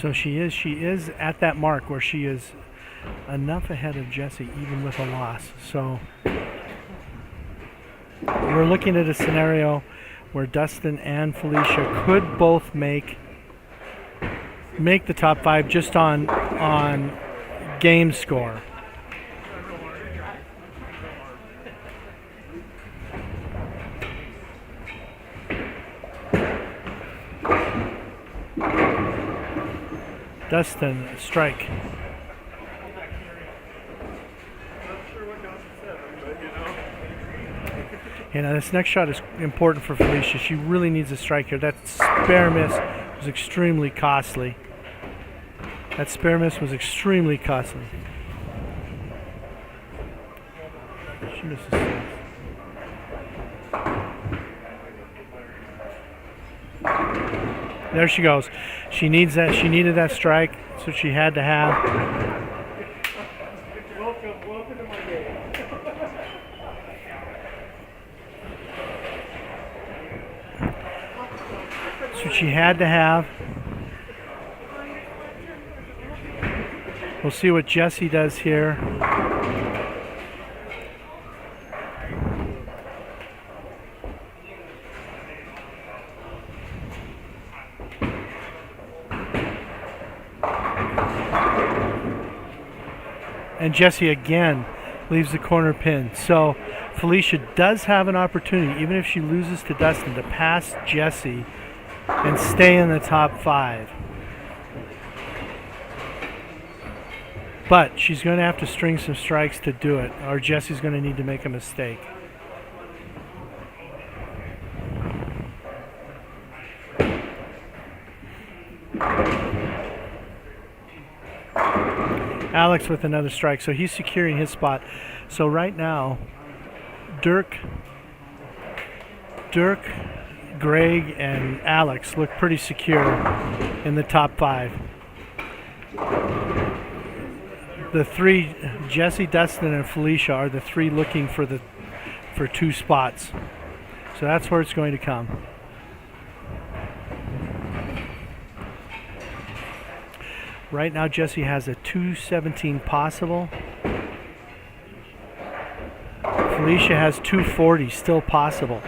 So she is at that mark where she is enough ahead of Jesse even with a loss. So we're looking at a scenario where Dustin and Felicia could both make the top 5 just on game score. Dustin, strike. You know, this next shot is important for Felicia. She really needs a strike here. That spare miss was extremely costly. That spare miss was extremely costly. She misses 6. There she goes. She needs that. She needed that strike, so she had to have. Welcome to my game. So she had to have. We'll see what Jesse does here. And Jesse again leaves the corner pin. So Felicia does have an opportunity, even if she loses to Dustin, to pass Jesse and stay in the top 5. But she's going to have to string some strikes to do it, or Jesse's going to need to make a mistake. Alex with another strike, so he's securing his spot. So right now, Dirk, Greg, and Alex look pretty secure in the top 5. The 3, Jesse, Dustin, and Felicia, are the 3 looking for 2 spots. So that's where it's going to come. Right now, Jesse has a 217 possible. Felicia has 240 still possible.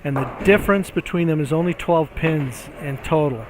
And the difference between them is only 12 pins in total.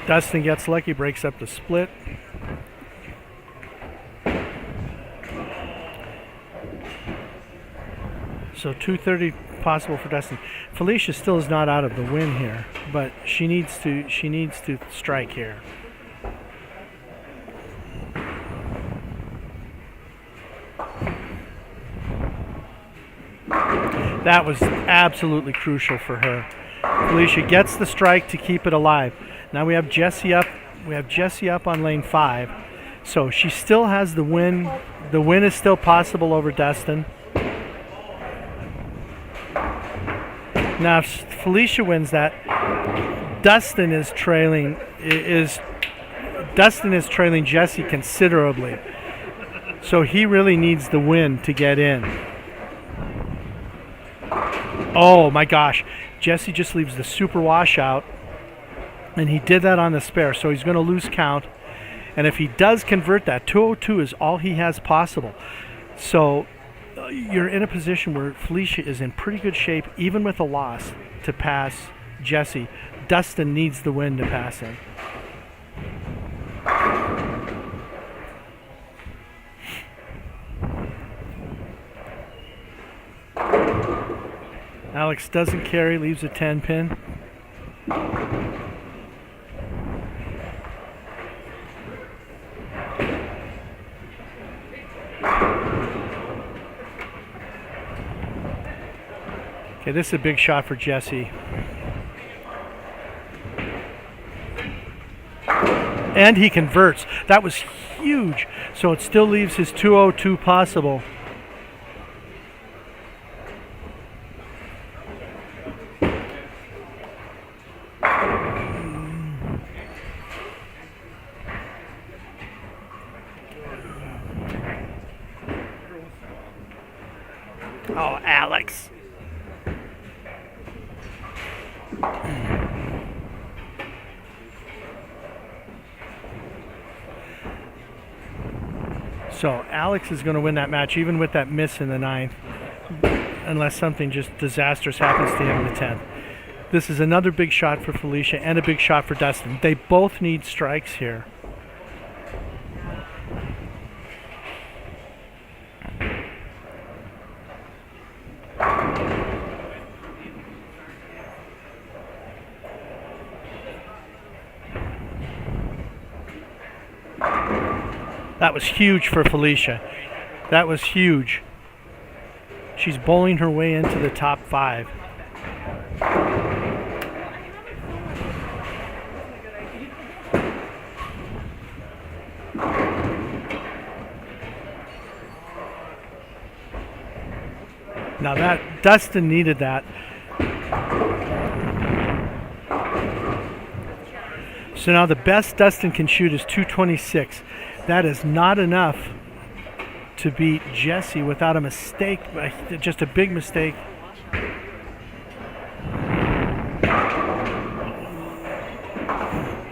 Dustin gets lucky, breaks up the split. So 230 possible for Dustin. Felicia still is not out of the win here, but she needs to strike here. That was absolutely crucial for her. Felicia gets the strike to keep it alive. Now we have Jessie up. We have Jessie up on lane 5. So she still has the win. The win is still possible over Dustin. Now if Felicia wins that, Dustin is trailing Jessie considerably. So he really needs the win to get in. Oh my gosh. Jessie just leaves the super washout, and he did that on the spare, so he's going to lose count. And if he does convert that, 202 is all he has possible. So you're in a position where Felicia is in pretty good shape, even with a loss, to pass Jessie. Dustin needs the win to pass him. Alex doesn't carry, leaves a 10 pin. Okay, this is a big shot for Jessie. And he converts. That was huge. So it still leaves his 202 possible. Oh, Alex. So Alex is going to win that match, even with that miss in the 9th, unless something just disastrous happens to him in the 10th. This is another big shot for Felicia and a big shot for Dustin. They both need strikes here. That was huge for Felicia. That was huge. She's bowling her way into the top 5. Now that Dustin needed that. So now the best Dustin can shoot is 226. That is not enough to beat Jessie without a mistake, just a big mistake.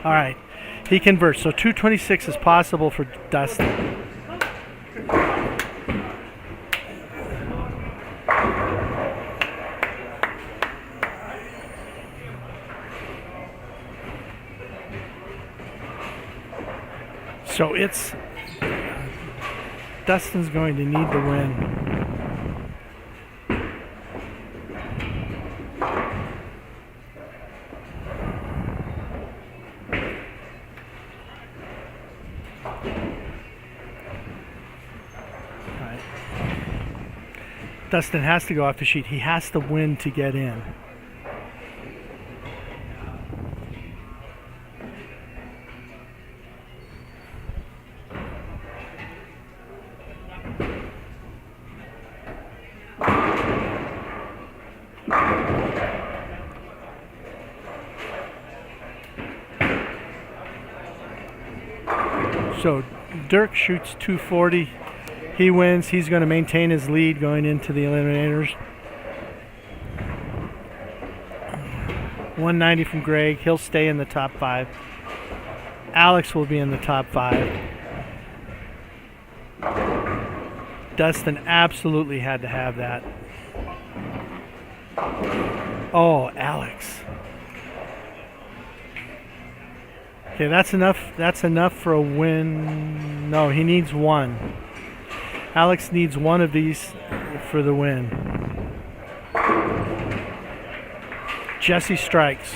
All right, he converts. So 226 is possible for Dustin. So it's Dustin's going to need the win. Right. Dustin has to go off the sheet. He has to win to get in. So Dirk shoots 240. He wins. He's going to maintain his lead going into the Eliminators. 190 from Greg. He'll stay in the top 5. Alex will be in the top 5. Dustin absolutely had to have that. Oh, Alex. Okay, that's enough. That's enough for a win. No, he needs one. Alex needs one of these for the win. Jessie strikes.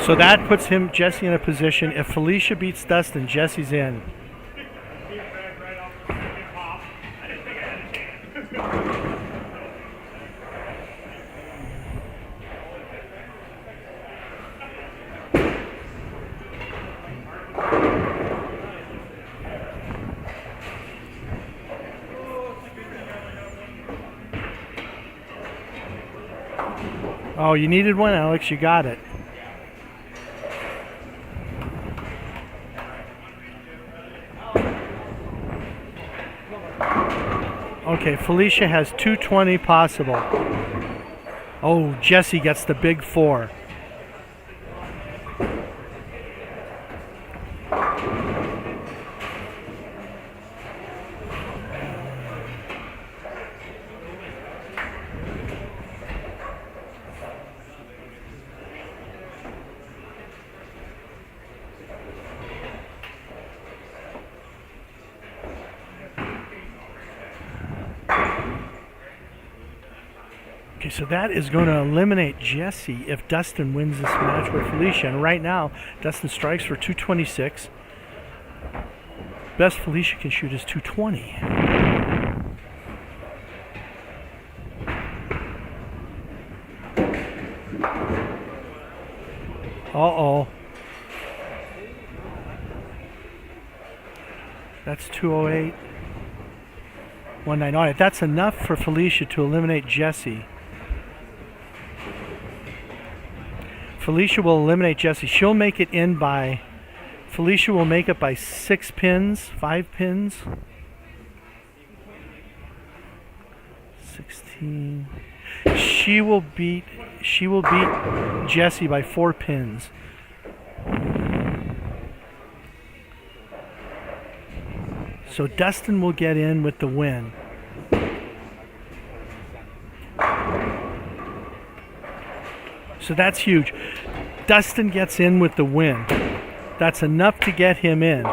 So that puts Jessie in a position. If Felicia beats Dustin, Jessie's in. Oh, you needed one, Alex. You got it. Okay, Felicia has 220 possible. Oh, Jesse gets the big 4. Okay, so that is going to eliminate Jesse if Dustin wins this match with Felicia. And right now, Dustin strikes for 226. Best Felicia can shoot is 220. Uh-oh. That's 208. 190. All right, that's enough for Felicia to eliminate Jesse. Felicia will eliminate Jesse. She'll make it in by... Felicia will make it by 6 pins, 5 pins. 16. She will beat Jesse by 4 pins. So Dustin will get in with the win. So that's huge. Dustin gets in with the win. That's enough to get him in.